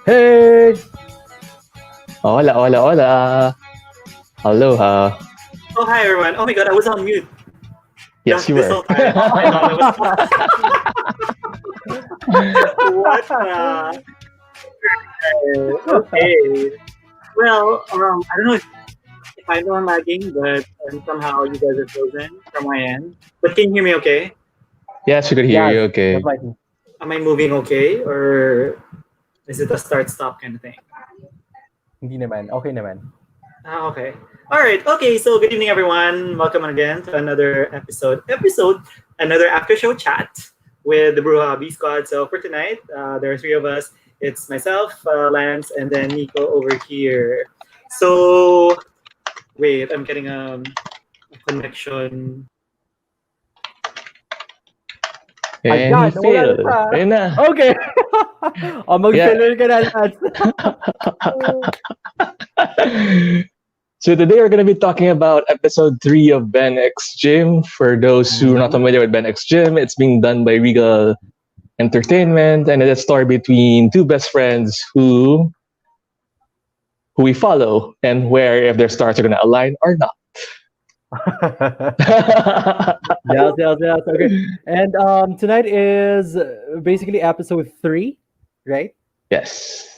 Hey! Hola, hola, hola. Aloha. Oh, hi everyone. Oh my god, I was on mute Yes, you this were. whole time. I thought I was. What the? Okay. Well, I don't know if I'm the one lagging, but somehow you guys are frozen from my end. But can you hear me okay? Yes, we could hear Yes, you. most Okay. likely. Am I moving okay? Or is it a start-stop kind of thing? Hindi naman. Okay naman. Ah, okay. All right. Okay. So, good evening, everyone. Welcome again to another another after show chat with the Brouhaha B Squad. So, for tonight, there are three of us. It's myself, Lance, and then Nico over here. So, wait, I'm getting a connection. And he Ayan, wala na failed. siya. Ayun na. Okay. Yeah. Mag-filler ka na, Lance. So today we're going to be talking about episode 3 of Ben X Gym. For those who are not familiar with Ben X Gym, it's being done by Regal Entertainment, and it's a story between two best friends who we follow and where if their stars are going to align or not. Yes. Okay. And tonight is basically episode 3, right? Yes.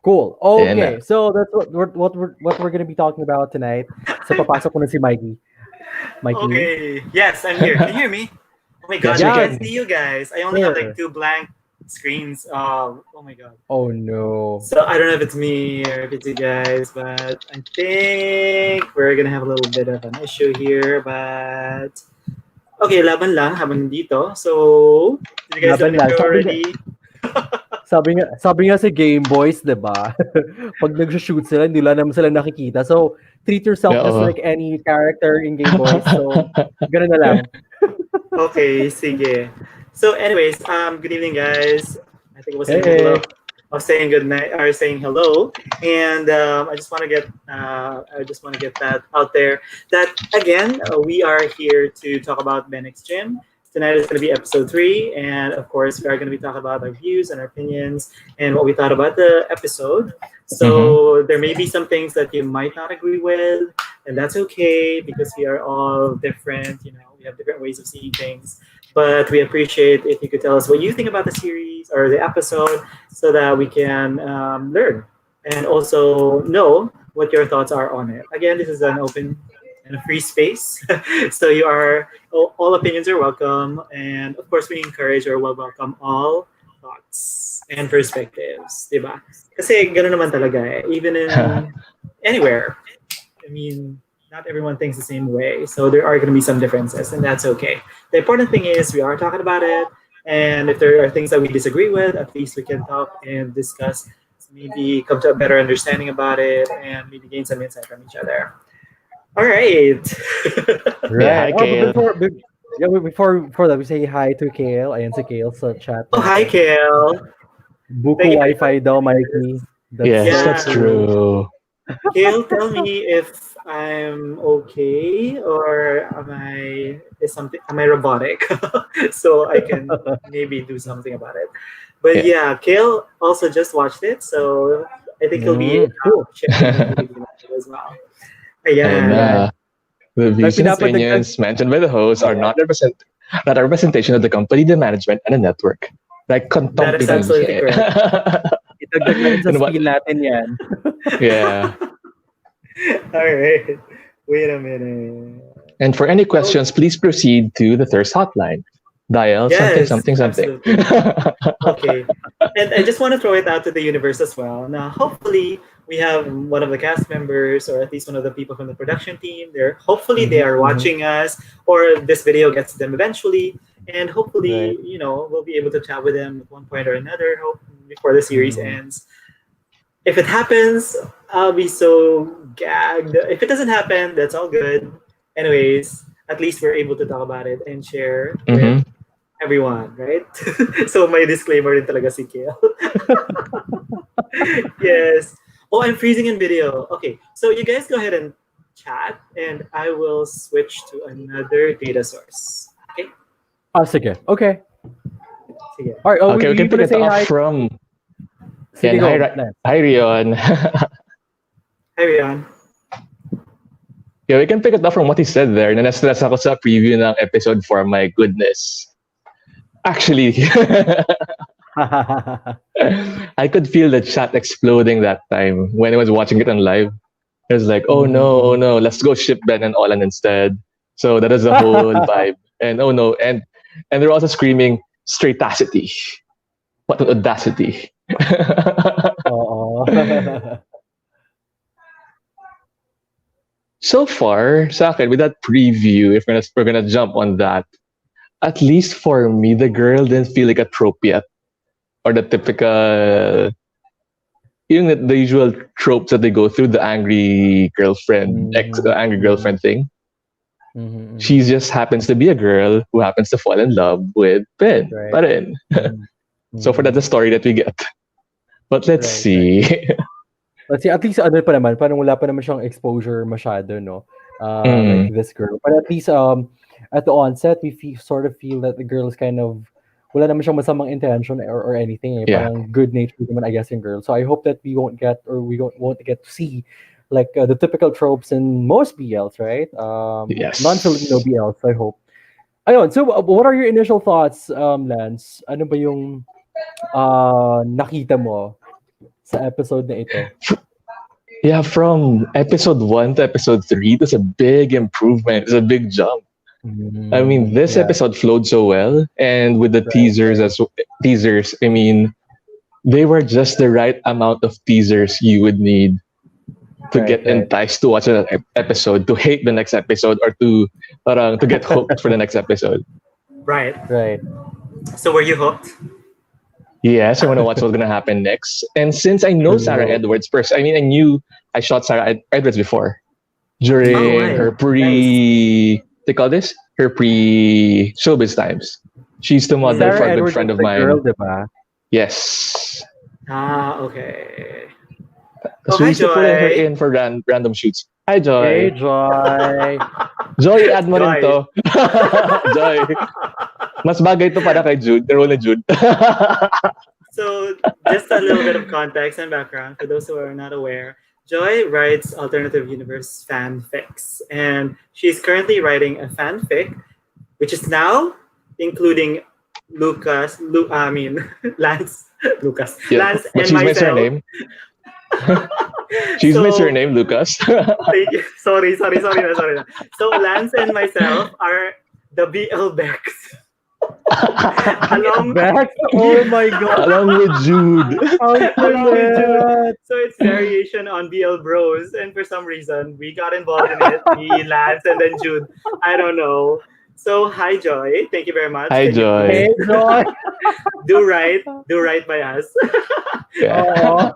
Cool. Ayan na. Okay. So that's what we're gonna be talking about tonight. So papasok ko na si Mikey. Mikey. Okay. Yes, I'm here. Can you hear me? Oh my god, Yes, we I can't can. see you guys. I only have Sure. like two blank screens. Oh my god. Oh no. So I don't know if it's me or if it's you guys, but I think we're gonna have a little bit of an issue here. But okay, laban lang habang dito. So did you guys do Laban an lang. intro already? Sabi nga sa Game Boys, 'di ba? Pag nag-shoot sila, hindi lang naman sila nakikita. So treat yourself just Oo. like any character in Game Boys. So ganun na lang. Okay, sige. So anyways, good evening guys. I think it was in the middle Hey. of saying good night or saying hello, and I just want to get that out there. That again, we are here to talk about Benix Gym. Tonight is going to be episode 3, and of course, we are going to be talking about our views and our opinions and what we thought about the episode. So there may be some things that you might not agree with, and that's okay because we are all different. You know, we have different ways of seeing things. But we appreciate if you could tell us what you think about the series or the episode, so that we can learn and also know what your thoughts are on it. Again, this is an open and a free space, so all opinions are welcome, and of course, we encourage or welcome all thoughts and perspectives, diba? Kasi gano'n naman talaga eh. Even in anywhere. I mean, not everyone thinks the same way, so there are going to be some differences, and that's okay. The important thing is we are talking about it, and if there are things that we disagree with, at least we can talk and discuss, maybe come to a better understanding about it, and maybe gain some insight from each other. All right. Yeah, Right. hi, Oh, but Kale. before that, we say hi to Kale. Ayan si Kale sa chat Oh, hi, natin. Kale. Buko Thank you Wi-Fi daw, Mikey. Yes, Yeah. that's true. Kale, tell me if I'm okay or am I robotic? So I can maybe do something about it. But yeah, Kale also just watched it, so I think he'll be Cool. sharing with you as well. Ayun Ayan. na. The views and Pinapadagdag- opinions mentioned by the host are not a representation of the company, the management, and the network. Like, That is absolutely correct. Itagdag lang sa And what- spiel natin yan. Yeah. All right. Wait a minute. And for any questions, please proceed to the Thirst hotline. Dial Yes, something. absolutely. Okay. And I just want to throw it out to the universe as well. Now, hopefully, we have one of the cast members or at least one of the people from the production team there. Hopefully, they are watching us, or this video gets to them eventually. And hopefully, Right. we'll be able to chat with them at one point or another before the series ends. If it happens, I'll be so gagged. If it doesn't happen, that's all good. Anyways, at least we're able to talk about it and share with everyone, right? So my disclaimer rin talaga si Kiel. Yes. Oh, I'm freezing in video. Okay, so you guys go ahead and chat, and I will switch to another data source. Okay? Sige. Okay. Sige. All right. Okay, we can pick it off from Sige, And go. hi Rion. Hi, Rian. Yeah, we can pick it up from what he said there. Na-stress ako sa preview ng episode 4. My goodness. Actually, I could feel the chat exploding that time when I was watching it on live. It was like, oh no, let's go ship Ben and Olan instead. So that is the whole vibe. And oh no, and they're also screaming straightacity. What an audacity. Oo. So far, sa akin, with that preview, if we're gonna jump on that, at least for me, the girl didn't feel like a trope yet. Or the typical, the usual tropes that they go through, the angry girlfriend, angry girlfriend thing. She just happens to be a girl who happens to fall in love with Ben. Right. Pa rin. So for that's the story that we get. But let's see. Let's see, at least ano pa naman, parang wala pa naman siyang exposure masyado, no? Like this girl. But at least at the onset, we sort of feel that the girl is kind of, wala naman siyang masamang intention or anything. Parang good-natured naman, I guess, in girl. So I hope that we won't get to see like the typical tropes in most BLs, right? Yes. Non-Filipino BLs, I hope. Ayun, so what are your initial thoughts, Lance? Ano ba yung nakita mo sa episode na ito? Yeah, from episode 1 to episode 3, it's a big improvement. It's a big jump. I mean, this episode flowed so well, and with the teasers, I mean, they were just the right amount of teasers you would need to get enticed to watch an episode, to hate the next episode, or to get hooked for the next episode. Right. So were you hooked? Yes, I want to watch what's gonna happen next. And since I know Sarah Edwards first, I mean, I shot Sarah Edwards before during her they call this her pre-showbiz times. She used to model for a good friend of mine. Girl, diba? Yes. Okay. So we used to put her in for random shoots. Hi, Joy. Hey, Joy. Joy, add mo rin to. Joy. Mas bagay to para kay Jude. The role ni Jude. So, just a little bit of context and background for those who are not aware. Joy writes alternative universe fanfics, and she's currently writing a fanfic, which is now including Lance, Lucas, Yeah, Lance, but and she's my myself. surname. She's my surname, Lucas. Thank you. Sorry. So Lance and myself are the BL Becks. Bex? Oh my God. Along with Jude. Along with Jude. So it's variation on BL Bros, and for some reason we got involved in it. Me, Lance, and then Jude. I don't know. So hi Joy, thank you very much. Hi Joy. Hey, Joy. Do right by us. Yeah.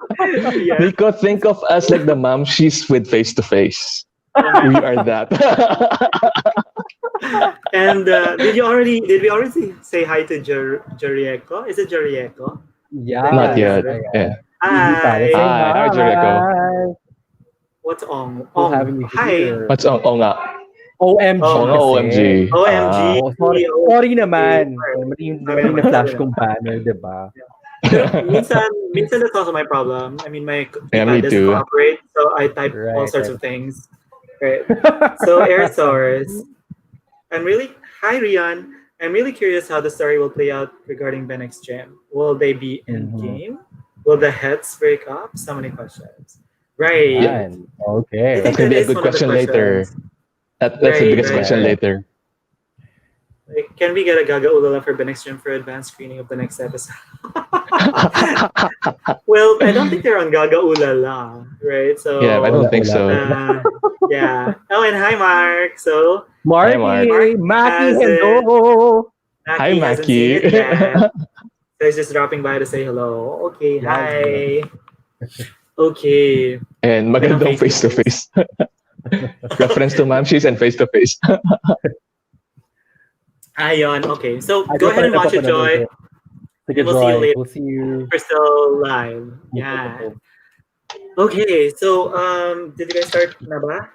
Yeah. Because think of us like the mom she's with face to face. We are that. And did we already say hi to Jerieko? Is it Jerieko? Yeah. Not yet. Yeah. Hi. Hi, Jericho. What's on? Who's having me Hi. here? What's nga? OMG. OMG. OMG. Sorry naman. Mali yung na-flash kong banner, diba? minsan that's also my problem. I mean, my Yeah, me doesn't too. cooperate, so I type all sorts of things. Right. So Airsource. Hi Rian. I'm really curious how the story will play out regarding Ben X Gym. Will they be in game? Will the heads break up? So many questions. Right. Yeah. Okay. That could be a good question later. That's the biggest question later. Like, can we get a Gaga Ulala for Ben X Gym for advanced screening of the next episode? Well, I don't think they're on Gaga Ulala, right? So Yeah, I don't think so. Yeah. Oh, and hi Mark. So Marky, Mark. Maki, Has it. hello. Hi, hasn't Maki. seen it yet. So he's just dropping by to say hello. Okay, hi. Okay. And magandang face to face. Reference to Mamshis and face to face. Ayon. Okay. So go ahead and watch it, Joy. Sige, We'll see you Joy. later. We'll see you. We're still live. Yeah. Okay. So did you guys start na ba?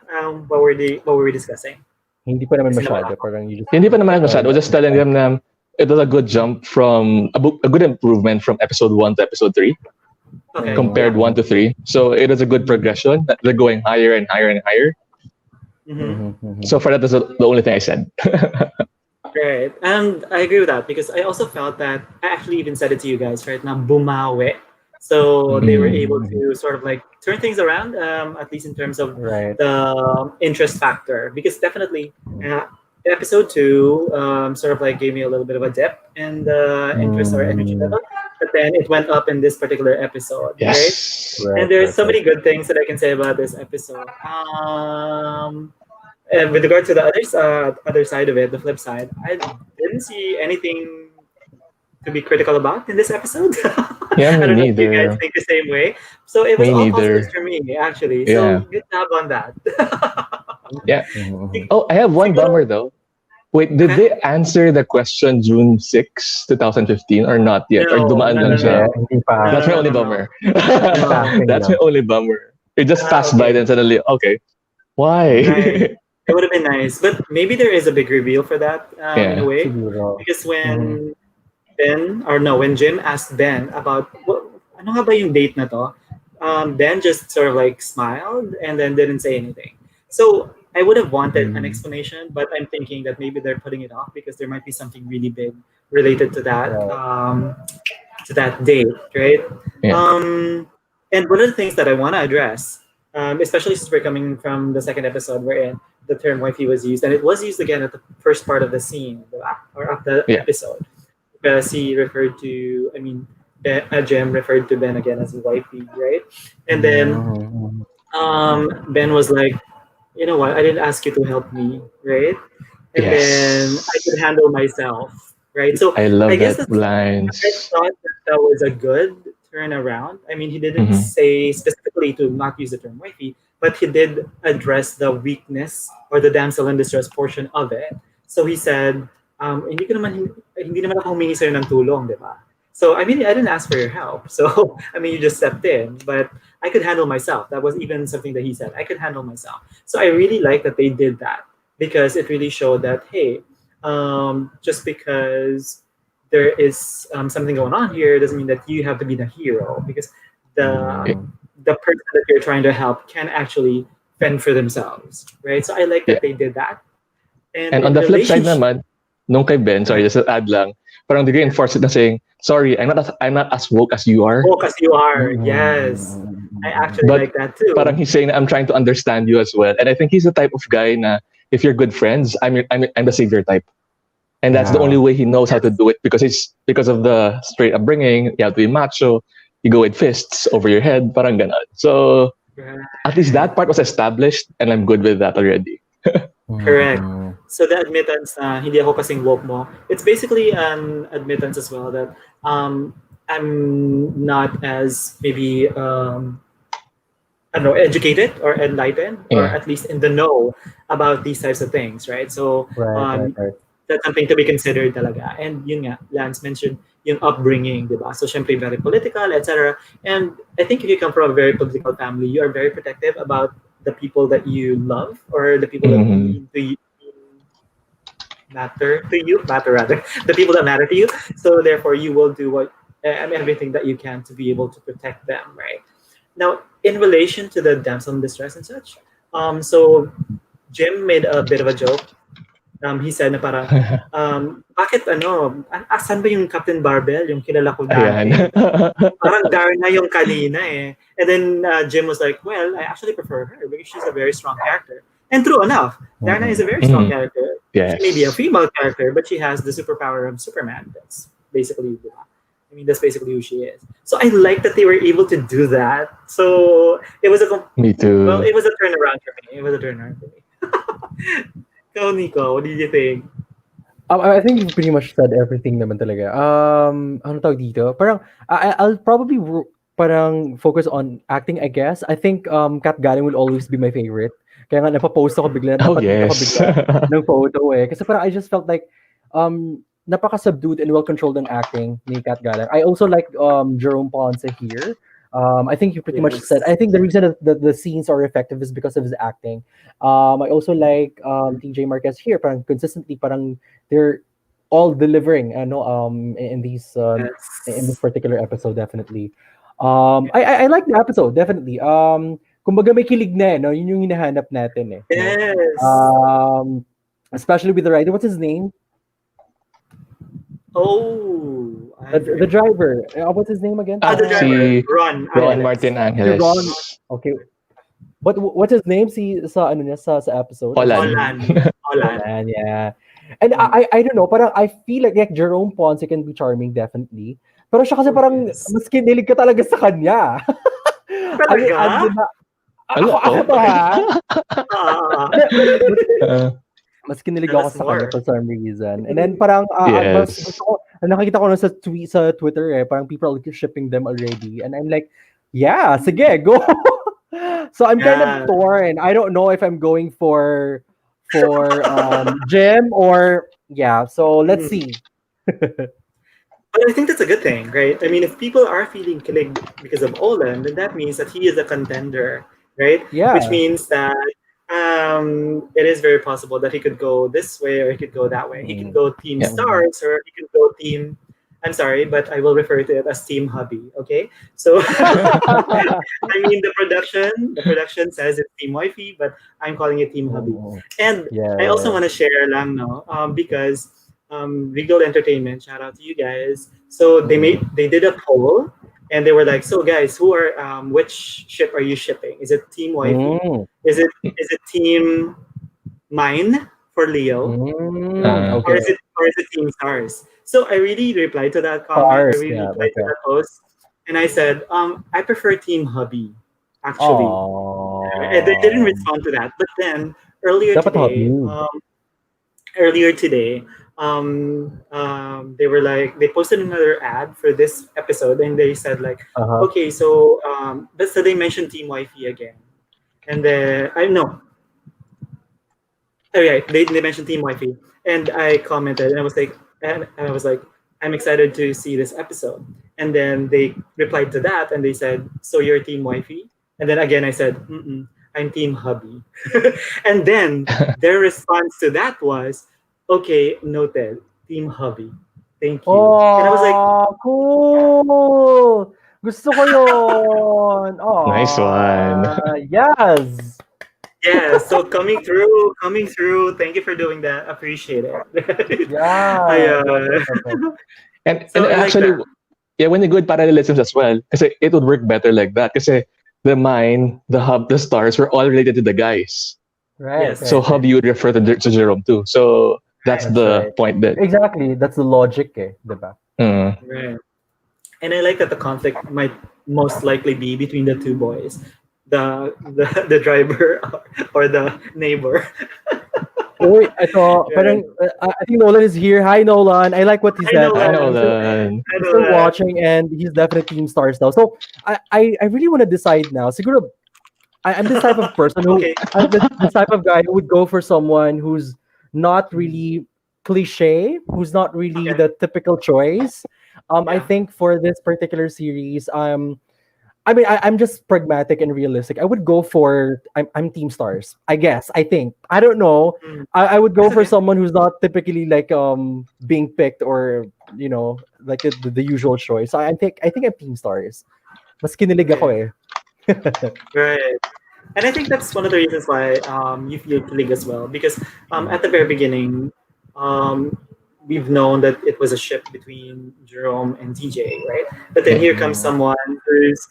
What were we discussing? Hindi pa naman masyado. Parang you just... Hindi pa naman masyado. We're just telling them na it was a good jump from a good improvement from episode 1 to episode 3. Okay. compared 1 to 3. So it is a good progression. That they're going higher and higher and higher. So for that, that's the only thing I said. Right. And I agree with that because I also felt that I actually even said it to you guys, right? Now, bumawe. So they were able to sort of like turn things around, at least in terms of Right. the interest factor. Because definitely, episode two sort of like gave me a little bit of a dip in the interest or energy level. But then it went up in this particular episode, right? Yes. And there's so many good things that I can say about this episode. And with regard to the other side of it, the flip side, I didn't see anything to be critical about in this episode. Yeah, I me don't know if you guys neither. think the same way. So it was Me all positives neither. for me, actually. So Yeah. good job on that. Yeah. Oh, I have one bummer though. Wait, did Okay. they answer the question June 6, 2015 or not yet? Or No, dumaan no, lang no, siya? Hindi, no, hindi pa. no, That's no, my no, only no, no. bummer. No. Passing That's my lang. only bummer. It just passed by Okay. then suddenly. Okay. Why? Right. It would have been nice, but maybe there is a big reveal for that in a Yeah. way, Siguro. because when when Jim asked Ben about ano nga ba yung date na to, Ben just sort of like smiled and then didn't say anything. So I would have wanted an explanation, but I'm thinking that maybe they're putting it off because there might be something really big related Right. to that date, right? Yeah. And one of the things that I want to address, especially since we're coming from the second episode wherein the term wifey was used, and it was used again at the first part of the scene, diba? Or of the Yeah. episode, because he referred to, I mean, Jem referred to Ben again as a wifey, right? And then Ben was like, you know what, I didn't ask you to help me, right? And then I Yes. could handle myself, right? So I I love guess that I lines. thought that that was a good turnaround. I mean, he didn't Mhm. say specifically to not use the term wifey, but he did address the weakness or the damsel in distress portion of it. So he said, hindi naman ako humingi sa'yo ng tulong, di ba? So, I mean, I didn't ask for your help. So, I mean, you just stepped in, but I could handle myself. That was even something that he said. I could handle myself. So I really like that they did that because it really showed that, hey, just because there is something going on here doesn't mean that you have to be the hero because the the person that you're trying to help can actually fend for themselves, right? So I like Yeah. that they did that. And And on in the flip side relationship, naman, nung kay Ben, sorry, just to add lang, parang they reinforce it na saying, sorry, I'm not as woke as you are. woke as you are, yes, I actually But like that too. parang he's saying I'm trying to understand you as well. And I think he's the type of guy na if you're good friends, I'm the savior type. And that's the only way he knows how to do it because of the straight upbringing, you have to be macho, you go with fists over your head, parang ganon. So at least that part was established and I'm good with that already. Correct. So the admittance na hindi ako kasing woke mo, it's basically an admittance as well that I'm not as maybe I don't know, educated or enlightened or Yeah. at least in the know about these types of things, right? So Right. that's something to be considered talaga. And yun nga, Lance mentioned yung upbringing, di ba? So syempre very political, etc. And I think if you come from a very political family, you are very protective about the people that you love or the people that Mhm. matter rather, the people that matter to you. So therefore, you will do everything that you can to be able to protect them, right? Now, in relation to the damsel in distress and such, so Jim made a bit of a joke. He said na parang, bakit asan ba yung Captain Barbell, yung kilala ko dati? Ayan. Parang Darna yung kanina eh. And then Jim was like, well, I actually prefer her because she's a very strong character. And true enough, Darna is a very strong character. Yes. She may be a female character, but she has the superpower of Superman. That's basically, that's basically who she is. So I like that they were able to do that. So it was Me too. well, it was a turnaround for me. It was a turnaround for me. Go, Nico, what did you think? I think you pretty much said everything naman talaga. Ano tawag dito? Parang, I'll probably parang focus on acting, I guess. I think Kat Galing will always be my favorite. Kaya nga napapost ako bigla, Oh, napatweet ako yes. bigla ng photo eh. Kasi parang I just felt like napaka-subdued and well-controlled in acting ni Kat Galing. I also like Jerome Ponce here. I think you pretty much said. I think the reason that the scenes are effective is because of his acting. I also like TJ Marquez here. Parang consistently, parang they're all delivering. In these in this particular episode, definitely. I like the episode, definitely. Kumbaga may kilig na, no? Yun yung hinahanap natin, eh, no? Yes. Um, Especially with the rider. What's his name? Oh, I The forget. driver. What's his name again? The driver, Si Ron Ron Angeles. Martin Si Angeles. Ron. Okay. What's his name? Sa ano niya sa episode? Olan. Olan. Man, yeah. And I don't know, parang I feel like Jerome Ponce can be charming, definitely. Pero siya kasi parang Yes. mas kinilig ka talaga sa kanya. Talaga? Andun na, Ano ako to? to ha? Ah, Mas kinilig Tell ako us sa kanya more. for some reason. And then parang mas Yes. gusto ko, nakikita ko na sa Twitter eh, parang people are shipping them already. And I'm like, yeah, sige, go. So I'm kind Yeah. of torn. I don't know if I'm going for Jim or yeah. So let's see. But I think that's a good thing, right? I mean, if people are feeling kilig because of Olan, then that means that he is a contender, right? Yeah. Which means that it is very possible that he could go this way or he could go that way. He could go Team Yeah. Stars or he could go Team. I'm sorry, but I will refer to it as Team Hubby. Okay, so I mean the production says it's Team Wifey, but I'm calling it Team Hubby. And Yeah. I also want to share lang no, because Regal Entertainment, shout out to you guys. So they did a poll, and they were like, so guys, who are which ship are you shipping? Is it Team Wifey? Is it Team Mine for Leo? Or Okay. is it Team Stars? So I really replied to that comment. Stars, I really yeah, replied to okay. that post, and I said, I prefer Team Hubby, actually. And they didn't respond to that. But then earlier Dapat today, hobby. earlier today, they were like they posted another ad for this episode, and they said like, okay, so so they mentioned Team Wifey again, and then I know. Oh yeah, they mentioned Team Wifey, and I commented, and I was like, I'm excited to see this episode. And then they replied to that, and they said, so you're Team Wifey? And then again, I said, I'm Team Hubby. And then their response to that was, okay, noted, Team Hubby. Thank you. And I was like, cool. Gusto ko yun. Nice one. Yes. yeah, so coming through. Thank you for doing that. Appreciate it. Yeah. And So, like actually, that. yeah, when you go with parallelisms as well, kasi it would work better like that. Kasi the mine, the hub, the stars were all related to the guys. Right. Yes. So hub you would refer to Jerome too. So that's the point that. Exactly. That's the logic, eh, diba? Right. And I like that the conflict might most likely be between the two boys, the driver or the neighbor. Uy, ito, parang, I think Nolan is here. Hi, Nolan. I like what he said. Hi, Nolan. He's still watching, and he's definitely Team Stars now. So I really want to decide now. Siguro, I'm this type of person who, I'm this type of guy who would go for someone who's not really cliche, who's not really the typical choice. I think for this particular series, I'm just pragmatic and realistic. I would go for I'm Team Stars. I guess. I think. I don't know. I would go for someone who's not typically like being picked or like the usual choice. So I think I'm Team Stars. Mas kinilig ako eh. Right. And I think that's one of the reasons why you feel kilig as well, because at the very beginning, we've known that it was a ship between Jerome and TJ, right? But then here comes someone who's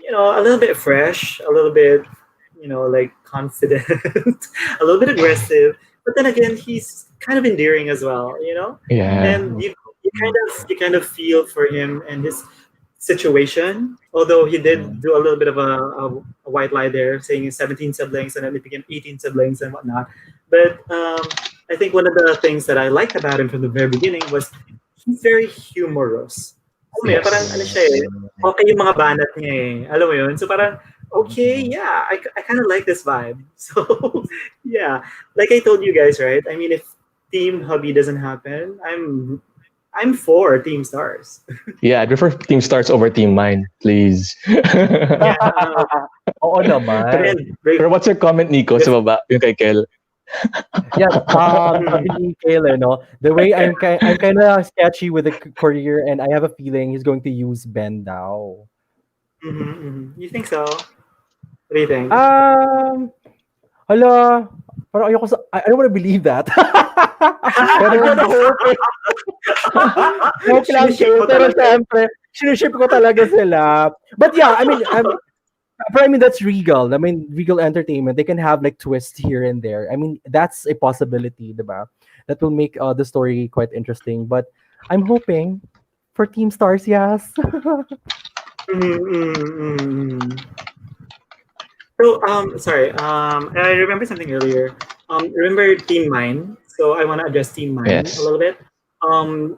a little bit fresh, a little bit, like confident, a little bit aggressive. But then again, he's kind of endearing as well, Yeah. And you kind of feel for him and his situation. Although he did do a little bit of a white lie there, saying 17 siblings and then it became 18 siblings and whatnot. But I think one of the things that I liked about him from the very beginning was he's very humorous. Alam mo yun, parang ano siya eh, okay yung mga banat niya eh. Alam mo yun? So parang, okay, yeah, I kind of like this vibe. So, yeah. Like I told you guys, right? I mean, if Team Hubby doesn't happen, I'm for Team Stars. Yeah, I'd prefer Team Stars over Team Mine, please. Oo naman. Pero what's your comment, Nico, sa baba, yung kay Kel? Yeah, sabi Kayla, the way I'm kind of sketchy with the career, and I have a feeling he's going to use Ben Dow. You think so? What do you think? Hala, parang ayoko sa I don't wanna believe that. I'm Pero kinda hoping. Hope lang Siniship din, mo pero talaga. siyempre, siniship ko talaga sila. But yeah, I mean, that's Regal. I mean, Regal Entertainment, they can have like twists here and there. I mean, that's a possibility, diba? That will make the story quite interesting. But I'm hoping for Team Stars, yes. So, sorry. I remember something earlier. Remember Team Mine? So I want to address Team Mine a yes. little bit. Um,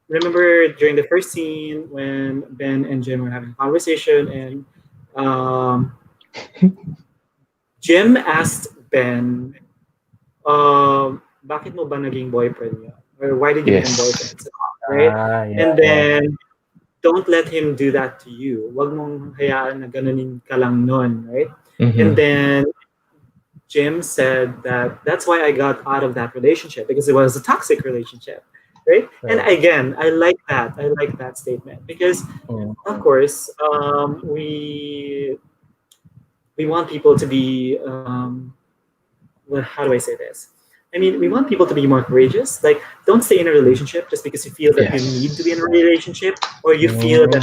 remember during the first scene when Ben and Jim were having a conversation, and um, Jim asked Ben, "Bakit mo ba naging boyfriend niya? Or why did you become Yes. boyfriend?" So, right? Yeah, And yeah. then don't let him do that to you. Wag mong hayaan na ganunin ka lang nun, right? And Mm-hmm. then Jim said that that's why I got out of that relationship because it was a toxic relationship, right? And Right. again, I like that. I like that statement because, of Mhm. course, we want people to be. Well, how do I say this? I mean, we want people to be more courageous. Like, don't stay in a relationship just because you feel that you need to be in a Yes. relationship, or you feel that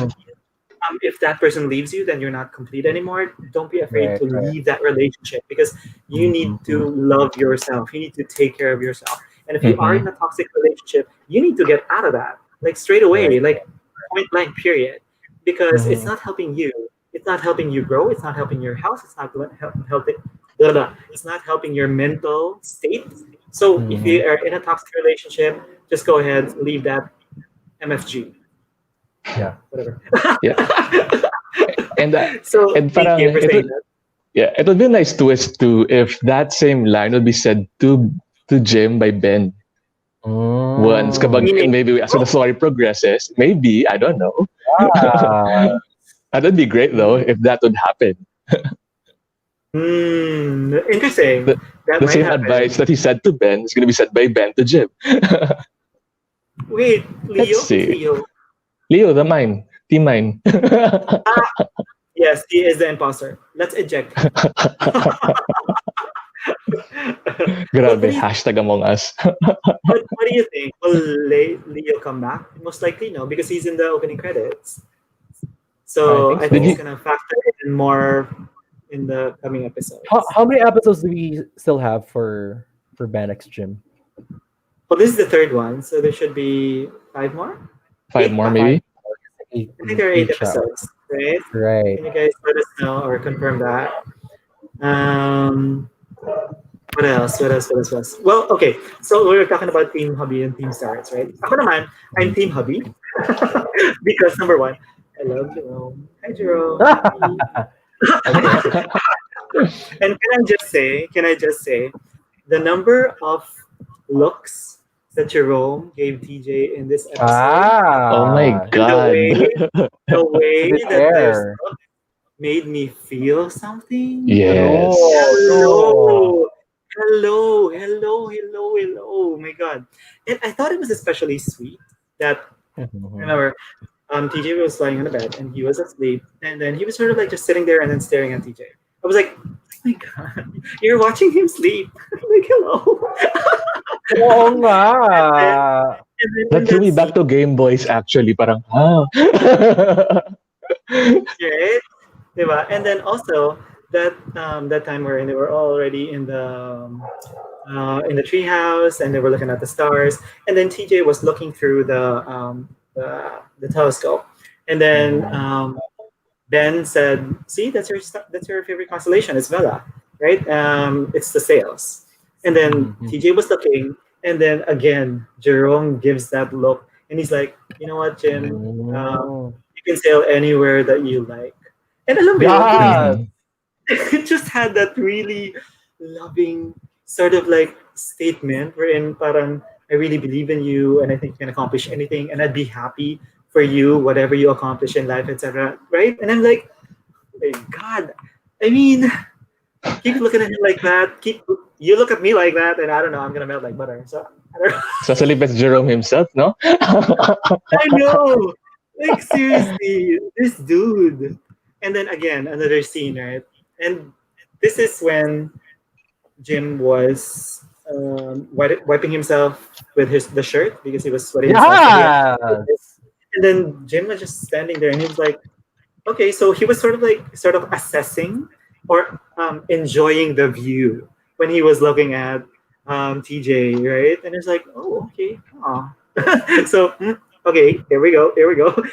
Mm, if that person leaves you, then you're not complete anymore. Don't be afraid right, to right. leave that relationship because you need Mhm. to love yourself. You need to take care of yourself. And if you are Mm-hmm. in a toxic relationship, you need to get out of that, like straight Right. away, like point blank, period. Because it's Mhm. not helping you. It's not helping you grow. It's not helping your health. It's not helping. Blah, blah. It's not helping your mental state. So if you Mhm. are in a toxic relationship, just go ahead, leave that MFG. Yeah. Whatever. Yeah. And So and thank you parang for it saying would, that. yeah, it would be a nice twist too if that same line would be said to Jim by Ben once. Mm. Kapag, Meaning, and maybe as the story progresses, maybe I don't know. Ah. That'd be great though if that would happen. interesting. The, That the might same advice happen. that he said to Ben is going to be said by Ben to Jim. Wait, Let's Leo? Who's see. Leo? Leo, the mine. Team mine. Ah, yes, he is the imposter. Let's eject him. But Grabe, hashtag Among Us. what do you think? Will Leo come back? Most likely no, because he's in the opening credits. I So think I think Did it's so. you? gonna factor in more in the coming How episodes. how many episodes do we still have for Bannex Gym? Well, this is the third one, so there should be five more, Five eight. more, Five, maybe? eight, I think there are eight eight siya. episodes, right? Right. Can you guys let us know or confirm that? Um, what else? What else? What else? What else? Well, okay. So we were talking about Team Hubby and Team Stars, right? Ako naman, I'm Team Hubby because number one, I love Jerome. Hi, Jerome. Okay. And can I just say, the number of looks that Jerome gave TJ in this episode, Oh my Ah, and god. the to way be that those fair. looks made me feel something. True, Yes. true. Hello, hello, hello, hello, hello. Oh my god! And I thought it was especially sweet that Mhm. remember TJ was lying on the bed and he was asleep, and then he was sort of like just sitting there and then staring at TJ. I was like, oh my god, you're watching him sleep. Like hello. Oo nga. And then in That threw that me back scene, to Game Boys actually. Parang, ah. right? Diba? And then also that time wherein they were already in the treehouse and they were looking at the stars, and then TJ was looking through the telescope, and then Mhm. Ben said, "See, that's your favorite constellation. It's Vela, right? It's the sails." And then Mhm. TJ was looking, and then again Jerome gives that look, and he's like, "You know what, Jim? Mm. You can sail anywhere that you like." And alam mo yun, Yes. Mhm. it just had that really loving sort of like statement wherein parang I really believe in you and I think you can accomplish anything and I'd be happy for you whatever you accomplish in life, etc. Right? And I'm like, oh my God. I mean, keep looking at him like that. Keep you look at me like that, and I don't know. I'm gonna melt like butter. So I don't know. Especially if it's Jerome himself, no? I know. Like seriously, this dude. And then again, another scene, right? And this is when Jim was wiping himself with the shirt because he was sweating himself. So he had, Yes. and then Jim was just standing there, and he was like, okay, so he was sort of assessing or enjoying the view when he was looking at TJ, right? And it's like, oh, okay, aw. So okay, here we go.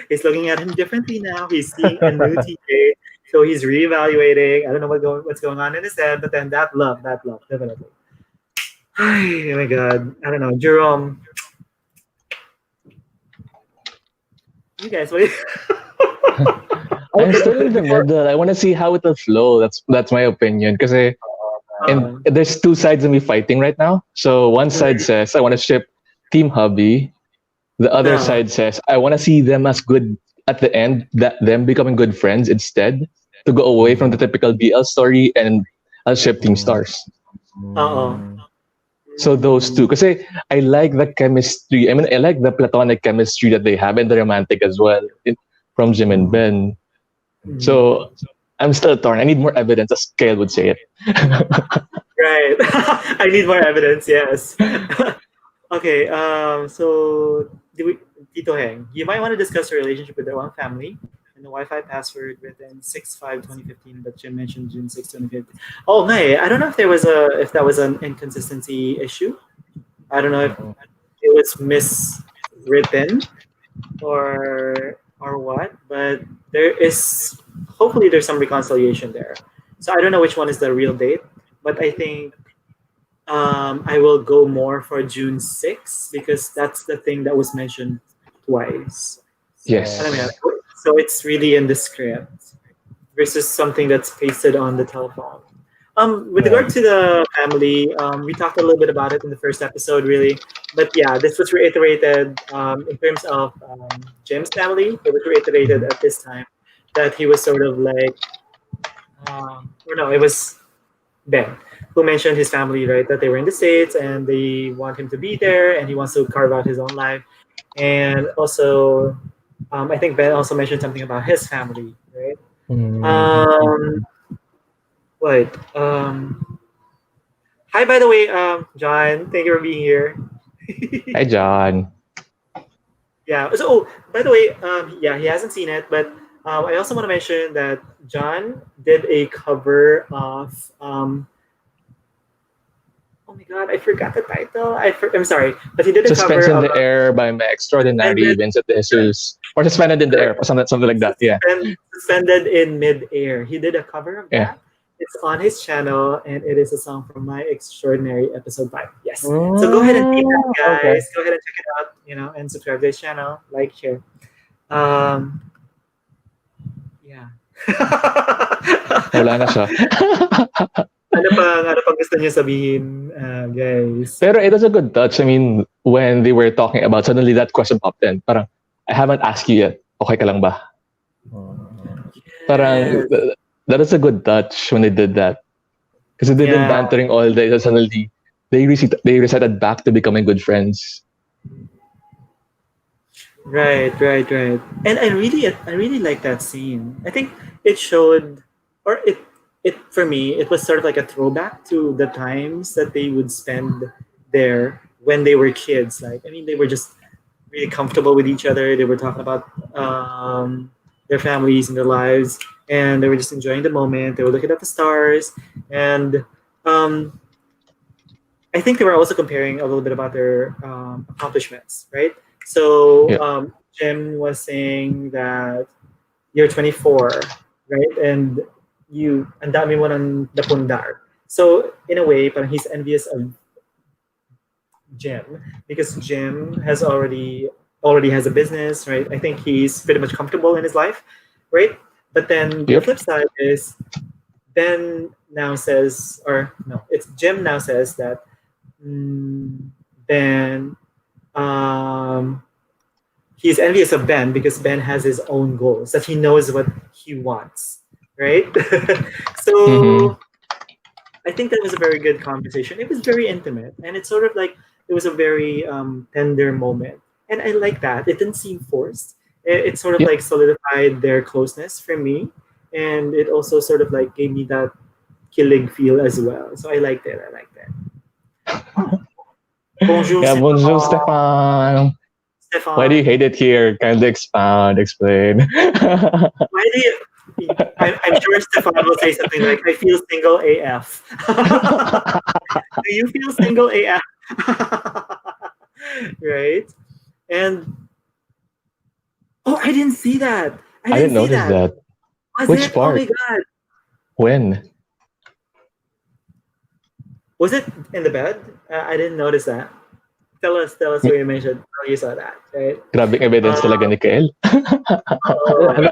He's looking at him differently now. He's seeing a new TJ, so he's reevaluating. I don't know what's going on in his head, but then that love, definitely. Oh my god, I don't know, Jerome. You guys, what? Do I'm still in the middle. I want to see how it will flow. That's my opinion. Because and there's two sides of me fighting right now. So one side says I want to ship Team Hubby. The other side says I want to see them as good at the end. That them becoming good friends instead to go away from the typical BL story, and I'll ship Team Stars. So those two, because I like the chemistry. I mean, I like the platonic chemistry that they have, and the romantic as well from Jim and Ben. So I'm still torn. I need more evidence, as Kale would say it. Right. I need more evidence. Yes. Okay. So Tito Heng, you might want to discuss your relationship with the one family and the Wi-Fi password within 6/5/2015, but Jim mentioned June 6, 2015. Oh, no, I don't know if that was an inconsistency issue. I don't know if it was miswritten or what, but hopefully there's some reconciliation there. So I don't know which one is the real date, but I think I will go more for June 6 because that's the thing that was mentioned twice. Yes. And I mean, so it's really in the script versus something that's pasted on the telephone. With regard to the family, we talked a little bit about it in the first episode, really. But yeah, this was reiterated in terms of Jim's family. It was reiterated at this time that he was sort of like, or no, it was Ben who mentioned his family, right? That they were in the States and they want him to be there and he wants to carve out his own life. And also, I think Ben also mentioned something about his family, right? What? Hi, by the way, John. Thank you for being here. Hi, John. Yeah. So, oh, by the way, yeah, he hasn't seen it, but I also want to mention that John did a cover of. Oh my God, I forgot the title. I'm sorry, but he did a Suspense cover in the Air by My Extraordinary Vincent De Jesus. Or Suspended in the Air, or something like that. Yeah. Suspended in Mid-Air. He did a cover of that. Yeah. It's on his channel, and it is a song from My Extraordinary Episode 5. Yes. So go ahead and see that, guys. Okay. Go ahead and check it out, and subscribe to his channel, like, share. Yeah. Wala na siya. Ano pang gusto niyo sabihin, guys? Pero it was a good touch. I mean, when they were talking about, suddenly that question popped in. Parang, I haven't asked you yet. Okay ka lang ba? Parang, that was a good touch when they did that. Because they've been bantering all day. So suddenly, they resetted back to becoming good friends. Right. And I really like that scene. I think it showed, or it for me, it was sort of like a throwback to the times that they would spend there when they were kids. Like, I mean, they were just really comfortable with each other. They were talking about their families and their lives, and they were just enjoying the moment. They were looking at the stars, and I think they were also comparing a little bit about their accomplishments, right? So Jim was saying that you're 24, right? And ang dami mo ng napundar. So in a way, parang he's envious of Jim because Jim has already has a business, right? I think he's pretty much comfortable in his life, right? But then the flip side is Ben now says, or no, it's Jim now says that Ben, he's envious of Ben because Ben has his own goals, that he knows what he wants, right? So I think that was a very good conversation. It was very intimate, and it's sort of like it was a very tender moment, and I like that. It didn't seem forced. It sort of like solidified their closeness for me, and it also sort of like gave me that killing feel as well. So I liked it. I liked it. Bonjour, Yeah, bonjour, Stefan. Stefan. Why do you Stefan. hate it here? Kindly expound, explain. Why do you? I'm sure Stefan will say something like, "I feel single AF." Do you feel single AF? Right? And oh, I didn't see that. I I didn't didn't see notice that. that. Was Which it? Oh my part? god. When? Was it in the bed? I didn't notice that. Tell us where you mentioned how you saw that, right? Grabing evidence talaga Um, ni Kael.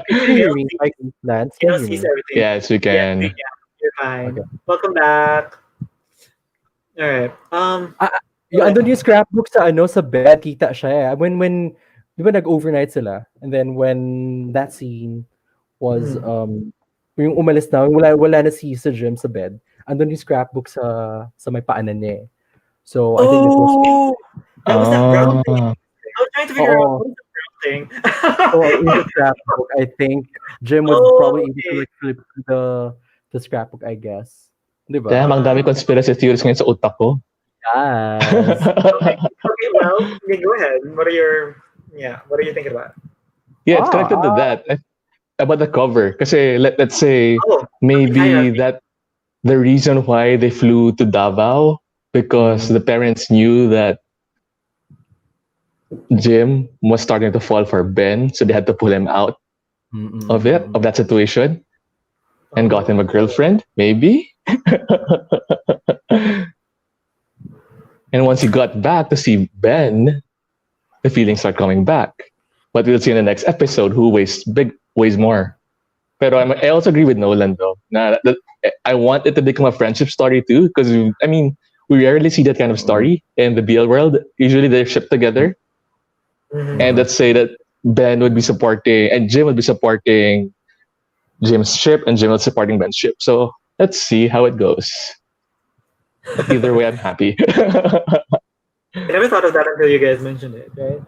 Can you hear me, like Lance? Can you hear sees me? everything. Yes, we Yes, can. you're fine. Okay. Welcome back. All right. Ah, Go yung ahead. andun yung scrapbook sa ano sa bed, kita siya eh. When di ba nag-overnight sila? And then when that scene was Hmm. yung umalis na, wala na si sa gym sa bed. Andun yung scrapbook sa may paanan niya eh. So I think it was Oh, that was that brown thing. Ah, I was trying to figure out oo. what is the brown thing. So in the scrapbook, I think Jim was Oh, probably able to okay. like flip the scrapbook, I guess. Di ba? damn, ang dami conspiracy theories ngayon sa utak ko. Yes. Okay. Okay. Well, okay, go ahead. What are you thinking about? Yeah, it's connected to that. About the cover. Kasi let's say Oh, maybe hierarchy. that the reason why they flew to Davao because the parents knew that Jim was starting to fall for Ben, so they had to pull him out of that situation, and got him a girlfriend, maybe. And once he got back to see Ben, the feelings start coming back. But we'll see in the next episode who weighs more. Pero I also agree with Nolan though. I want it to become a friendship story too, because I mean we rarely see that kind of story in the BL world. Usually they're shipped together, Mhm. and let's say that Ben would be supporting and Jim would be supporting Jim's ship, and Jim was supporting Ben's ship. So let's see how it goes. But either way, I'm happy. I never thought of that until you guys mentioned it, right?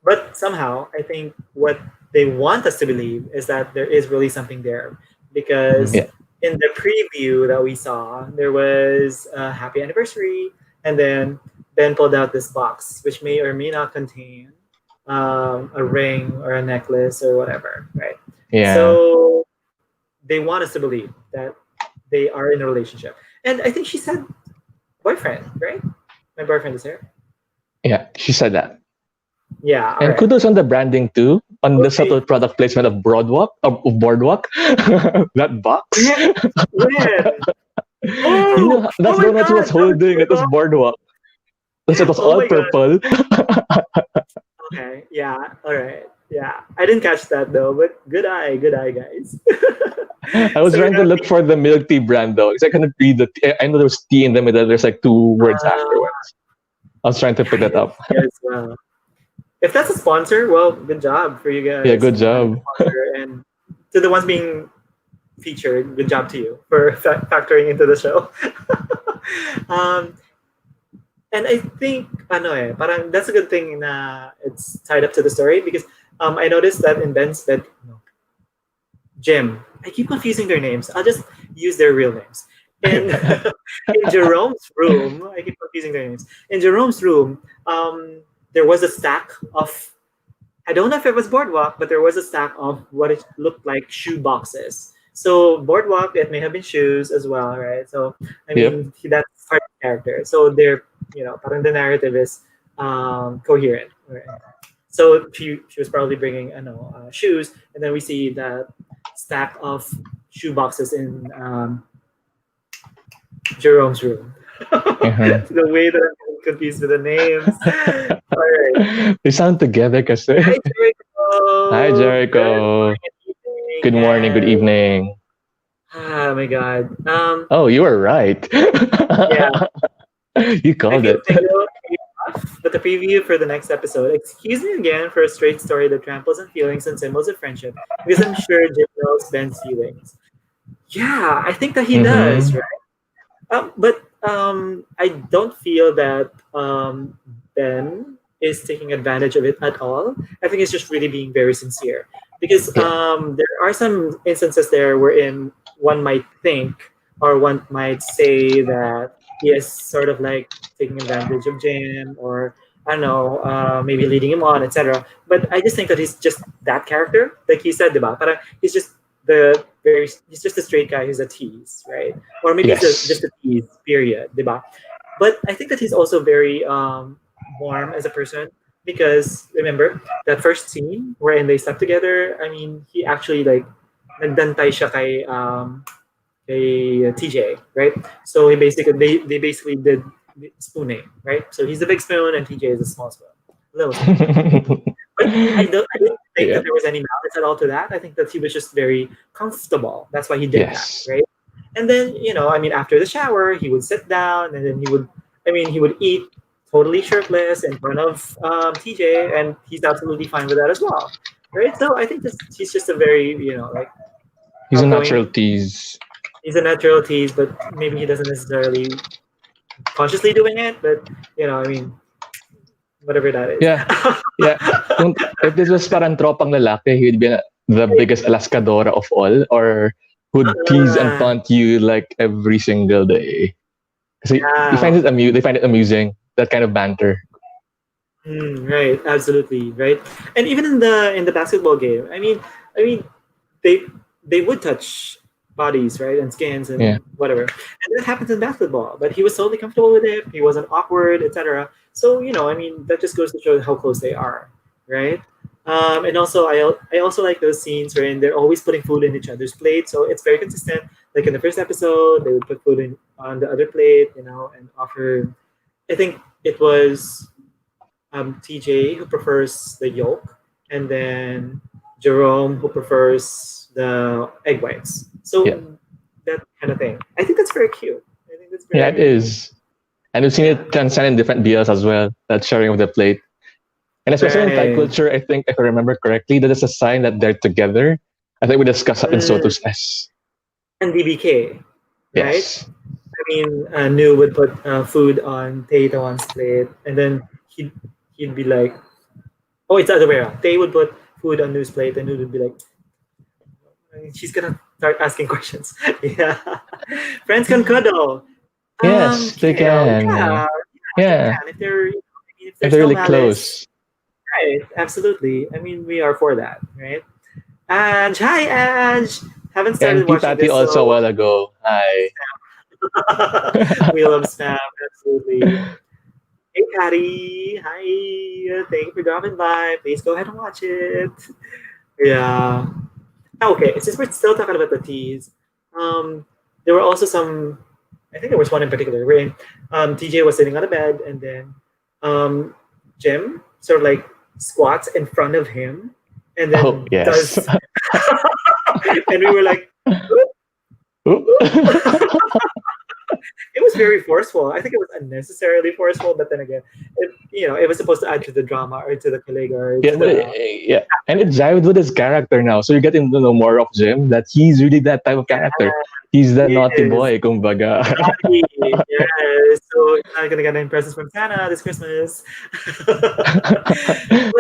But somehow, I think what they want us to believe is that there is really something there, because Yeah. in the preview that we saw, there was a happy anniversary, and then Ben pulled out this box, which may or may not contain a ring or a necklace or whatever, right? Yeah. So they want us to believe that they are in a relationship, and I think she said boyfriend, right? My boyfriend is here. Yeah, she said that. Yeah, all And right. kudos on the branding too, on the Okay. subtle product placement of Boardwalk, that box. When? You know, that's Oh the my one that was god! holding. It was Boardwalk. Because it was Oh all my god! purple. Okay, yeah, all right, yeah. I didn't catch that though, but good eye, guys. I was So trying to you're look for the milk tea brand though, because I couldn't read the. I know there was tea in the middle. There's like two words afterwards. I was trying to pick I that up. didn't see as well. If that's a sponsor, well, good job for you guys. Yeah, good job. And to the ones being featured, good job to you for factoring into the show. um, and I think parang that's a good thing na it's tied up to the story, because I noticed that in Ben's bed, Jim. I keep confusing their names. I'll just use their real names. In in Jerome's room, I keep confusing their names. In Jerome's room, there was a stack of, I don't know if it was Boardwalk, but there was a stack of what it looked like shoe boxes. So Boardwalk, it may have been shoes as well, right? So I mean, that's part of the character. So they're, parang the narrative is coherent. Right? So she was probably bringing, shoes, and then we see that stack of shoe boxes in Jerome's room. The way that I'm confused with the names. All right. They sound together kasi. Hi, Jericho. Hi, Jericho. Good morning, good evening. Oh my god. Oh, you were right. Yeah. You called it. But the preview for the next episode. Excuse me again for a straight story that tramples on feelings and symbols of friendship, because I'm sure Jim knows Ben's feelings. Yeah, I think that he does, right? But I don't feel that Ben is taking advantage of it at all. I think it's just really being very sincere. because Yeah. there are some instances there wherein one might think or one might say that he is sort of like taking advantage of Jim, or I don't know, maybe leading him on, etc. But I just think that he's just that character, like he said, diba? Parang he's just he's just a straight guy who's a tease, right? Or maybe he's just Yes. a tease, period, diba? But I think that he's also very warm as a person, because remember that first scene wherein they slept together. I mean, he actually like nagdantay siya kay TJ, right? So they basically did spooning, right? So he's the big spoon and TJ is the small spoon, little spoon. But I didn't think Yeah. that there was any malice at all to that. I think that he was just very comfortable. That's why he did that, Yes. right? And then, I mean, after the shower, he would sit down and then he would eat totally shirtless in front of TJ, and he's absolutely fine with that as well, right? So I think he's just a very, like He's a natural outgoing. tease. He's a natural tease, but maybe he doesn't necessarily consciously doing it. But I mean, whatever that is. Yeah. Yeah. If this was parang tropang lalaki, he'd be the biggest Alascadora of all, or would tease and Ah, taunt you like every single day. Because he yeah. finds it they find it amusing, that kind of banter. Right, absolutely, right. And even in the basketball game, I mean, they they would touch bodies, right, and skins Yeah. and whatever, and that happens in basketball. But he was totally comfortable with it. He wasn't awkward, etc. So I mean, that just goes to show how close they are, right? And also, I also like those scenes wherein they're always putting food in each other's plate, so it's very consistent. Like in the first episode, they would put food in on the other plate, and offer. I think it was TJ who prefers the yolk, and then Jerome who prefers the egg whites. Yeah. So that kind of thing. I think that's very cute. I think that's Yeah, it very, is. And we've seen yeah. it transcend in different BLs as well, that sharing of the plate. And especially in Thai Right. culture, I think, if I remember correctly, that is a sign that they're together. I think we discussed that in Mm, Soto's S. and DBK, right? Yes. I mean, Nu would put food on Taeyeon's plate, and then he'd be like, "Oh, it's the other way around." Tae would put food on Nu's plate, and Nu would be like, "She's gonna start asking questions." Yeah, friends can cuddle. Yes, they Yeah, can. they Yeah. can if If there's they're no really malice, close. right? Absolutely. I mean, we are for that, right? Ange, hi Ange. Haven't And started P. watching Patty this, also a so while ago. Hi. we love spam. Absolutely. Hey Patty, hi. Thank you for dropping by. Please go ahead and watch it. Yeah. Okay, since we're still talking about the teas, there were also some. I think there was one in particular where TJ was sitting on a bed, and then um, Jim sort of like squats in front of him, and Oh, then yes. does, and we were like, Oop. it was very forceful. I think it was unnecessarily forceful, but then again, it was supposed to add to the drama or to the Kalega or Yeah, to but the. yeah, and it jived with his character now. So you're getting to know more of Jim. That he's really that type of character. He's the naughty Yes, boy, kumbaga. naughty. Yes. So you're not gonna get any presents from Santa this Christmas. But I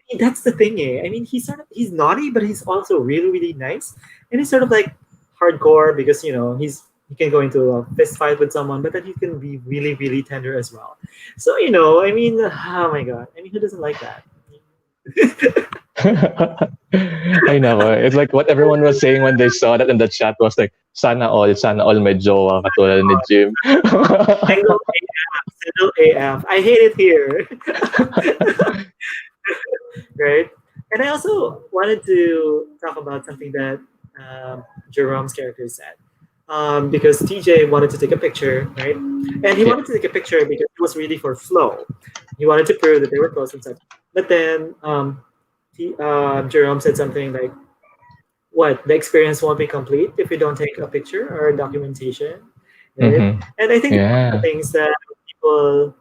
mean, that's the thing, eh? I mean, he's naughty, but he's also really, really nice, and he's sort of like hardcore because he can go into a fist fight with someone, but then he can be really, really tender as well. So I mean, oh my god, I mean, who doesn't like that? I know. It's like what everyone was saying when they saw that in the chat was like, sana all may jowa katulad ni Jim. Single AF, single AF. I hate it here. Right? And I also wanted to talk about something that Jerome's character said. Because TJ wanted to take a picture, right? And he Yeah. wanted to take a picture because it was really for flow. He wanted to prove that they were close and such. But then Jerome said something like, "What? The experience won't be complete if you don't take a picture or a documentation." Right? Mm-hmm. And I think it's one of the Yeah. things that people,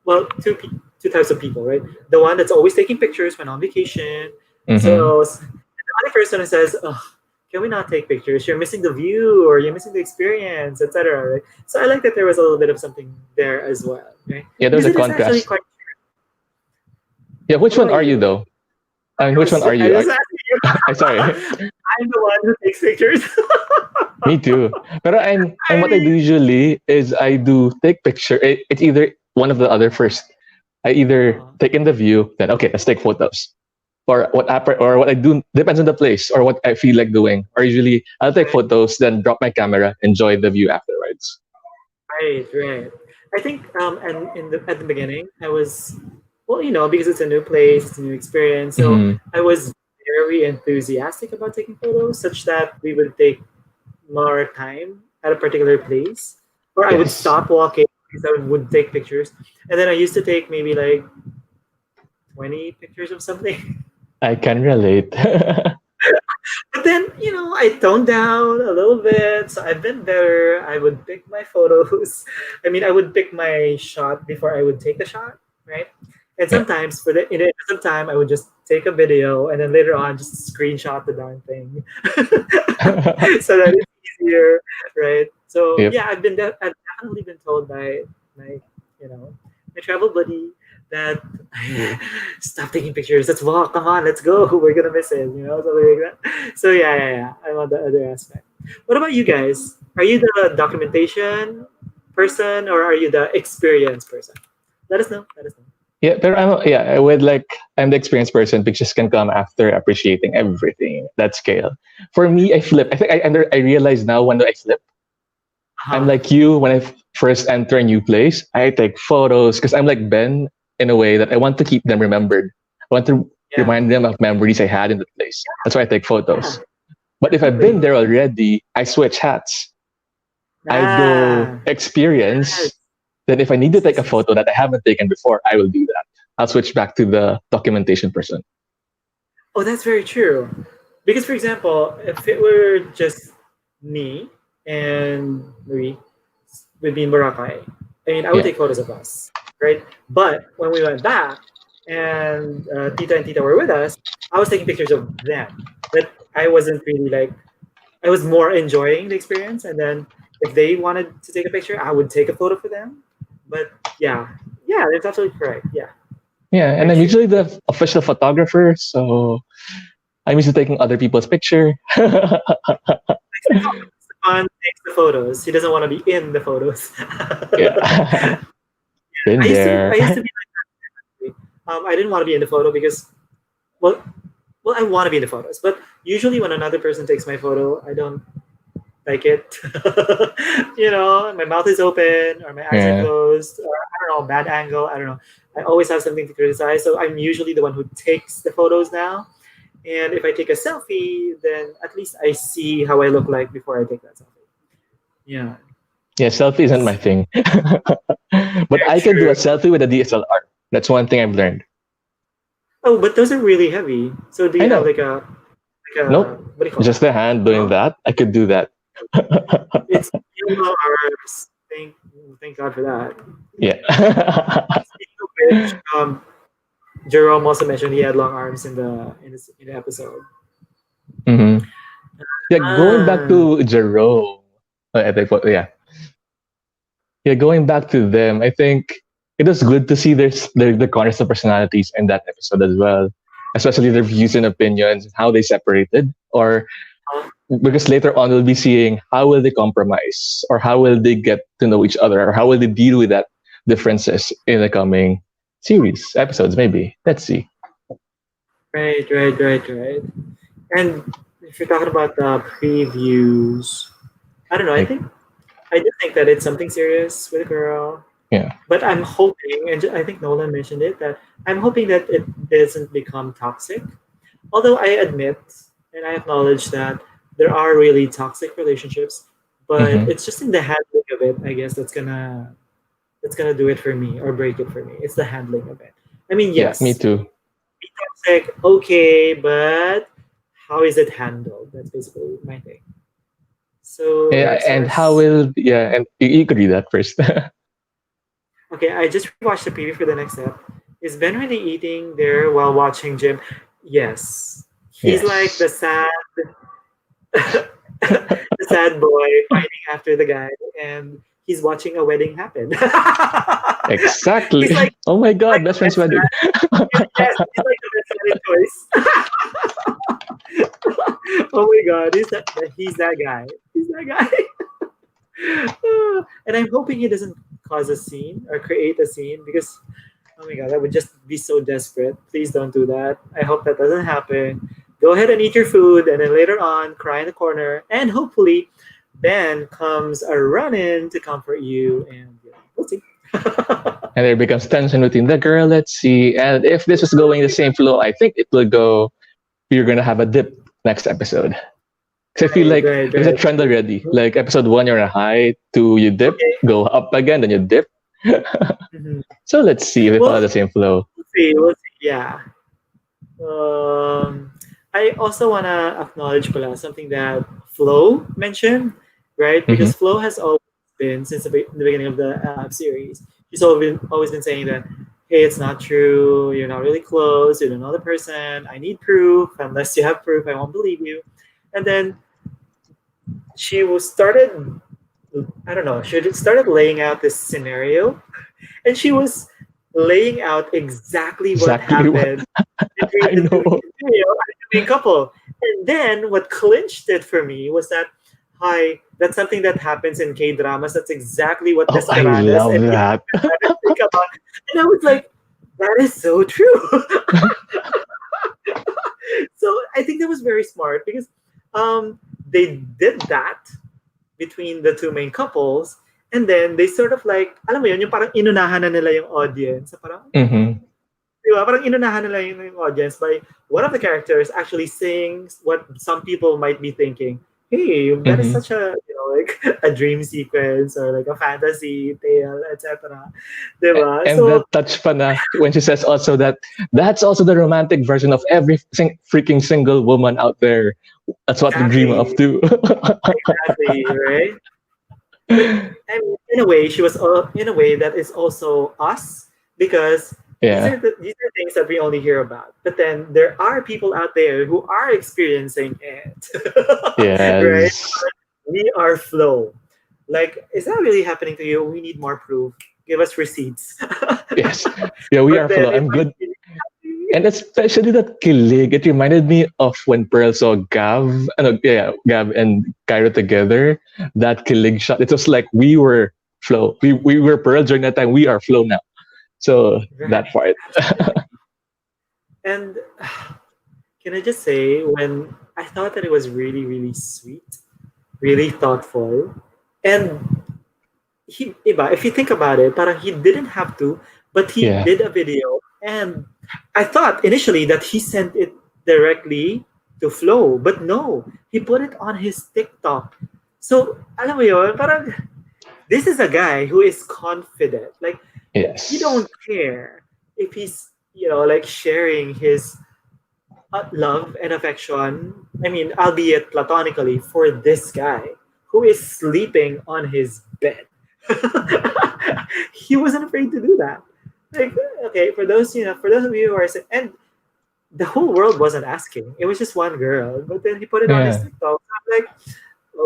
well, two types of people, right? The one that's always taking pictures when on vacation. Mm-hmm. So the other person who says, "Oh, can we not take pictures? You're missing the view, or you're missing the experience, etc." Right? So I like that there was a little bit of something there as well, right? Yeah, there's Because a it is actually contrast. quite. Yeah, which What one about are you you? though? And which one are I you? was asking you. Sorry, I'm the one who takes pictures. me too. But and what I I, do usually is I do take picture. It's either one of the other first. I either uh, take in the view, then okay, let's take photos. Or what I do depends on the place or what I feel like doing. Or usually I'll take right, photos, then drop my camera, enjoy the view afterwards. right. I think and at the beginning I was well, because it's a new place, it's a new experience. So Hmm. I was very enthusiastic about taking photos, such that we would take more time at a particular place, or I would Yes, stop walking because I would take pictures, and then I used to take maybe like 20 pictures of something. I can relate. But then, I toned down a little bit, so I've been better. I would pick my photos. I mean, I would pick my shot before I would take the shot, right? And Yeah. sometimes, for the in the interest of time, I would just take a video and then later on just screenshot the darn thing, so that it's easier, right? So Yep. yeah, I've definitely been told by my, you know, my travel buddy that stop taking pictures. Let's walk. Come on, let's go. We're gonna miss it. Something like that. So yeah. I'm on the other aspect. What about you guys? Are you the documentation person or are you the experience person? Let us know. Let us know. Yeah, but I would like I'm the experienced person. Pictures can come after appreciating everything. That scale. For me, I flip. I think I realize now when I flip. I'm Uh-huh. like you when I first enter a new place. I take photos because I'm like Ben in a way that I want to keep them remembered. I want to Yeah. remind them of memories I had in the place. That's why I take Yeah. photos. But if I've been Definitely. there already, I switch hats. I go Ah. Yes. experience. Then if I need to Yes. take a Yes. Yes. photo that I haven't taken before, I will do that. I'll switch back to the documentation person. Oh, that's very true. Because, for example, if it were just me and Marie would be in Boracay, I mean, I would Yeah. take photos of us, right? But when we went back and Tita and Tita were with us, I was taking pictures of them. But I wasn't really like, I was more enjoying the experience. And then if they wanted to take a picture, I would take a photo for them. But yeah, that's absolutely correct. Yeah, Yeah. And very I'm true. usually the official photographer. So I'm used to taking other people's picture. Stefan takes the photos. He doesn't want to be in the photos. Yeah. I Been used to I there. used to be like that. I didn't want to be in the photo because well I want to be in the photos, but usually when another person takes my photo, I don't like it. My mouth is open or my eyes are Yeah. closed or I don't know, bad angle. I don't know. I always have something to criticize, so I'm usually the one who takes the photos now. And if I take a selfie, then at least I see how I look like before I take that selfie. Yeah, Yeah, selfie isn't my thing. But very I can do a true. selfie with a DSLR. That's one thing I've learned. Oh, but those are really heavy. So do I you have know. like a Nope. what do you call Just that? the hand doing Oh, that. I could do that. it's yellow arms. Thank God for that. Yeah. Speaking of which, Jerome also mentioned he had long arms in the episode. Hmm. Yeah, going back Ah, to Jerome. I think, yeah. Yeah, going back to them, I think it was good to see the contrast of personalities in that episode as well, especially their views and opinions, how they separated, or uh, because later on we'll be seeing how will they compromise, or how will they get to know each other, or how will they deal with that differences in the coming series episodes. Maybe let's see. right. And if you're talking about the previews, I don't know. Like, I do think that it's something serious with a girl. yeah. But I'm hoping, and I think Nolan mentioned it, that I'm hoping that it doesn't become toxic. Although I admit and I acknowledge that there are really toxic relationships, but Hmm. it's just in the handling of it, I guess, that's gonna do it for me or break it for me. It's the handling of it. I mean, Yeah, me yes, too. be toxic, okay, but how is it handled? That's basically my thing. So Yeah, there's and how us. will and you could read that first. Okay, I just rewatched the preview for the next step. Is Ben really eating there while watching Jim? Yes. He's like Yes. the sad boy fighting after the guy, and he's watching a wedding happen. Exactly. he's like Oh my he's like God, the best friend's best wedding. man. Yes, he's like the best any choice. Oh my god, he's that guy. He's that guy. And I'm hoping he doesn't cause a scene or create a scene because oh my god, that would just be so desperate. Please don't do that. I hope that doesn't happen. Go ahead and eat your food and then later on cry in the corner and hopefully Ben comes a running to comfort you and yeah, we'll see. And there becomes tension between the girl. Let's see. And if this is going the same flow, I think it will go. You're gonna have a dip next episode. Because I feel like there's a trend already. Like episode 1, you're on a high. 2, you dip, Okay. go up again, then you dip. Mhm. So let's see if we follow the same flow. We'll see. We'll see. Yeah. I also want to acknowledge pala something that Flo mentioned, right? Because Flo has always been, since the beginning of the series, she's always been saying that, hey, it's not true. You're not really close. You don't know the person. I need proof. Unless you have proof, I won't believe you. And then she I don't know, she started laying out this scenario and she was laying out exactly what happened between the main couple. And then what clinched it for me was that, hi, that's something that happens in K dramas. That's exactly what I love that. Think about. And I was like, that is so true. So I think that was very smart because they did that between the two main couples, and then they sort of like, alam mo yun, yung parang inunahan na nila yung audience. Parang, diba? Parang inunahan nila yung audience by one of the characters actually saying what some people might be thinking. Hey, that is such a, like a dream sequence or like a fantasy tale, etc. Diba? And that touch pa na when she says also that that's also the romantic version of every freaking single woman out there. That's what we dream of too. Exactly, right? But I mean, in a way, she was in a way that is also us because these are things that we only hear about. But then there are people out there who are experiencing it. Yes. Right? We are Flow. Like, is that really happening to you? We need more proof. Give us receipts. Yes. Yeah, we are Flow. I'm good. And especially that kilig, it reminded me of when Pearl saw Gav and Cairo together. That kilig shot. It was like we were Flow. We were Pearl during that time. We are Flow now. So that part. And can I just say, when I thought that it was really, really sweet, really thoughtful, and if you think about it, parang he didn't have to, but he did a video, and I thought initially that he sent it directly to Flow, but no, he put it on his TikTok. So, alam mo yun, parang this is a guy who is confident. Like, he don't care if he's, like sharing his love and affection, I mean, albeit platonically, for this guy who is sleeping on his bed. He wasn't afraid to do that. Like, okay, for those of you who are, and the whole world wasn't asking. It was just one girl, but then he put it on his TikTok. I'm like,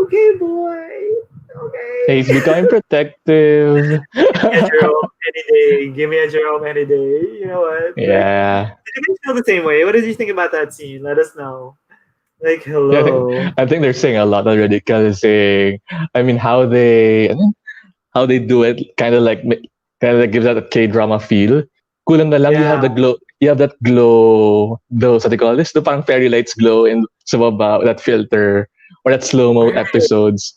okay, boy, okay. He's becoming protective. Give me a Jerome any day. You know what? Yeah. Did you feel the same way? What did you think about that scene? Let us know. Like, hello. Yeah, I think they're saying a lot already because how they do it kind of like gives that a K-drama feel. Kulang na lang you have the glow. You have that glow. Those what they call this? The parang fairy lights glow in sa baba, that filter or that slow-mo episodes.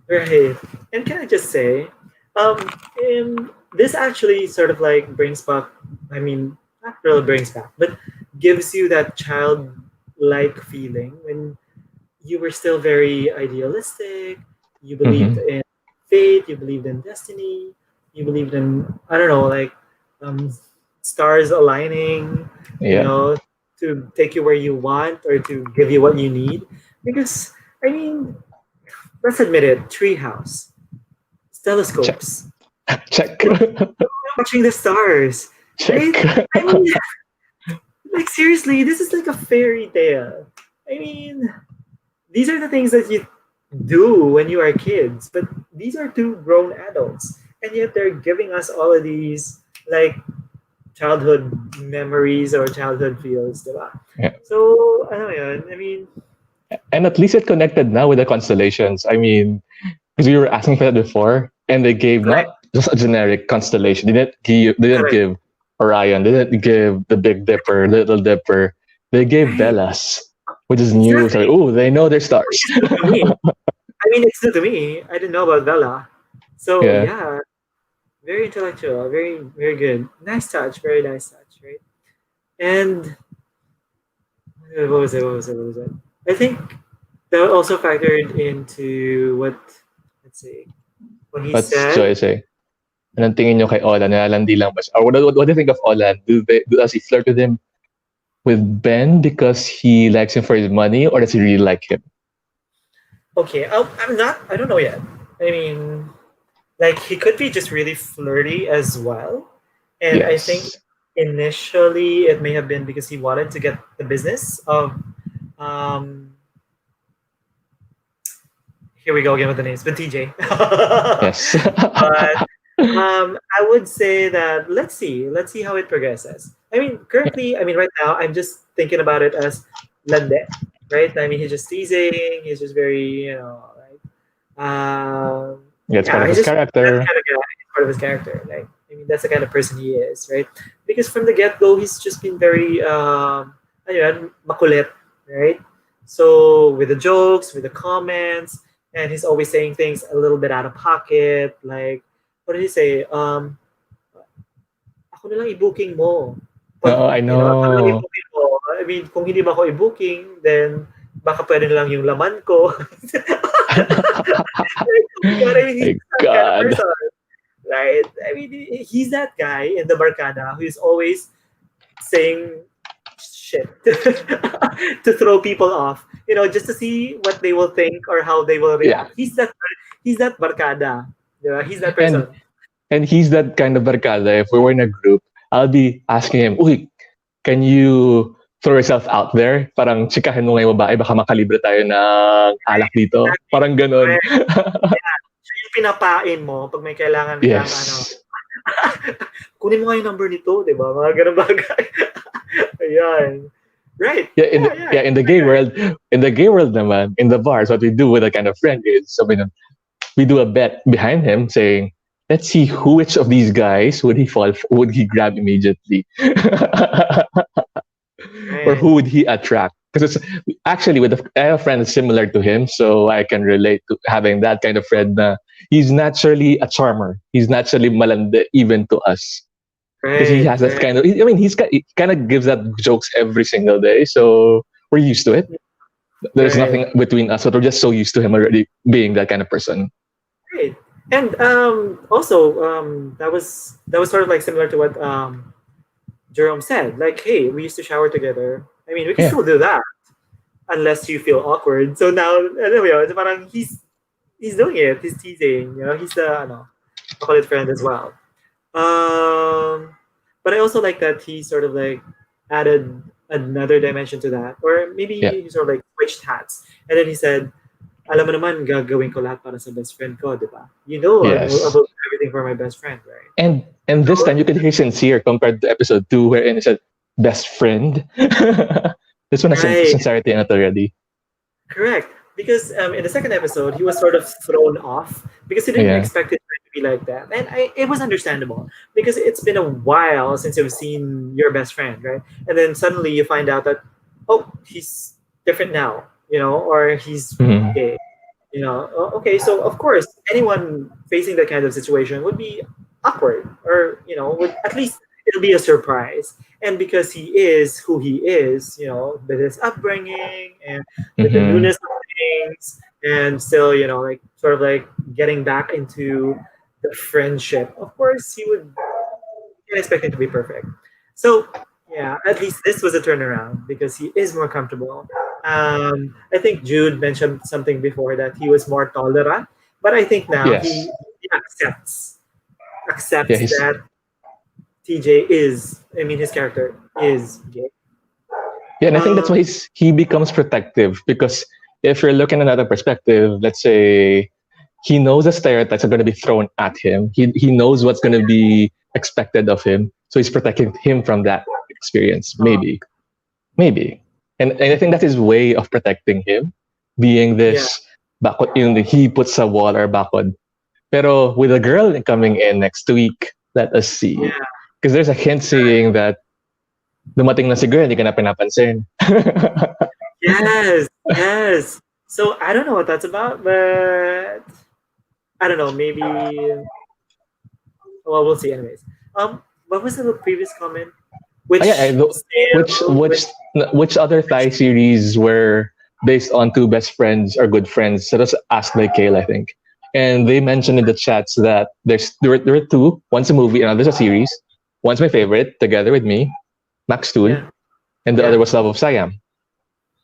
Right. And can I just say, this actually sort of like brings back, not really brings back, but gives you that childlike feeling when you were still very idealistic, you believed in fate, you believed in destiny, you believed in, I don't know, like stars aligning, to take you where you want or to give you what you need. Because, let's admit it, treehouse, telescopes. Check. Watching the stars. Check. Right? Like seriously, this is like a fairy tale. These are the things that you do when you are kids, but these are two grown adults, and yet they're giving us all of these like childhood memories or childhood feels, diba? Yeah. So, ano yun, I mean, And at least it connected now with the constellations. I mean, because we were asking for that before, and they gave correct, not just a generic constellation. They didn't correct. give Orion. They didn't give the Big Dipper, Little Dipper. They gave Right, Bellas, which is new. So, exactly. oh, they know their Which stars. is new to me. I mean, it's new to me. I didn't know about Bella. So, Yeah, yeah, very intellectual, very, very good. Nice touch, very nice touch, right? And what was it? What was it? What was it? I think that also factored into what, let's see, when he what's said, Joy say? Anong tingin nyo kay Olan? Nalalandi lang ba siya? Or what do you think of Olan? Does he flirt with Ben because he likes him for his money, or does he really like him? okay, I'm not, I don't know yet. I mean, like, he could be just really flirty as well. And I think Yes. initially it may have been because he wanted to get the business of, um, here we go again with the names, but TJ. Yes. But I would say that let's see how it progresses. I mean, currently, I mean, right now, I'm just thinking about it as lande, right? I mean, he's just teasing. He's just very, Yeah, it's part yeah, of he's his just that character. kind of guy. It's part of his character. Like, I mean, that's the kind of person he is, right? Because from the get go, he's just been very, ano yan, makulit, right? So with the jokes, with the comments, and he's always saying things a little bit out of pocket. Like, what did he say? Ako na lang i-booking mo. Pag, No, I ako na lang know. i-booking mo. I mean, kung hindi ba ako i-booking, then baka pwede na lang yung laman ko. Like, oh my God, I mean, he's My that kind of God. person, right? I mean, he's that guy in the Barkada who's always saying shit to throw people off, just to see what they will think or how they will Yeah. react. He's that Barkada. Yeah, he's that And person. and he's that kind of barkada. If we were in a group, I'll be asking him, "Uy, can you throw yourself out there? Parang chikahin mo ngayong babae, baka makalibre tayo ng alak dito." Exactly. Parang ganun. Correct. Yeah. Siya yung pinapain mo pag may kailangan kang Yes. kunin mo nga yung number nito, di ba? Mga ganun bagay. Ayan. Right. Yeah, Yeah, yeah. in the gay world, naman, in the bars, what we do with a kind of friend is, so we do a bet behind him saying, let's see which of these guys would he grab immediately, or Right. who would he attract? Because it's actually I have a friend that's similar to him, so I can relate to having that kind of friend. He's naturally a charmer. He's naturally malande even to us because he Right. has that Right. kind of. I mean, he kind of gives that jokes every single day, so we're used to it. There's Right. nothing between us, but we're just so used to him already being that kind of person. Right. And also that was sort of like similar to what Jerome said. Like, hey, we used to shower together. I mean, we can Yeah. still do that unless you feel awkward. So now, alam mo yun, parang he's doing it. He's teasing. He's the makulit friend as well. But I also like that he sort of like added another dimension to that, or maybe Yeah. he sort of like switched hats, and then he said, "Alam mo naman, gagawin ko lahat para sa best friend ko, di ba? I Yes. will do everything for my best friend, right?" And this So, time you could hear sincere compared to episode 2 wherein it said best friend. This one has right, sincerity in it already. correct. Because in the second episode, he was sort of thrown off because he didn't Yeah. expect it to be like that, and it was understandable because it's been a while since you've seen your best friend, right? And then suddenly you find out that, oh, he's different now, or he's Mhm. gay. Okay, so of course anyone facing that kind of situation would be awkward, or would at least it'll be a surprise. And because he is who he is, with his upbringing and with the Mhm. newness of things, and still, like sort of like getting back into the friendship, of course he would can't expect him to be perfect. So yeah, at least this was a turnaround because he is more comfortable. I think Jude mentioned something before that he was more tolerant, but I think now Yes. he accepts Yeah, accepts he's that TJ is. I mean, his character is gay. yeah, and I think that's Um, why he becomes protective because if you're looking at another perspective, let's say he knows the stereotypes are going to be thrown at him. He knows what's going to be expected of him. So he's protecting him from that experience. Oh, Maybe. And I think that's his way of protecting him, being yeah, this bakod yung he puts a wall or bakod. Pero with a girl coming in next week, let us see. yeah. Because there's a hint saying that dumating na si girl, hindi ka na pinapansin. Yes, yes. So I don't know what that's about, but I don't know. Maybe. Well, we'll see. Anyways, what was the previous comment? Which Ah, yeah, sale? which other Thai series were based on two best friends or good friends? So that's asked by Kale, I think. And they mentioned in the chats that there were two. One's a movie, another's a series. One's my favorite, Together with Me, Max Tool, Yeah, and the other yeah. was Love of Siam.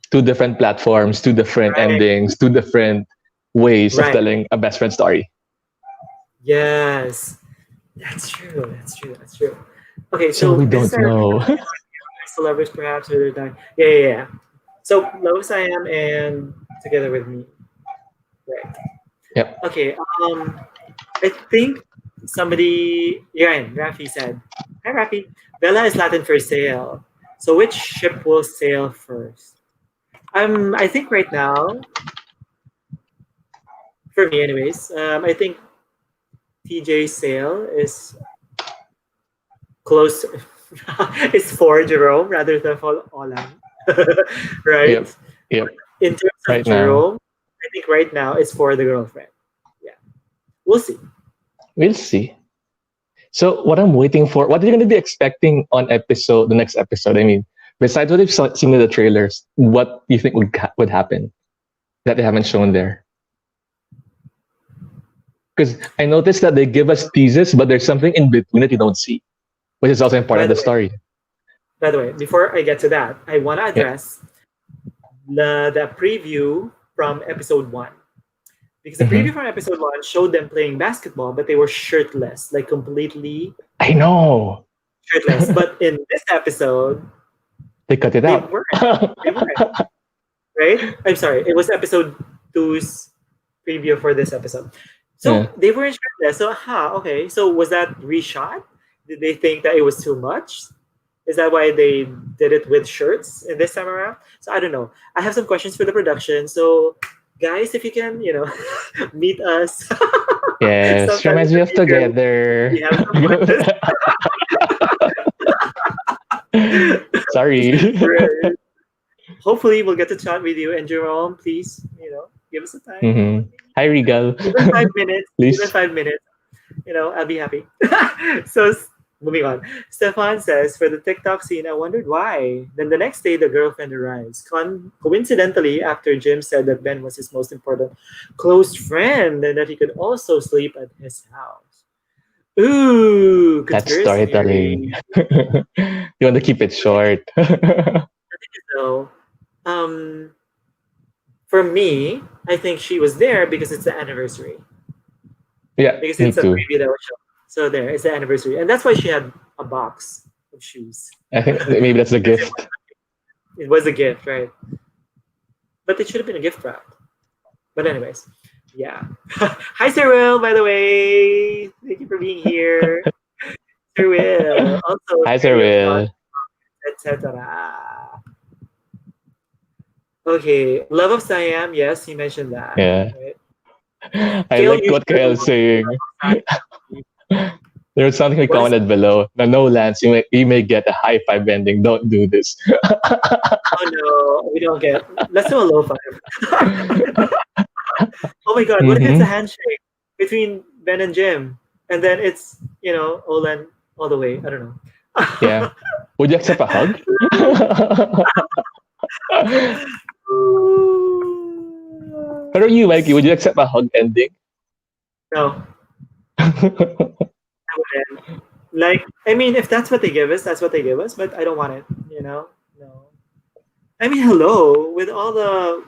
Two different platforms, two different Right, endings, two different ways of right. telling a best friend story. Yes, that's true. That's true. That's true. Okay, So so we this is don't our know. celebrities, perhaps, or their time. Yeah, yeah, yeah. So Love I Am and Together with Me. Right. Yep. Okay. I think somebody, yeah, Rafi said, "Hi, Rafi. Bella is Latin for sail. So which ship will sail first?" I think right now, for me, anyways, I think TJ sail is close. It's for Jerome rather than for Olan, right? Yep. Yep. In terms of Right now. Jerome, I think right now it's for the girlfriend. Yeah, we'll see. We'll see. So what I'm waiting for, what are you going to be expecting on the next episode? I mean, besides what we've seen in the trailers, what do you think would happen that they haven't shown there? Because I noticed that they give us teases, but there's something in between that you don't see, which is also important By of the the way, story. before I get to that, I want to Yeah. address the preview from episode 1. Because the Mm-hmm. preview from episode 1 showed them playing basketball, but they were shirtless, like completely I know. shirtless. But in this episode, They cut it they out. weren't. They weren't, right? I'm sorry. It was episode 2's preview for this episode. So Yeah. they weren't shirtless. So, okay. So was that reshot? Did they think that it was too much? Is that why they did it with shirts in this time around? So I don't know. I have some questions for the production. So guys, if you can, meet us. Yes. Sometime Reminds in me the of future, Together. we have some questions. Sorry. Right. Hopefully, we'll get to chat with you. And Jerome, please, give us a time. Mm-hmm. Hi, Regal. Even 5 minutes. Even Please. 5 minutes. I'll be happy. So, moving on. Stefan says, for the TikTok scene, I wondered why. Then the next day, the girlfriend arrives. Coincidentally, after Jim said that Ben was his most important close friend and that he could also sleep at his house. Ooh, That's conspiracy storytelling. theory. You want to keep it short. So, for me, I think she was there because it's the anniversary. Yeah, Because me it's a too. preview that was shown. So there, it's the anniversary. And that's why she had a box of shoes. I think maybe that's the gift. It was a gift, right? But it should have been a gift wrap. But anyways, yeah. Hi, Sir Will, by the way. Thank you for being here. Sir Will. Also, Hi, Sir Will. etc. Okay, Love of Siam. Yes, he mentioned that. Yeah. Right? I Kale, like what Kyle's saying. usually- There was something we What is- commented below. No, Lance, you may get a high five ending. Don't do this. Oh no, we don't get. Let's do a low five. Oh my god, what if it's a handshake between Ben and Jim, and then it's Olan all the way? I don't know. Yeah. Would you accept a hug? How about you, Mikey? Would you accept a hug ending? No, I wouldn't. Like, I mean, if that's what they give us, that's what they give us. But I don't want it. No. I mean, hello, with all the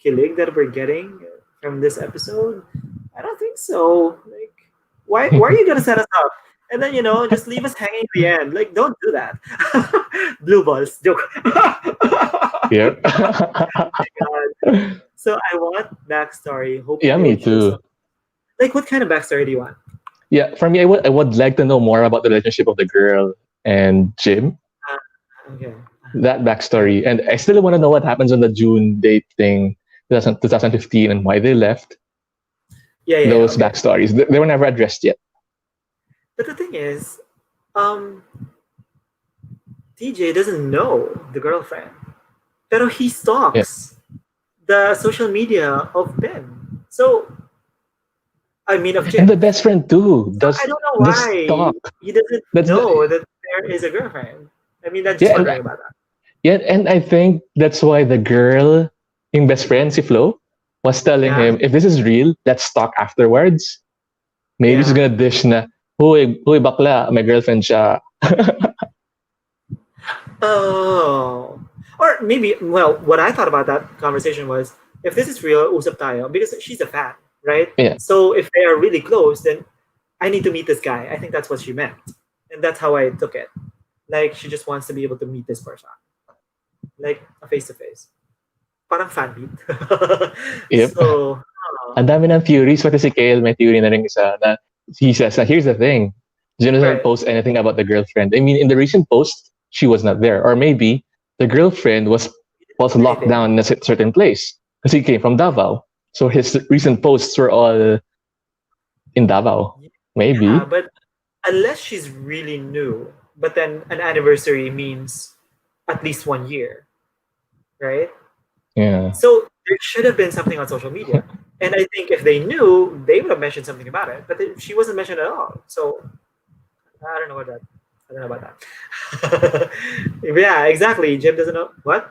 kilig that we're getting from this episode, I don't think so. Like, why are you gonna set us up and then just leave us hanging at the end? Like, don't do that. Blue balls joke. Yep. God. So I want backstory. Hopefully Yeah, me they'll show too. some- Like, what kind of backstory do you want? Yeah, for me, I would like to know more about the relationship of the girl and Jim, Okay. that Yeah. backstory. And I still want to know what happens on the June date thing, 2015, and why they left. Yeah. Those Okay. backstories, they were never addressed yet. But the thing is, um, TJ doesn't know the girlfriend, pero he Yeah. stalks the social media of Ben. So I mean of And Jim. the best friend too So I don't know does why talk. he doesn't That's know the that there is a girlfriend. I mean, I'm just yeah, and wondering about that. yeah, and I think that's why the girl, yung best friend, si Flo, was telling Yeah, him, if this is real, let's talk afterwards. Maybe she's yeah. gonna dish na, huy bakla, my girlfriend siya. Oh, or maybe. Well, what I thought about that conversation was, if this is real, usap tayo, because she's a fan, right? Yeah, So if they are really close, then I need to meet this guy. I think that's what she meant, and that's how I took it. Like she just wants to be able to meet this person, like a face to face. Parang fan meet. yep. So, Ang dami ng theories, pati si Kale may theory na rin isa na he says, na here's the thing, Jim doesn't right. post anything about the girlfriend. I mean, in the recent post, she was not there. Or maybe the girlfriend was locked Anything. down in a certain place because he came from Davao. So his recent posts were all in Davao. Yeah, Maybe. but unless she's really new, but then an anniversary means at least 1 year, right? Yeah. So there should have been something on social media. And I think if they knew, they would have mentioned something about it. But she wasn't mentioned at all. So I don't know about that. I don't know about that. Yeah, exactly. Jim doesn't know what?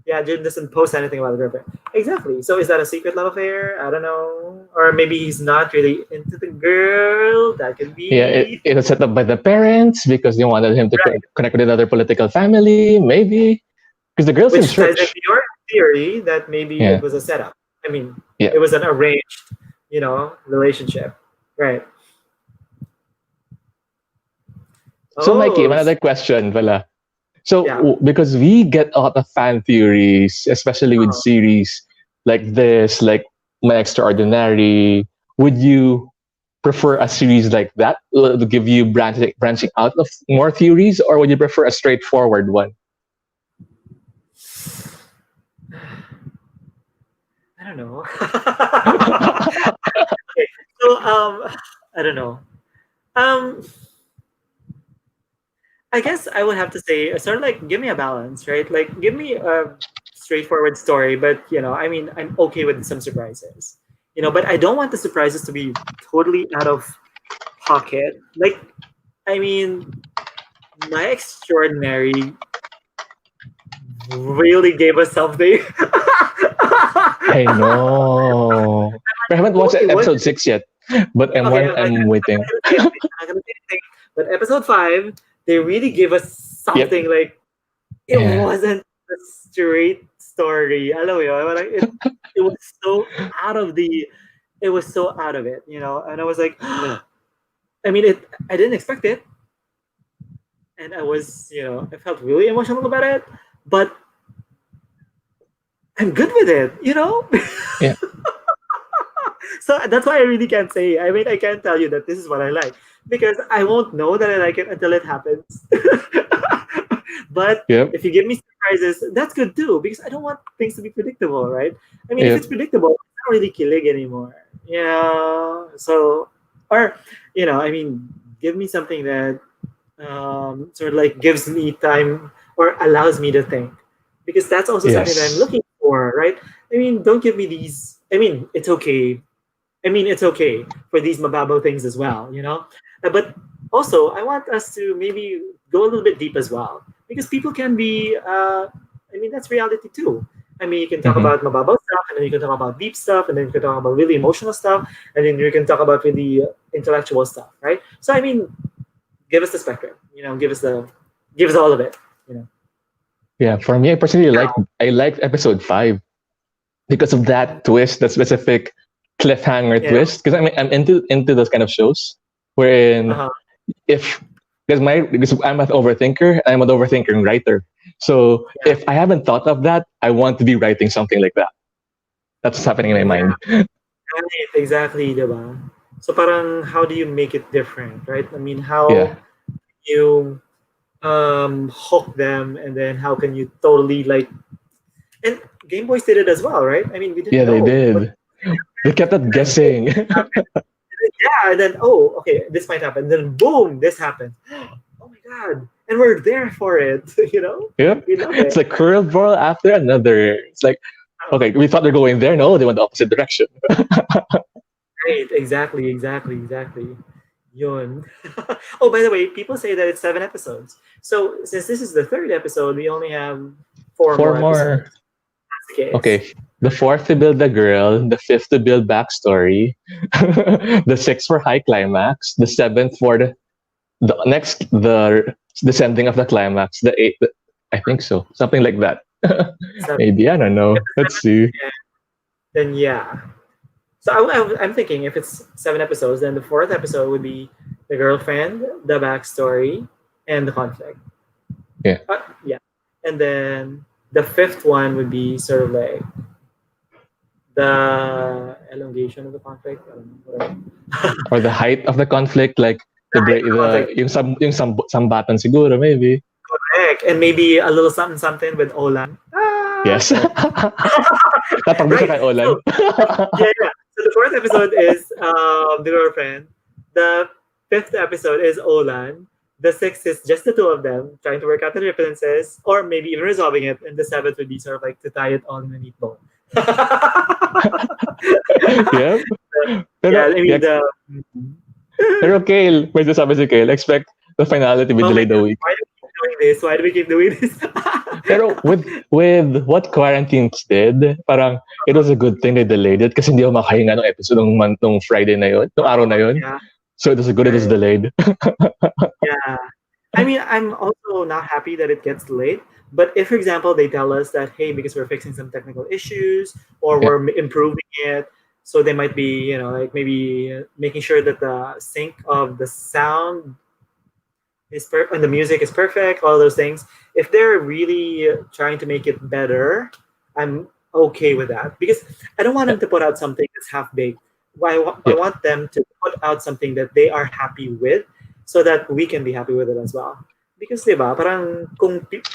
Yeah, Jim doesn't post anything about the girlfriend. Exactly. So is that a secret love affair? I don't know. Or maybe he's not really into the girl. That could Yeah, be. it was set up by the parents because they wanted him to Right. connect with another political family, maybe. Because the girl seems Which ties into rich. your theory that maybe it Yeah. was a setup. I mean, Yeah. it was an arranged, relationship. Right. So, Mikey, Oh, another question, pala. So, yeah. because we get a lot of fan theories, especially with Uh, series like this, like My Extraordinary, would you prefer a series like that to give you branching out of more theories, or would you prefer a straightforward one? I don't know. Okay, so I don't know. Um, I guess I would have to say sort of like give me a balance, right? Like give me a straightforward story, but I mean, I'm okay with some surprises. But I don't want the surprises to be totally out of pocket. Like, I mean, my extraordinary really gave us something. I know. I haven't watched It was episode 6 yet, but I'm okay. one. I'm waiting. I'm not gonna say anything. But episode 5, they really gave us Yep. something like it Yeah. wasn't a straight story. Alam mo yun? Like it was so out of the. It was so out of it, and I was like, I mean, I didn't expect it, and I was, I felt really emotional about it, but I'm good with it. Yeah. So that's why I really can't say. I mean, I can't tell you that this is what I like because I won't know that I like it until it happens. But Yep. if you give me surprises, that's good too because I don't want things to be predictable, right? I mean, if Yep. it's predictable, it's not really kilig anymore. Yeah. So, or I mean, give me something that sort of like gives me time or allows me to think because that's also something that I'm Yes. looking for, right? I mean, don't give me these. I mean, it's okay. I mean, it's okay for these mababaw things as well. But also, I want us to maybe go a little bit deep as well because people can be. I mean, that's reality too. I mean, you can talk Hmm. about mababaw stuff, and then you can talk about deep stuff, and then you can talk about really emotional stuff, and then you can talk about really intellectual stuff, right? So, I mean, give us the spectrum. Give us all of it. Yeah. For me, I personally I liked episode 5 because of that twist, that specific cliffhanger Yeah. twist. Because I'm into those kind of shows wherein Uh-huh. if because I'm an overthinker, I'm an overthinking writer. So Yeah. if I haven't thought of that, I want to be writing something like that. That's what's happening in my Yeah. mind. Right, exactly, diba? So parang how do you make it different, right? I mean, Yeah. how you hook them, and then how can you totally like, and Game Boys did it as well, right? I mean, we didn't Yeah, they know what did. They kept us and then guessing. yeah, and then oh, okay, this might happen. Then boom, this happened. Oh my god! And we're there for it. You know, Yep. we love It's it. like curveball after another. It's like, Oh, okay, we thought they're going there. No, they went the opposite direction. right, exactly, exactly. Yun. Oh, by the way, people say that it's 7 episodes. So since this is the third episode, we only have four Four more more. episodes. That's the case. Okay. The fourth to build the girl, the fifth to build backstory, the sixth for high climax, the seventh for the next the descending of the climax, the eighth. I think so, something like that. So Maybe I don't if know. it's Let's see. then yeah. So I'm thinking if it's 7 episodes, then the fourth episode would be the girlfriend, the backstory, and the conflict. Yeah. Yeah. And then the fifth one would be sort of like the elongation of the conflict. I don't know, whatever. Or the height of the conflict, like the break, The conflict. some batan siguro maybe. Correct. And maybe a little something something with Olan. Yes. Correct. Tatakbo siya Right. kay Olan. So yeah. So the fourth episode is the girlfriend. The fifth episode is Olan. The sixth is just the two of them trying to work out the differences, or maybe even resolving it. And the seventh would be sort of like to tie it all in a neat bow. Yep. Yeah, I Pero, mean yeah, pero Kale, may sasabi si Kale, expect the finale to be oh my delayed a god, week. why do we keep doing this? Why do we keep doing this? Pero with what quarantines did, parang it was a good thing they delayed it kasi hindi ako makahinga ng episode nung Friday na yun, nung araw na yun. Yeah, So it was good it was right. delayed. Yeah. I mean, I'm also not happy that it gets delayed. But if, for example, they tell us that, hey, because we're fixing some technical issues or Yeah. we're improving it, so they might be, like maybe making sure that the sync of the sound and the music is perfect, all those things. If they're really trying to make it better, I'm okay with that because I don't want them to put out something that's half baked. I Yeah. want them to put out something that they are happy with, so that we can be happy with it as well. Because diba, parang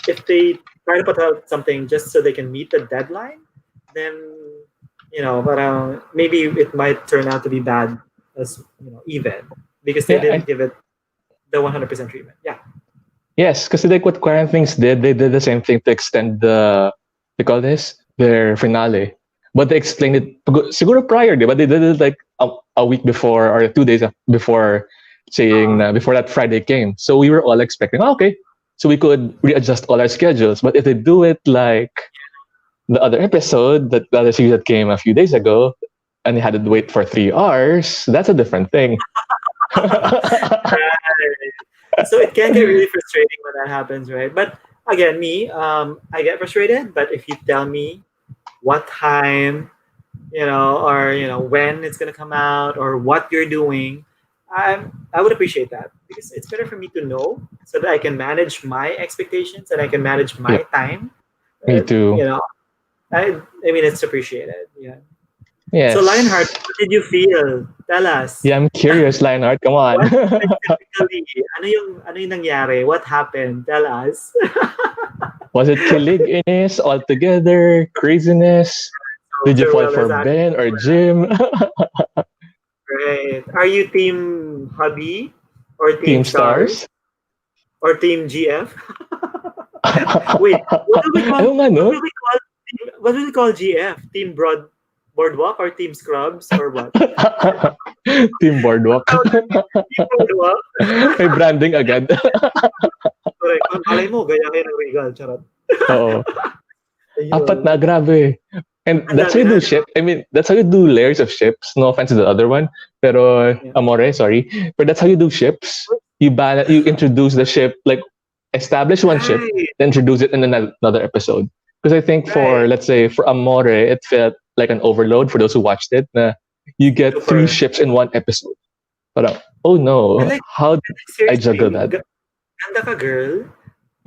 if they try to put out something just so they can meet the deadline, then parang maybe it might turn out to be bad as even because they Yeah, didn't give it the 100% treatment. Yeah. yes, kasi like what quarantines did, they did the same thing to extend they call this, their finale. But they explained it siguro prior, but they did it like a week before or 2 days before saying before that Friday came. So we were all expecting, okay, so we could readjust all our schedules. But if they do it like the other episode, the other series that came a few days ago, and they had to wait for 3 hours, that's a different thing. So it can get really frustrating when that happens, right? But again, me, I get frustrated. But if you tell me what time, or when it's gonna come out, or what you're doing, I would appreciate that because it's better for me to know so that I can manage my expectations and I can manage my Yeah, time. me too. I mean, it's appreciated. Yeah. Yes. So Lionheart, what did you feel? Tell us. Yeah, I'm curious, Lionheart. Come on. What specifically? Ano yung nangyari? What happened? Tell us. Was it kilig-inis altogether? Craziness? Did you fall for Ben or Jim? Right. Are you team hubby or Team Stars? or team GF? Wait, what do we call? Ano nga, no? What do we call GF? Team Boardwalk or Team Scrubs or what? Team Boardwalk. Team Boardwalk. May branding agad. Correct. Ang palay mo, gaya kayo ng Regal. Charot. Oo. Ayun. Apat na, grabe. And that's how you do ship. I mean, that's how you do layers of ships. No offense to the other one. Pero, Amore, sorry. But that's how you do ships. You introduce the ship, like, establish one ship, then introduce it in another episode. Because I think let's say, for Amore, it felt like an overload for those who watched it. You get 3 ships in one episode. But oh no, how I juggle that? Ganda ka, girl.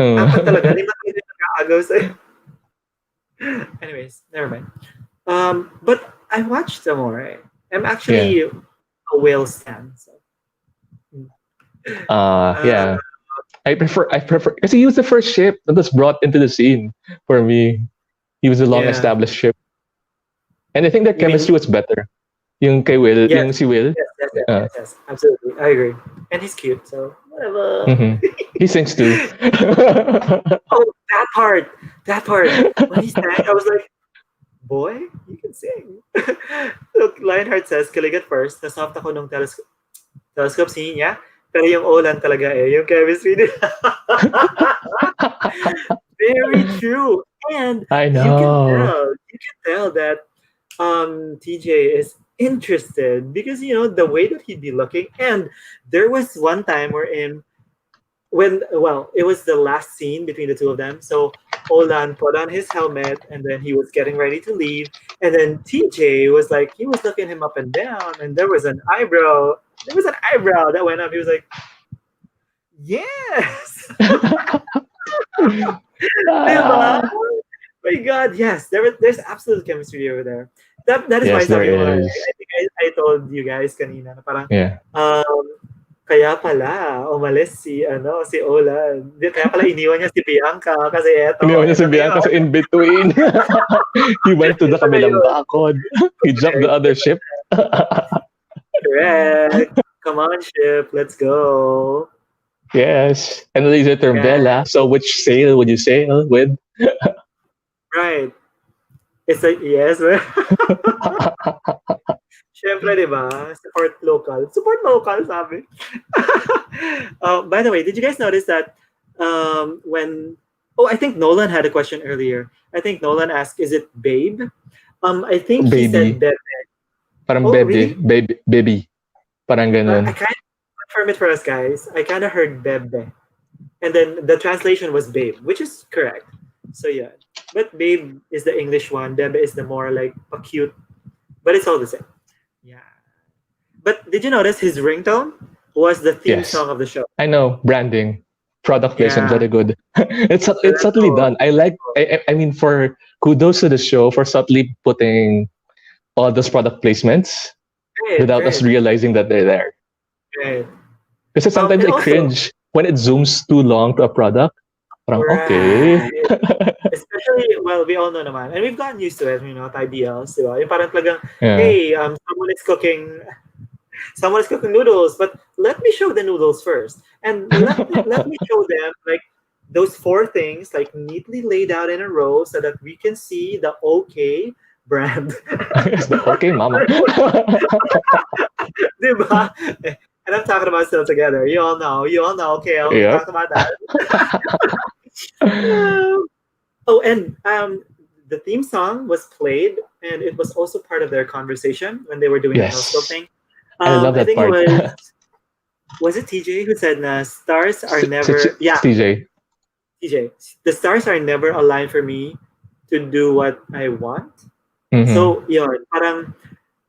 Apat talaga. Lima kayo nag-aagaw sa'yo. Anyways, never mind. But I watched Amore. I'm actually a whale stan. So. Yeah. I prefer because he was the first ship that was brought into the scene for me. He was a long Yeah. established ship. And I think their You mean chemistry was better. Yung kay Will, yes, yung si Will. Uh, yes. Absolutely, I agree. And he's cute, so whatever. mhm. He sings too. Oh, that part. When he sang, I was like, boy, you can sing. Look, Lionheart says, kilig at first, nasoft ako nung telescope scene niya. Pero yung Olan talaga yung chemistry nila. Very true. And I you know. can tell that TJ is interested because the way that he'd be looking. And there was one time it was the last scene between the two of them. So Olan put on his helmet and then he was getting ready to leave. And then TJ was like, he was looking him up and down, and there was an eyebrow. There was an eyebrow that went up. He was like, yes. Diba? Ah, My God, yes. There's absolute chemistry over there. That is why yes, there sabi mo, I is. think I told you guys kanina na parang Yeah. kaya pala umalis si Olan. Kaya pala iniwan niya si Bianca kasi Iniwan niya si eto na Bianca yun. sa in-between. He went to the Ito na kabilang yun. bakod. He jumped the other ship. Correct. Come on, ship. Let's go. Yes. And later term Yeah, Bella. So which sail would you sail with? right. It's like, yes. Siyempre, di ba? Support local. Support local, sabi. By the way, did you guys notice that when... Oh, I think Nolan had a question earlier. I think Nolan asked, is it babe? I think he said Baby. bebe. Parang Oh, baby. really? Baby. Parang I ganun. kind of confirm it for us, guys. I kind of heard bebe. And then the translation was babe, which is correct. So yeah. But babe is the English one. Bebe is the more like a cute. But it's all the same. Yeah. But did you notice his ringtone was the theme Yes. song of the show? I know. Branding. Product placement. Yeah. Very good. It's So that's subtly cool. done. I mean, for kudos to the show for subtly putting all those product placements without us Right. realizing that they're there. Right. Because sometimes And I also, cringe when it zooms too long to a product. Parang, okay. right. Especially, well, we all know naman. And we've gotten used to it, Thai BLs, di ba? Yung parang talagang, Yeah. hey, someone is cooking noodles, but let me show the noodles first. And let me show them like those 4 things like neatly laid out in a row so that we can see the OK brand. It's the okay, mama. Diba? And I'm talking about Still Together. You all know, okay, we Yep. talked about that. Oh, and the theme song was played, and it was also part of their conversation when they were doing the telescope Yes. thing. I love I that think part. it was it TJ who said, "Stars are never." Yeah, CJ. TJ. The stars are never aligned for me to do what I want. Mhm. So yun, parang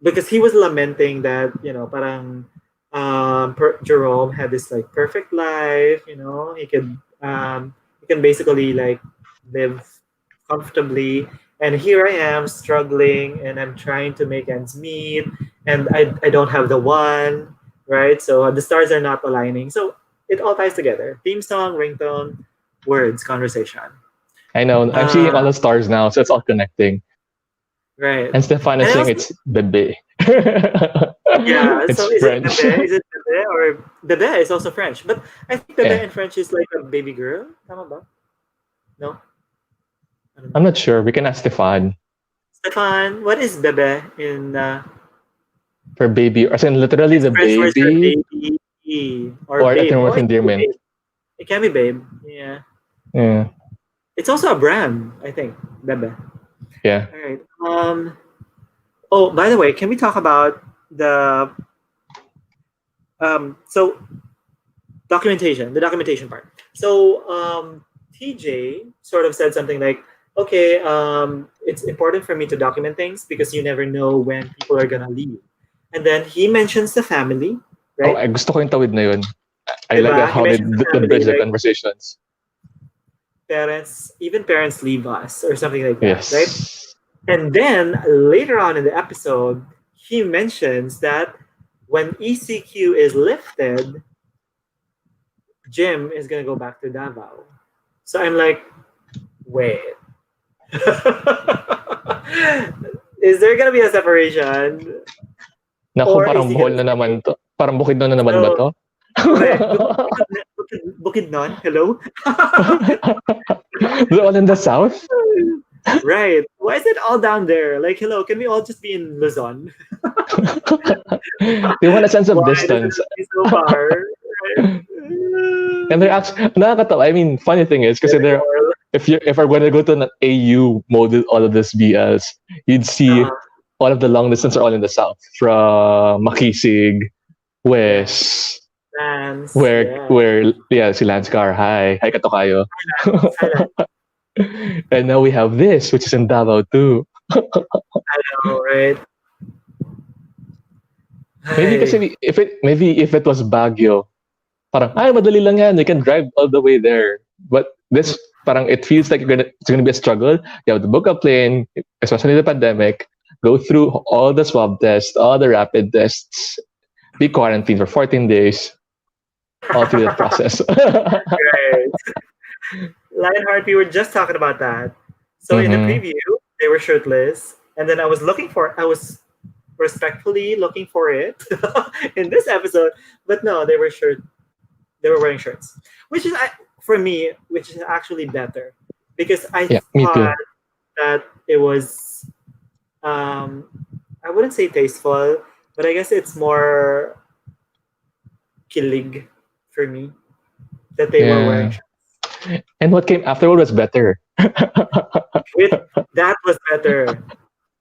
because he was lamenting that parang Jerome had this like perfect life. He can basically like live comfortably, and here I am struggling, and I'm trying to make ends meet, and I don't have the one, right? So the stars are not aligning. So it all ties together: theme song, ringtone, words, conversation. I know. I'm seeing all the stars now, so it's all connecting. Right. And Stefan is And saying also, it's bebe. yeah. It's So is French. it bebe? Is it bebe or bebe is also French? But I think bebe Yeah. in French is like a baby girl. Tama ba? No, I don't know. I'm not sure. We can ask Stefan Stefan, what is bebe in for baby. As in literally the French words for baby baby or or a babe? term Oh, of endearment. it can be babe. Yeah. Yeah. It's also a brand, I think. Bebe. Yeah. All right. Oh, by the way, can we talk about the so the documentation part. So TJ sort of said something like, okay, it's important for me to document things because you never know when people are gonna leave. And then he mentions the family, Oh, right? gusto ko yung tawid na yun. I like Diba? that He how they mentions the bridge family, the like conversations. parents leave us or something like that, Yes. right? And then later on in the episode, he mentions that when ECQ is lifted, Jim is gonna go back to Davao. So I'm like, wait. Is there gonna be a separation? Naku, Or is parang he Bohol gonna na naman to. Parang Bukid na naman ba so to? okay, Bukidnon, hello? They're all in the south? Right. Why is it all down there? Like, hello, can we all just be in Luzon? They want a sense of Why does it distance. have to be so far? Right? And they're actually nakakatawa. I mean, funny thing is, kasi they're if we're gonna go to an AU mode with all of this BLs, you'd see all of the long distance are all in the south, from Makisig, West, Lance, where si Lance Car, hi Katokayo. Thailand. And now we have this, which is in Davao too. I know, right? Maybe kasi maybe if it was Baguio, parang madali lang yan, you can drive all the way there. But this parang it feels like it's gonna be a struggle. You have to book a plane, especially the pandemic, go through all the swab tests, all the rapid tests, be quarantined for 14 days, all through that process. Right. Lionheart, we were just talking about that. So in the preview, they were shirtless, and then I was respectfully looking for it in this episode, but no, they were wearing shirts, which is for me, which is actually better because I thought that it was I wouldn't say tasteful, but I guess it's more kilig for me that they were wearing shirts. And what came afterward was better. That was better.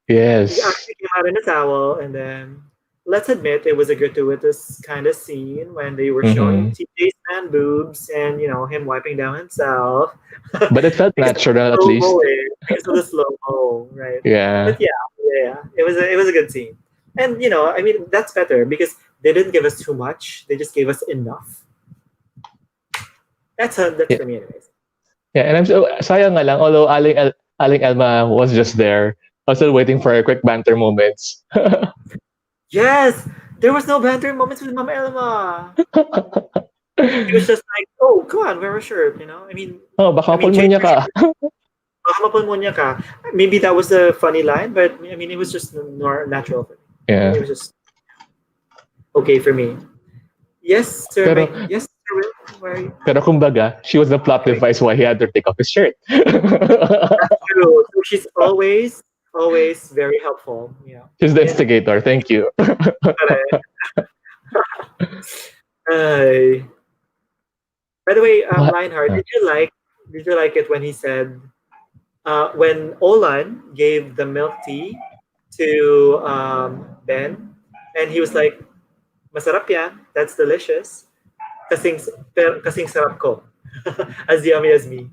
Yes. He actually came out in a towel, and then let's admit it was a gratuitous kind of scene when they were showing TJ's man boobs and him wiping down himself. But it felt natural at least. Because of the slow-mo, right? Yeah. But yeah, it was a good scene, and I mean that's better because they didn't give us too much; they just gave us enough. That's for me, anyways. Yeah, and I'm so sayang nga lang. Although Aling Elma was just there, I was still waiting for her quick banter moments. Yes, there was no banter moments with Mama Elma. She was just like, "Oh, come on, wear a shirt," I mean, baka pulmonya ka. Baka mapulmonya ka. Maybe that was a funny line, but I mean, it was just more natural for me. Yeah. It was just okay for me. Yes, sir. Yes, sir. Pero kumbaga, she was the plot device why he had to take off his shirt. That's true. So she's always very helpful. Yeah. She's the instigator. Thank you. By the way, Lionheart, did you like it when he said when Olan gave the milk tea to Ben, and he was like, "Masarap yan. That's delicious. Kasing sarap ko. As yummy as me."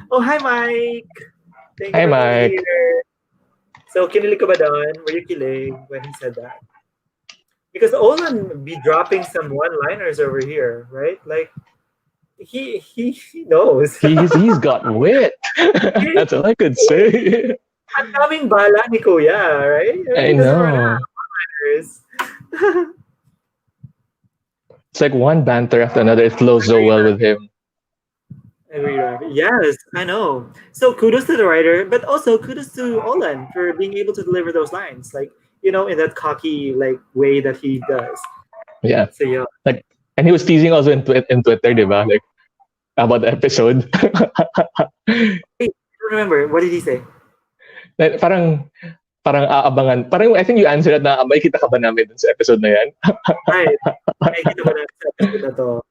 Oh, hi, Mike. Thank you Hi, for Mike. being here. So, kinilig ka ba doon? Were you kilig when he said that? Because Olan be dropping some one-liners over here, right? Like, he knows. He's got wit. That's all I could say. Ang daming bala ni Kuya, right? I know. It's like one banter after another. It flows so well with him. Yes, I know. So kudos to the writer, but also kudos to Olan for being able to deliver those lines, like in that cocky way that he does. Yeah. So yeah. And he was teasing also in Twitter, diba? Like about the episode. Hey, I don't remember. What did he say? Parang aabangan. Parang I think you answered na may kita ka ba namin dun sa episode na yan? Right. May kita ba namin sa episode na to?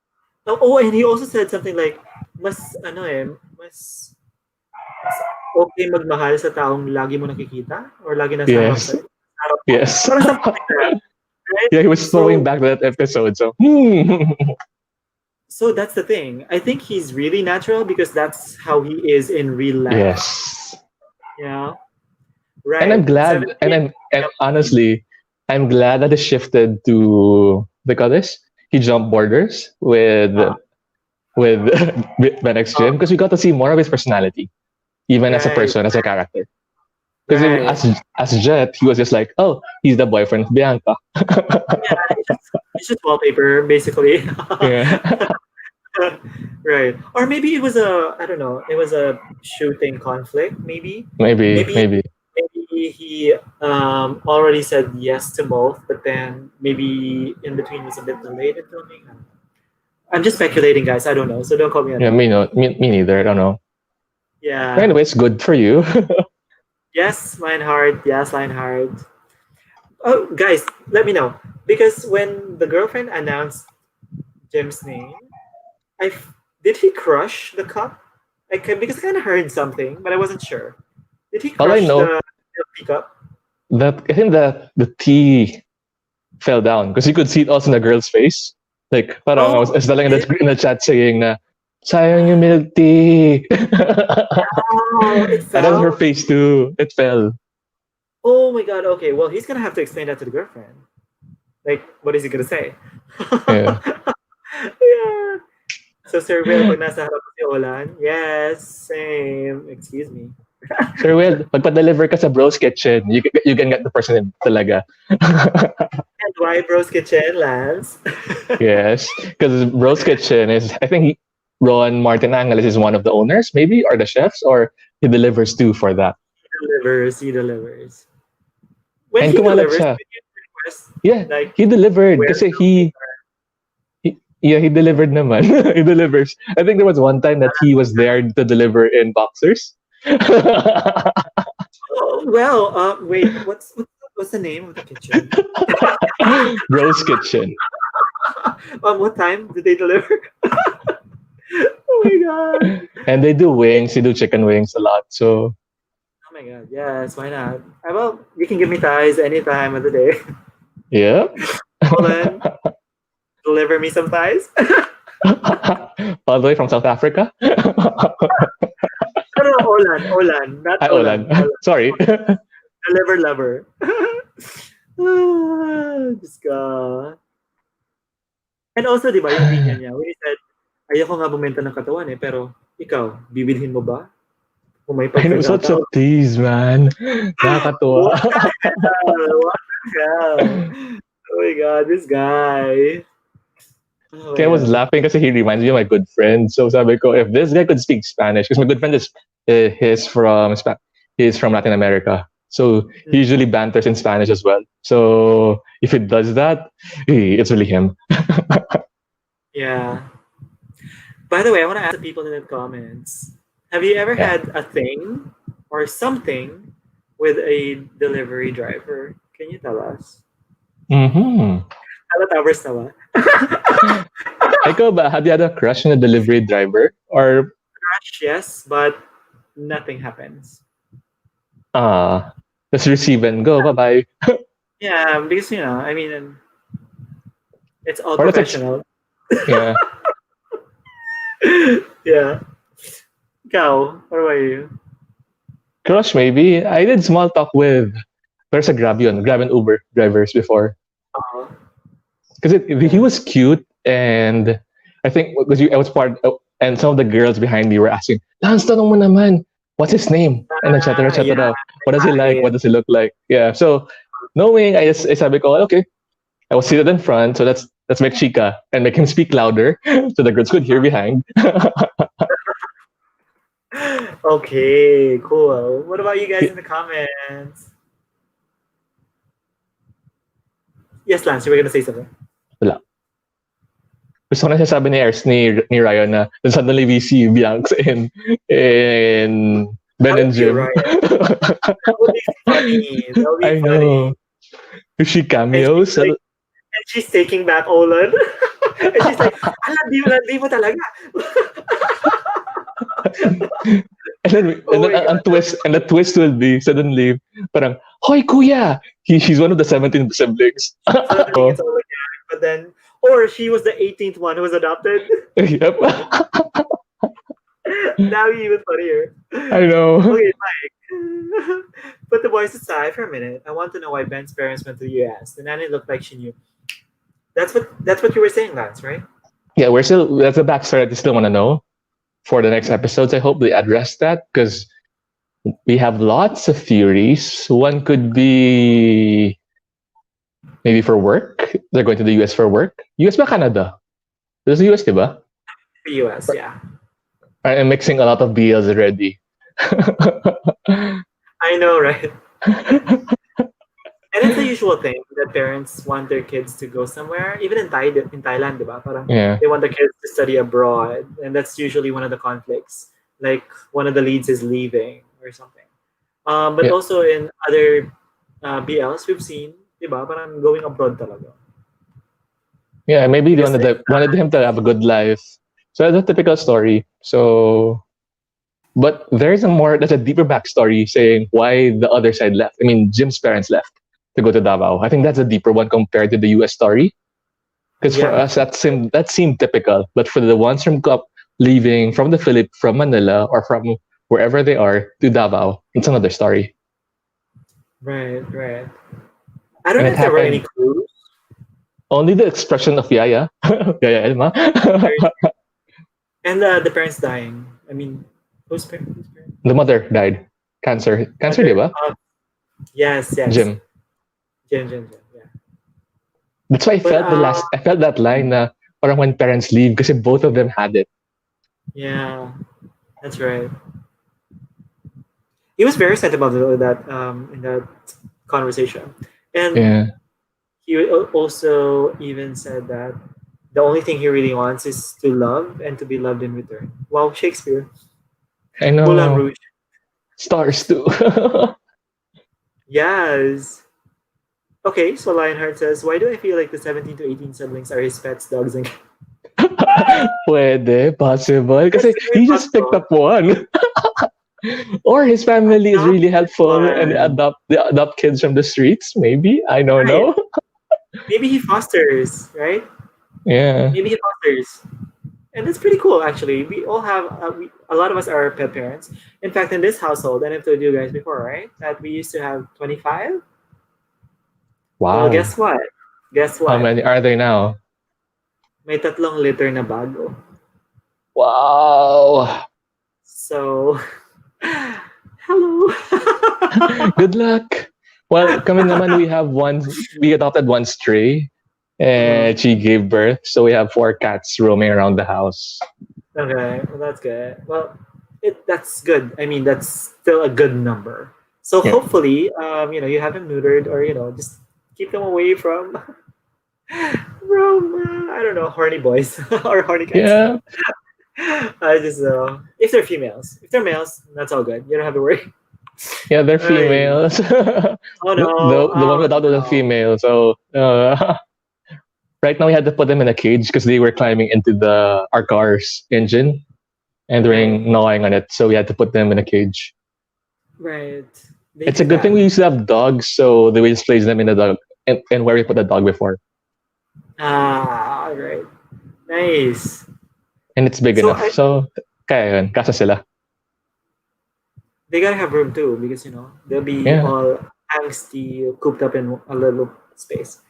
Oh, and he also said something like, mas okay magmahal sa taong lagi mo nakikita or lagi nasa harap. Yes. Parang something like that. Right? Yeah, he was throwing back to that episode. So, So that's the thing. I think he's really natural because that's how he is in real life. Yes. Yeah. Right. And I'm glad, and honestly, I'm glad that it shifted to he jumped borders with Ben X Jim because we got to see more of his personality, even as a person, as a character. Because Right. as Jet, he was just like, oh, he's the boyfriend of Bianca. Yeah, it's just wallpaper, basically. Yeah, Right. Or maybe it was a, I don't know, it was a shooting conflict, maybe. maybe, Maybe maybe. maybe he already said yes to both, but then maybe in between was a bit delayed in filming. I don't know. I'm just speculating, guys. I don't know, so don't call me on Yeah, that. me neither. I don't know. Yeah. Anyways, good for you. Yes, Lionheart. Yes, Lionheart. Oh, guys, let me know because when the girlfriend announced Jim's name, did he crush the cup? Because I kind of heard something, but I wasn't sure. Did he All I crush know the milk cup? that I think that the tea fell down because you could see it also in the girl's face. Like, parang Oh, I was telling it, in the chat saying na, sayang yung milk tea. oh, it And that's her fell. face too. It fell. Oh my god. Okay, well, he's gonna have to explain that to the girlfriend. Like, what is he gonna say? Yeah. Yeah. So, Sir Will, pag nasa harap mo si Olan, yes, same. Excuse me. Sir Will, magpa-deliver ka sa Bro's Kitchen. You can get the person talaga. And why Bros Kitchen, Lance? Yes. Because Bro's Kitchen is, I think Ron Martin Angeles is one of the owners, maybe, or the chefs, or he delivers too for that. He delivers. When And he kumalat delivers, siya. when you request, Yeah, like, he delivered. where Kasi yeah, he delivered naman. He delivers. I think there was one time that he was there to deliver in boxers. oh, well, wait, what's the name of the kitchen? Bro's Kitchen. What time did they deliver? Oh my god. And they do wings. They do chicken wings a lot. So Oh my god. Yes, why not? Well, you can give me thighs any time of the day. yeah. Olan, deliver me some thighs. All the way from South Africa. No, no, Olan, not Hi, Olan. Olan. Sorry. Deliver lover. Diyos ka. And also, di ba, yung linya niya, when he said, ayoko nga bumenta ng katawan pero ikaw, bibilhin mo ba? Kung may I know, such a pagkakataon. tease, man. Nakakatuwa. What the hell? What the hell? Oh my god, this guy. Oh my Kaya I was god. laughing kasi he reminds me of my good friend. So sabi ko, if this guy could speak Spanish, because my good friend is he's from he's from Latin America. So he usually banters in Spanish as well. So if he does that, it's really him. Yeah. By the way, I want to ask the people in the comments, have you ever Yeah. had a thing or something with a delivery driver? Can you tell us? Mm-hmm. Towers na ba? Ikaw ba, have you had a crush on a delivery driver? Or, Crush, yes, but nothing happens. just receive and go, bye-bye. Yeah, because I mean, it's all Or that's professional. Yeah. Yeah. Ikaw, what about you? Crush maybe. I did small talk with, there's a Grab and Uber drivers before. Uh, Because he was cute, and I think because I was part, and some of the girls behind me were asking, Lance, tanong mo naman, what's his name? And etc. yeah, What does he like? yeah. What does he look like? Yeah. So knowing, I sabi ko, okay, I was seated in front, so let's make chica and make him speak louder so the girls could hear behind. Okay, cool. What about you guys in the comments? Yes, Lance, you were gonna say something. Wala. Gusto ko na sabi ni Ryan na then suddenly we see Bianca in Ben and Jim. Right. That would be funny. That would be I funny. know. If she cameos, And she's taking back Olan. And she's like, di mo talaga. and then the twist will be suddenly parang, Hoy kuya! He's one of the 17 siblings. Suddenly it's all again, but then, or she was the 18th one who was adopted. Yep. Now even funnier. I know. Okay, Mike. Put the boys aside for a minute. I want to know why Ben's parents went to the US. The nanny looked like she knew. That's what you were saying, Lance, right? Yeah, that's the backstory I still want to know for the next episodes. I hope they address that because We have lots of theories. One could be maybe for work. They're going to the US for work. US ba Canada? There's the US, diba? The US, yeah. I'm mixing a lot of BLs already. I know, right? And it's the usual thing that parents want their kids to go somewhere, even in Thailand, diba? Parang Yeah. they want their kids to study abroad, and that's usually one of the conflicts. Like one of the leads is leaving or something. But Yeah. also in other BLs we've seen, diba? Parang going abroad talaga. Yeah, maybe they Because wanted him to have a good life. So that's a typical story. So, but there's a deeper backstory saying why the other side left. I mean, Jim's parents left to go to Davao. I think that's a deeper one compared to the US story. Because for yeah, us, that seemed typical. But for the ones from leaving from from Manila or from wherever they are to Davao, it's another story. right, right. I don't And know it if there were any happened clues. only the expression of Yaya, Yaya Elma. And the parents dying. I mean, whose parents? Whose parents? The mother died. Cancer, Mother. diba? Yes, yes. Jim. Jim, yeah. That's why But I felt that line na parang when parents leave kasi both of them had it. yeah, that's right. He was very sad about that in that conversation, and Yeah. he also even said that the only thing he really wants is to love and to be loved in return. Wow, Shakespeare, I Moulin know. Rouge. Stars too. Yes. Okay, so Lionheart says, why do I feel like the 17 to 18 siblings are his pets, dogs, and Pwede, possible. That's Kasi very he just picked possible. up one. Or his family is Adopt really helpful and one. they adopt kids from the streets, maybe. I don't Right. know. Maybe he fosters, right? Yeah. Maybe he fosters. And it's pretty cool, actually. We all have, a lot of us are pet parents. In fact, in this household, and I've told you guys before, right? That we used to have 25. Well, Wow. guess what? Guess How what? many are there now? May tatlong litter na bago. Wow. So, hello. Good luck. Well, kami naman we adopted one stray and she gave birth. So we have 4 cats roaming around the house. Okay, well, that's good. Well, that's good. I mean, that's still a good number. So Yeah. hopefully, you haven't neutered or just keep them away from I don't know, horny boys or horny cats. Yeah. I just if they're females, if they're males, that's all good. You don't have to worry. Yeah, they're Ay, females. oh the, no, the one oh without was a no. female. So right now we had to put them in a cage because they were climbing into our car's engine and they're Right, gnawing on it. So we had to put them in a cage. right. They It's a do good thing that. we used to have dogs, so they just place them in the dog and where we put the dog before. Ah, right. Nice. And it's big So enough. So kaya yun, kasa sila. they gotta have room too because they'll be Yeah. all angsty, cooped up in a little space.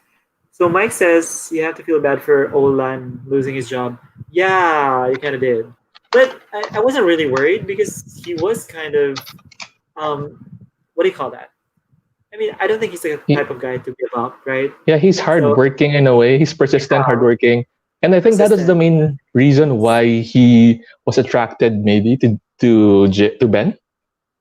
So Mike says you have to feel bad for Olan losing his job. Yeah, you kind of did, but I wasn't really worried because he was kind of what do you call that? I mean, I don't think he's the type of guy to give up, right? Yeah, he's So hardworking in a way. He's persistent, yeah, hardworking. And I think that is the persistent. main reason why he was attracted maybe to Ben.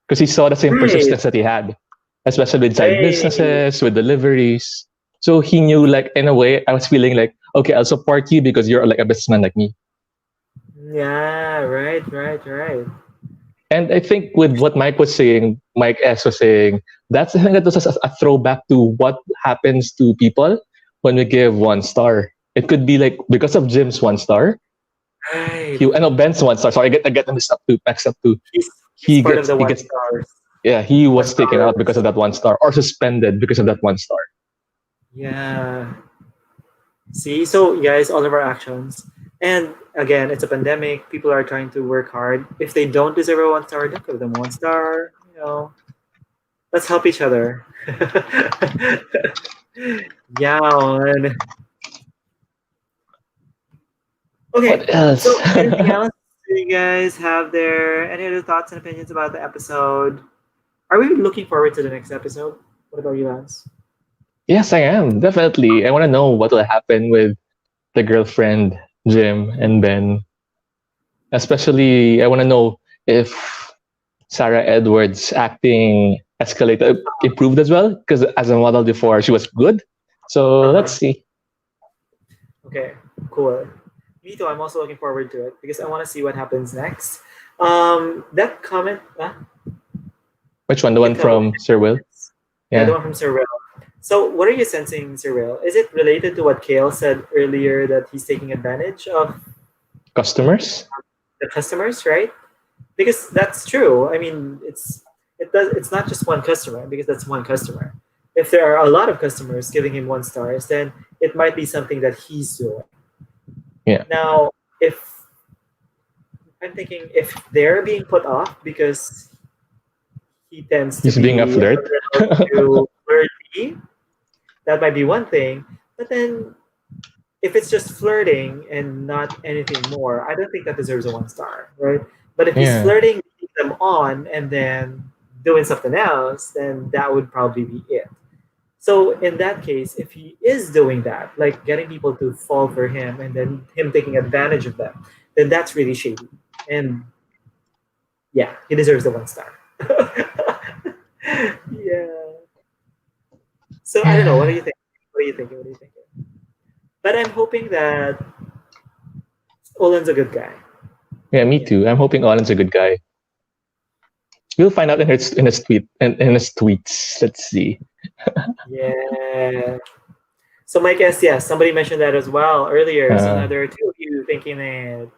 Because he saw the same Right, persistence that he had, especially with side right. businesses, with deliveries. So he knew, like, in a way, I was feeling like, okay, I'll support you because you're like a businessman like me. Yeah, right. And I think with what Mike S was saying, I think that was a throwback to what happens to people when we give 1 star. It could be like because of Jim's 1 star. Right. I know Ben's 1 star. Sorry, I get them mixed up too. He's part of the He one gets stars. yeah, he One was taken out because stars. of that 1 star or suspended because of that 1 star. Yeah. See, so guys, all of our actions, and again, it's a pandemic. People are trying to work hard. If they don't deserve a 1 star, don't give them 1 star. Let's help each other. Yeah. Man. Okay. What else? So, anything else? Do you guys have any other thoughts and opinions about the episode? are we looking forward to the next episode? What about you, Lance? Yes, I am. Definitely. I want to know what will happen with the girlfriend, Jim and Ben. Especially, I want to know if Sarah Edwards' acting improved as well. Because as a model before, she was good. So let's Uh-huh. see. Okay, cool. Me too. I'm also looking forward to it because I want to see what happens next. That comment, Which one? The you can one tell. from Sir Will? Yeah, the Yeah. one from Sir Will. So, what are you sensing, Sir Will? Is it related to what Kale said earlier that he's taking advantage of Customers? the customers, right? Because that's true. I mean, it's not just one customer because that's one customer. If there are a lot of customers giving him 1 stars, then it might be something that he's doing. Yeah. Now, if I'm thinking if they're being put off because he tends to He's being a be a flirt. little too flirty, that might be one thing. But then if it's just flirting and not anything more, I don't think that deserves a 1 star, right? But if he's Yeah. flirting, leading them on, and then doing something else, then that would probably be it. So in that case, if he is doing that, like getting people to fall for him and then him taking advantage of them, then that's really shady. And yeah, he deserves the 1 star. Yeah. So I don't know. What do you think? What are you thinking? What are you thinking? But I'm hoping that Olen's a good guy. Yeah, me Yeah. too. I'm hoping Alan's a good guy. We'll find out in his tweets. Let's see. Yeah. So my guess, yes, somebody mentioned that as well earlier. So now Uh, there are two of you thinking it.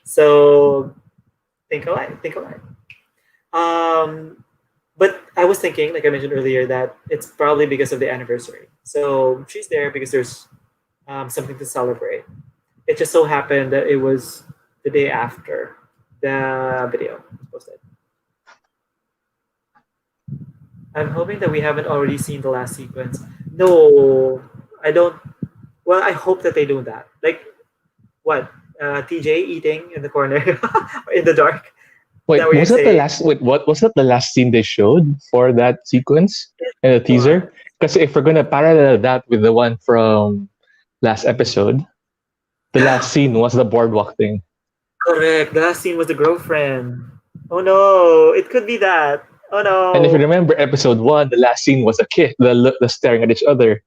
So think alike, think alike. But I was thinking, like I mentioned earlier, that it's probably because of the anniversary. So she's there because there's something to celebrate. It just so happened that it was the day after the video was posted. I'm hoping that we haven't already seen the last sequence. No, I don't. Well, I hope that they do that. Like what? TJ eating in the corner in the dark. Is that wait, what you're saying? what was that the last scene they showed for that sequence in the What? teaser? Because if we're gonna parallel that with the one from last episode, the last scene was the boardwalk thing. Correct. The last scene was the girlfriend. Oh no! It could be that. Oh And if you no! remember episode one, the last scene was a kiss, the staring at each other.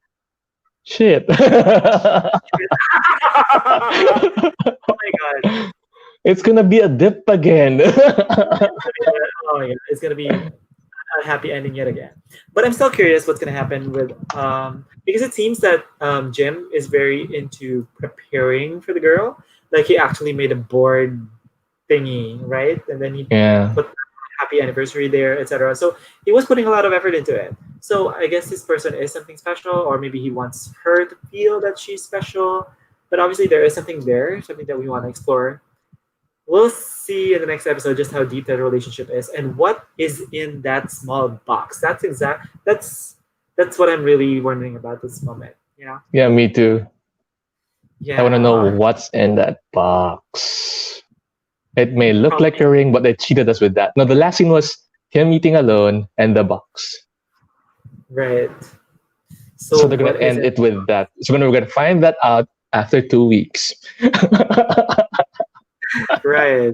Shit. Oh my god! It's gonna be a dip again. Oh yeah, it's gonna be a happy ending yet again. But I'm still curious what's gonna happen with because it seems that Jim is very into preparing for the girl. Like he actually made a board thingy, right? And then he Yeah. put happy anniversary there, etc. So he was putting a lot of effort into it. So I guess this person is something special, or maybe he wants her to feel that she's special. But obviously there is something there, something that we want to explore. We'll see in the next episode just how deep that relationship is and what is in that small box. That's what I'm really wondering about this moment. Yeah. Yeah, me too. I want to know Yeah. what's in that box. It may look like Probably a ring, but they cheated us with that. No, the last scene was him eating alone and the box. right. So So they're gonna what is end it? it with that. So we're gonna find that out after 2 weeks. Right.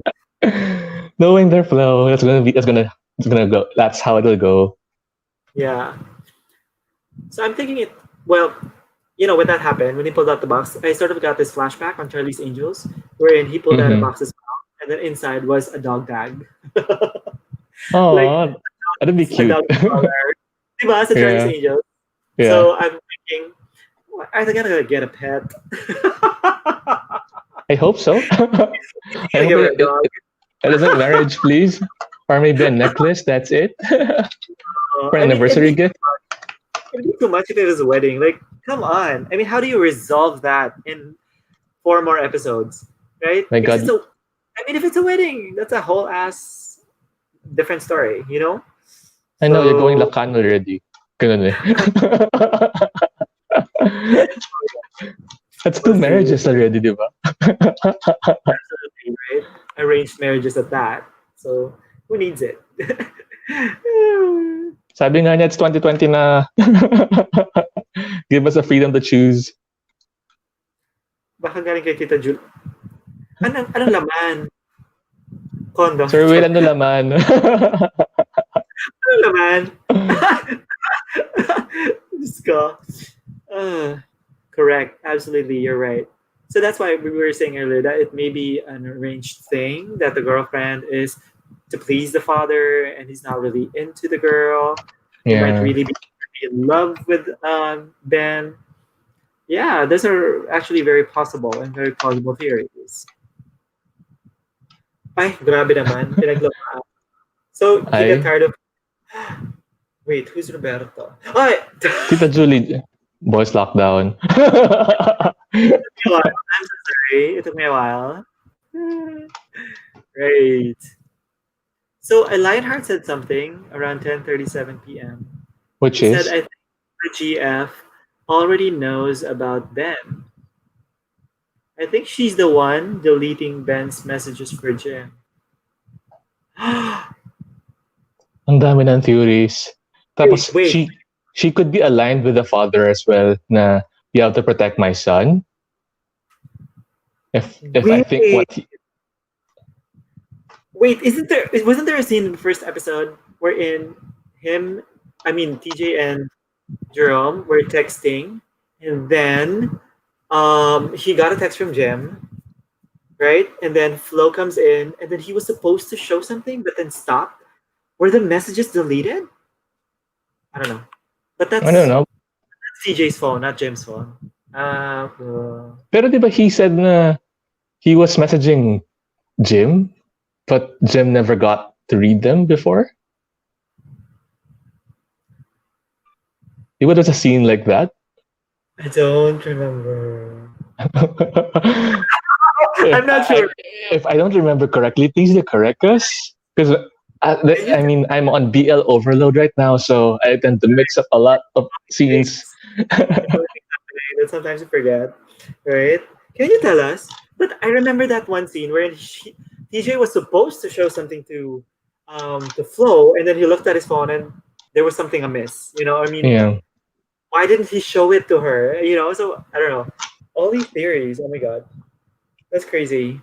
Knowing their flow, it's gonna go. That's how it'll go. Yeah. So I'm thinking it. Well, when that happened, when he pulled out the box, I sort of got this flashback on Charlie's Angels, wherein he pulled out a Mm-hmm. box as well, and then inside was a dog tag, like Oh, that'd be a cute. dog collar. Diba, sa Charlie's Yeah, Angels. yeah. So I'm thinking, are they gonna get a pet? I hope so. He's I gonna hope give her a dog. it isn't marriage, please, or maybe a necklace. That's it for an I mean, anniversary gift. it'd be too much if it was a wedding. Like, come on. I mean, how do you resolve that in 4 more episodes, right? My Because God, if it's a wedding, that's a whole ass different story, you know? I know you're going So, Lacan already. Ganun eh. That's 2 we'll see. marriages already, di ba? Absolutely, right? Arranged marriages at that. So, who needs it? Sabi nga niya, it's 2020 na. Give us the freedom to choose. Baka galing kay Tita Jul. Anong laman? Condom. Sir Will, ano laman? Anong laman? Diyos ko. Correct. Absolutely, you're right. So that's why we were saying earlier that it may be an arranged thing, that the girlfriend is to please the father and he's not really into the girl. He might Yeah. really be in love with Ben. Yeah, those are actually very possible and very plausible theories. Ay, grabe naman. Pinaglama. So he got Ay, tired of. Wait, who's Roberto? Ay! Tita Julie, boys lockdown. I'm so sorry. It took me a while. Right. So Lionheart said something around 10:37 p.m. Which He said, is? "I think the GF already knows about Ben. I think she's the one deleting Ben's messages for Jim." Ang dami ng theories. Tapos, Wait. she could be aligned with the father as well, na you have to protect my son. If I think what Wait, wasn't there a scene in the first episode wherein TJ and Jerome were texting, and then he got a text from Jem, right? And then Flo comes in, and then he was supposed to show something, but then stopped. Were the messages deleted? I don't know. But I don't know. that's TJ's phone, not Jem's phone. Pero di ba he said na he was messaging Jim, but Jim never got to read them before? What was a scene like that? I don't remember. If I'm not sure. If I don't remember correctly, please correct us. Because I'm on BL overload right now, so I tend to mix up a lot of scenes. That sometimes you forget, right? Can you tell us? But I remember that one scene where TJ was supposed to show something to Flo, and then he looked at his phone and there was something amiss. Yeah. Why didn't he show it to her? So I don't know. All these theories. Oh my god, that's crazy.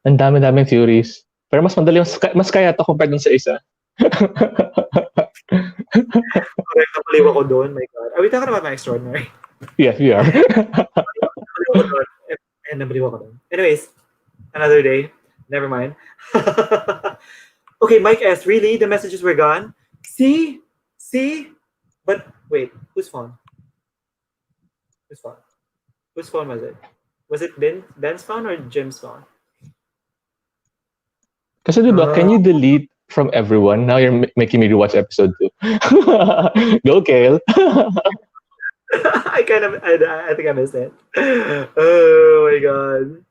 Ang dami-daming theories. Pero mas madali, mas kaya to compared dun sa isa. Correct, nabaliw ako doon. My god. Are we talking about my extraordinary? Yes, we are. And nabaliw ako doon. Anyways, another day. Never mind. Okay, Mike S. Really? The messages were gone? See? But wait, whose phone? Whose phone? Whose phone was it? Was it Ben's phone or Jim's phone? Kasi diba, can you delete from everyone? Now you're making me rewatch episode 2. Go, Kale. I think I missed it. Oh my god.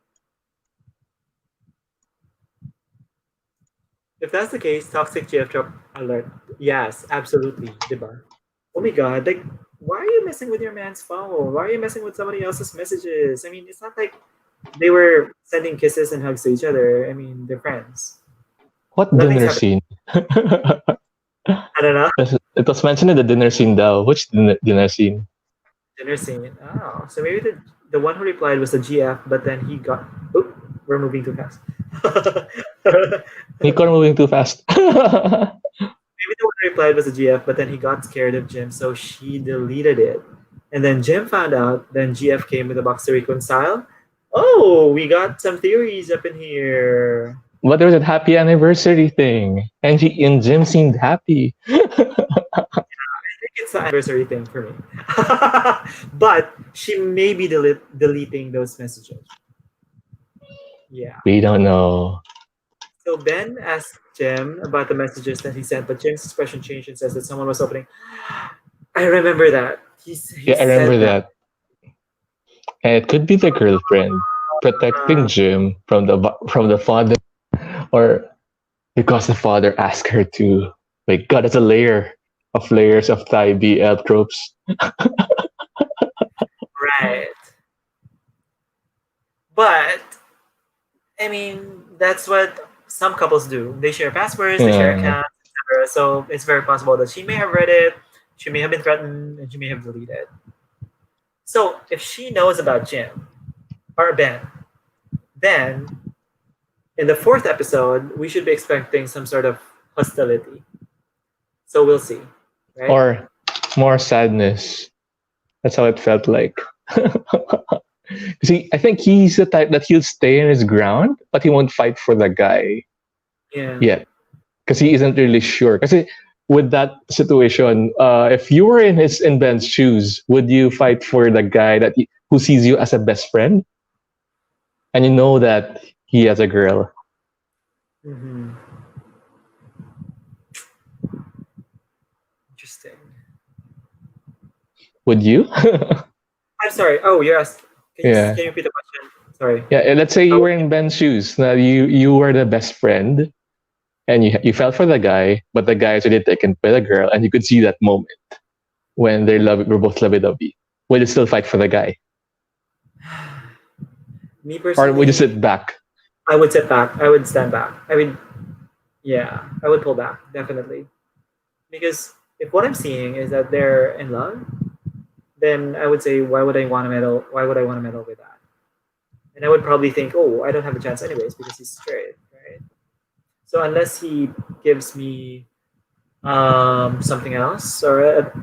If that's the case, toxic GF drop alert. Yes, absolutely. Diba? Oh my god, like, why are you messing with your man's phone? Why are you messing with somebody else's messages? I mean, it's not like they were sending kisses and hugs to each other. I mean, they're friends. What dinner scene? I don't know. It was mentioned in the dinner scene though. Which dinner scene? Dinner scene. Oh, so maybe the one who replied was the GF, but then he got... Oop, we're moving too fast. Nico moving too fast. Maybe the one who replied was the GF, but then he got scared of Jim, so she deleted it. And then Jim found out, then GF came with a box to reconcile. Oh, we got some theories up in here. But there was a happy anniversary thing, and Jim seemed happy. I think it's the anniversary thing for me. But she may be deleting those messages. Yeah. We don't know. So Ben asked Jim about the messages that he sent, but Jim's expression changed and says that someone was opening. I remember that. I remember that. And it could be the girlfriend protecting Jim from the father, or because the father asked her to. My God, it's a layers of Thai BL tropes. Right. But I mean, that's what some couples do. They share passwords, they share accounts, etc. So it's very possible that she may have read it, she may have been threatened, and she may have deleted. So if she knows about Jim or Ben, then in the fourth episode, we should be expecting some sort of hostility. So we'll see, right? Or more sadness. That's how it felt like. See, I think he's the type that he'll stay in his ground, but he won't fight for the guy Yeah. yet. Because he isn't really sure. Because with that situation, if you were in Ben's shoes, would you fight for the guy who sees you as a best friend, and you know that he has a girl? Mm-hmm. Interesting. Would you? I'm sorry. Oh, you're asked. Yeah. Can you repeat the question? Sorry. Yeah. Let's say you were in Ben's shoes. Now you were the best friend, and you fell for the guy, but the guy is already taken by the girl, and you could see that moment when we're both lovey-dovey. Would you still fight for the guy, Me personally, or would you sit back? I would sit back. I would stand back. I mean, yeah, I would pull back definitely, because if what I'm seeing is that they're in love, then I would say, why would I want to meddle? Why would I want to meddle with that? And I would probably think, oh, I don't have a chance anyways because he's straight, right? So unless he gives me something else, or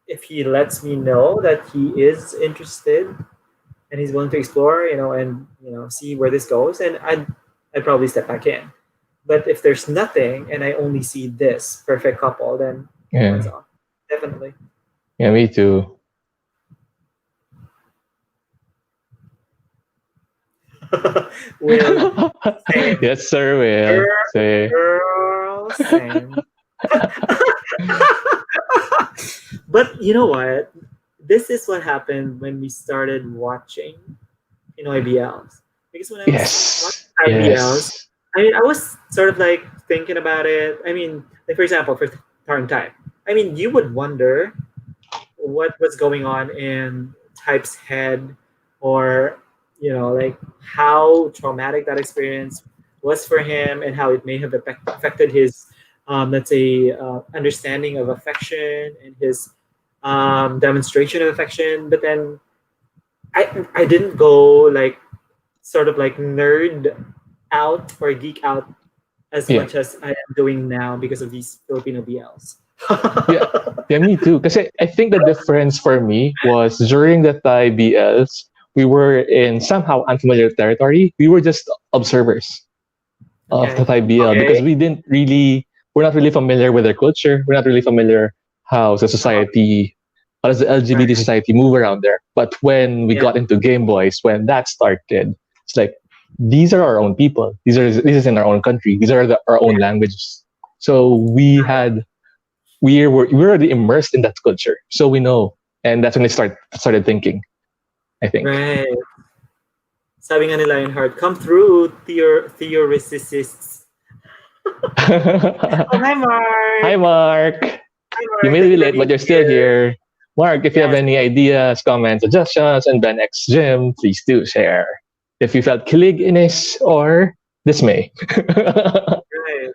if he lets me know that he is interested and he's willing to explore, and see where this goes, and I'd probably step back in. But if there's nothing and I only see this perfect couple, then hands off, definitely. Yeah, me too. Will, same. Yes, sir. Will say. Girl, same. But you know what? This is what happened when we started watching, IBLs. Because when I was watching IBLs, I mean, I was sort of like thinking about it. I mean, like for example, for Turn Type, I mean, you would wonder what was going on in Type's head, or like how traumatic that experience was for him, and how it may have affected his, let's say, understanding of affection and his demonstration of affection. But then I didn't go like sort of like nerd out or geek out as much as I am doing now because of these Filipino BLs. Yeah, me too. Because I think the difference for me was during the Thai BLs, we were in somehow unfamiliar territory. We were just observers of the Thai BL because we're not really familiar with their culture. We're not really familiar how the society, how does the LGBT society move around there. But when we got into Game Boys, when that started, it's like, these are our own people. This is in our own country. These are our own languages. So we were already immersed in that culture. So we know. And that's when I started thinking, I think. Right. Sabi nga ni Lionheart, come through, theoricists. Oh, hi, Mark. Hi, Mark. You may be late, but you're still here. Mark, if you have any ideas, comments, suggestions, and Ben X Gym, please do share. If you felt kilig, inis, or dismay. Right.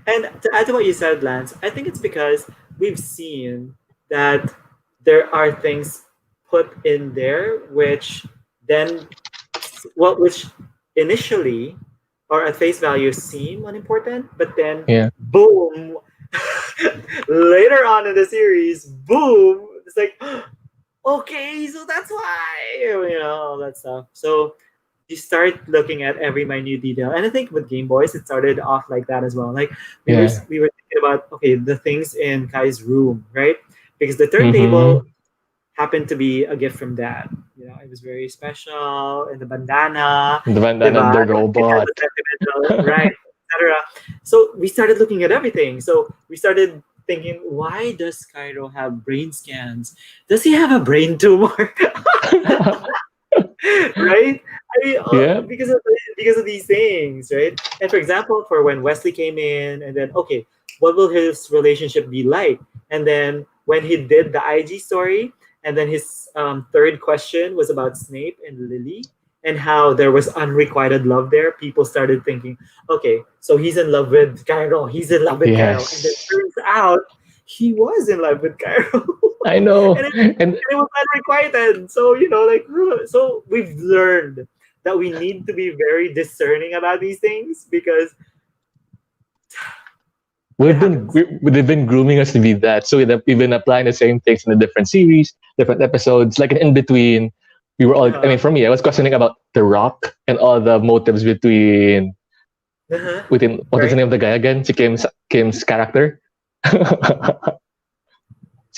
And to add to what you said, Lance, I think it's because we've seen that there are things put in there which initially or at face value seem unimportant, but then boom, later on in the series, boom, it's like, okay, so that's why, all that stuff. So you start looking at every minute detail, and I think with Game Boys, it started off like that as well. Like we were thinking about the things in Kai's room, right? Because the third table happened to be a gift from Dad. It was very special, and the bandana, the robot, right, etc. So we started looking at everything. So we started thinking, why does Cairo have brain scans? Does he have a brain tumor? Right? I mean, because of these things, right? And for example, for when Wesley came in, and then what will his relationship be like? And then when he did the IG story, and then his third question was about Snape and Lily, and how there was unrequited love there, people started thinking, okay, so he's in love with Cairo, he's in love with Cairo, and then Yes. turns out he was in love with Cairo, I know. And and it was unrequited. So so we've learned that we need to be very discerning about these things because it happens. they've been grooming us to be that. So we've been applying the same things in the different series, different episodes, like in between. We were all. I Uh-huh. mean, for me, I was questioning about The Rock and all the motives Uh-huh. within what is the Right. name of the guy again? Si Kim's character.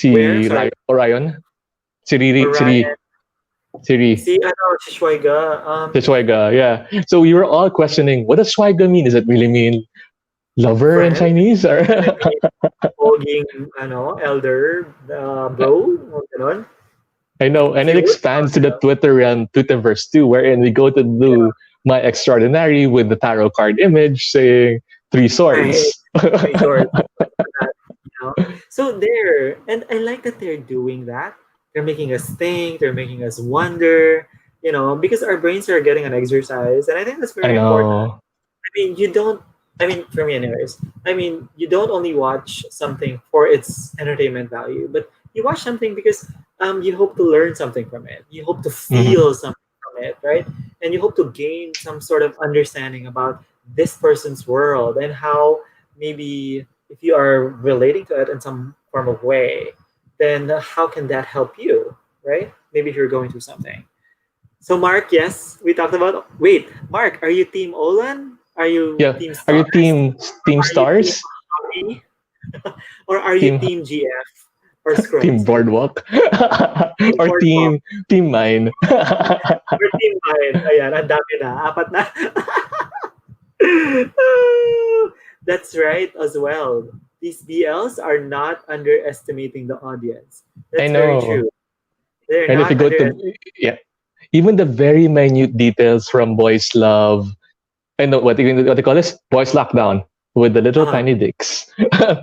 Where? Si Sorry. Orion. Si Riri. Si Riri. Orion. Si Riri. See, I know Shishwaiga. Si Schweiger. Yeah. So we were all questioning, what does Schweiger mean? Does it really mean lover in Friend. Chinese? Or Does it mean poging, elder, bro? O ganon? I know, and it Cute? expands to the Twitter realm, Twitterverse too, wherein we go to Yeah. do my extraordinary with the tarot card image saying three Right. swords. Yours. That, So there, and I like that they're doing that. They're making us think. They're making us wonder. Because our brains are getting an exercise, and I think that's I very important. know. I mean, you don't. I mean, for me, anyways. I mean, you don't only watch something for its entertainment value, but you watch something because you hope to learn something from it. You hope to Mhm. feel something from it, right? And you hope to gain some sort of understanding about this person's world and how maybe if you are relating to it in some form of way, then how can that help you, right? Maybe if you're going through something. So Mark, yes, we talked about. Wait, Mark, are you Team Olan? Are you Yeah. Team Are you Stars? team Are you Team stars? Hobby? Or are you Team Team GF or team Scrubs? boardwalk? Team Or Boardwalk team mine? or Team Mind? Ayan, ang dami na. Apat na. That's right as well. These BLs are not underestimating the audience. I That's very know. true. They're And if you not go underestimating. to yeah, even the very minute details from boys love, I know what they call this boys lockdown with the little Uh-huh. tiny dicks.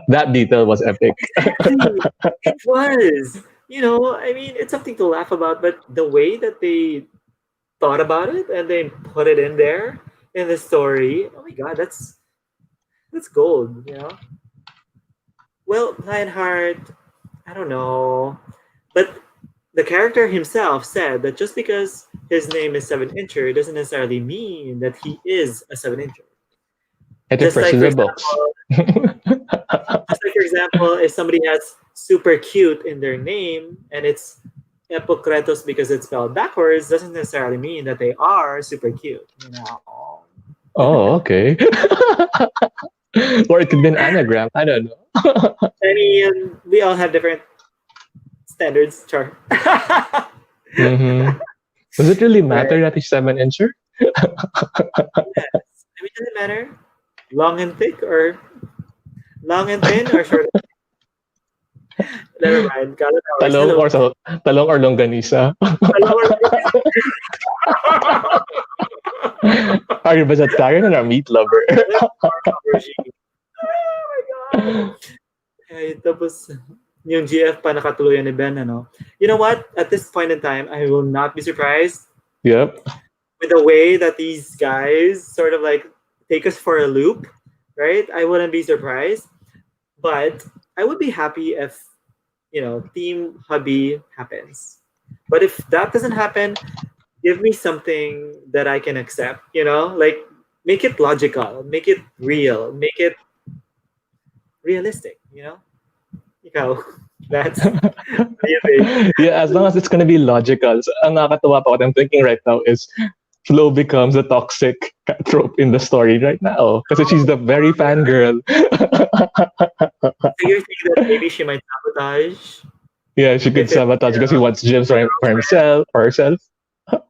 That detail was epic. Exactly. It was. I mean, it's something to laugh about, but the way that they thought about it and they put it in there in the story, oh my god, that's gold. Well, Lionheart, I don't know. But the character himself said that just because his name is 7 incher doesn't necessarily mean that he is a 7 incher. It Just refers like to for the books. example, just like for example, if somebody has super cute in their name and it's Epokretos because it's spelled backwards, doesn't necessarily mean that they are super cute. Oh, okay. Or it could be an anagram. I don't know. I mean, we all have different standards, char. Mm-hmm. Does it really Right. matter that he's 7 incher? Yes. I mean, does it matter? Long and thick or long and thin or short? Never mind. Got it hours. Talong Hello. or talong or longganisa? Hello. Are you vegetarian or a meat lover? Aubergine. Oh my God. Ay, tapos, yung GF pa nakatuluyan ni Ben, ano? You know what? At this point in time, I will not be surprised Yep. with the way that these guys sort of like take us for a loop, right? I wouldn't be surprised, but I would be happy if Team Hubby happens. But if that doesn't happen, give me something that I can accept. Like make it logical, make it real, make it realistic. Ikaw, that's what do you think? Yeah, as long as it's gonna be logical. So, ang nakakatawa pa what I'm thinking right now is Flo becomes a toxic trope in the story right now because she's the very fangirl. So you think that maybe she might sabotage Yeah, she could if it's sabotage because he wants gems for himself or herself.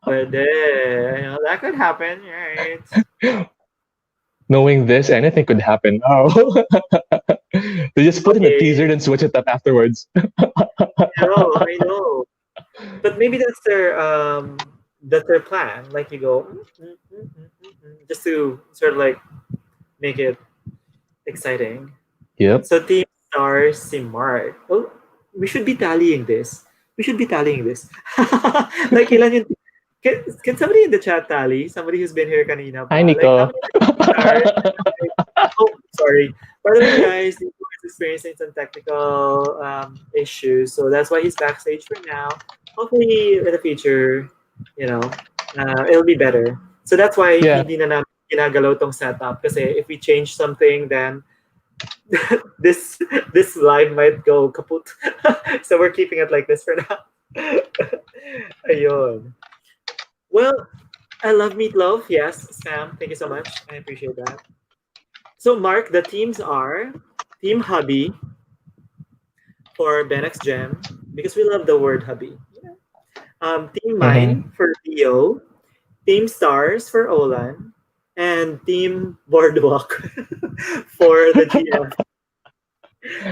pwede. That could happen, right? Knowing this, anything could happen now. They just put in a Okay, teaser and switch it up afterwards. I know. But maybe that's their plan. Like you go just to sort of like make it exciting. Yep. So Team Stars si Mark. Oh, we should be tallying this. We should be tallying this. Like ilan yung Can somebody in the chat tally? Somebody who's been here kanina Hi, pa. Like, how Nico. many stars? Oh, sorry. By the way, guys, Nico is experiencing some technical issues, so that's why he's backstage for now. Hopefully, in the future, you know, it'll be better. So that's why Yeah. hindi na namin ginagalaw tong setup. Kasi if we change something, then this this live might go kaput. So we're keeping it like this for now. Ayun. Well, I love meatloaf. Yes, Sam. Thank you so much. I appreciate that. So, Mark, the teams are Team Hubby for Benex Gem because we love the word hubby. Team Mm-hmm. Mine for Theo, Team Stars for Olan, and Team Boardwalk for the GM.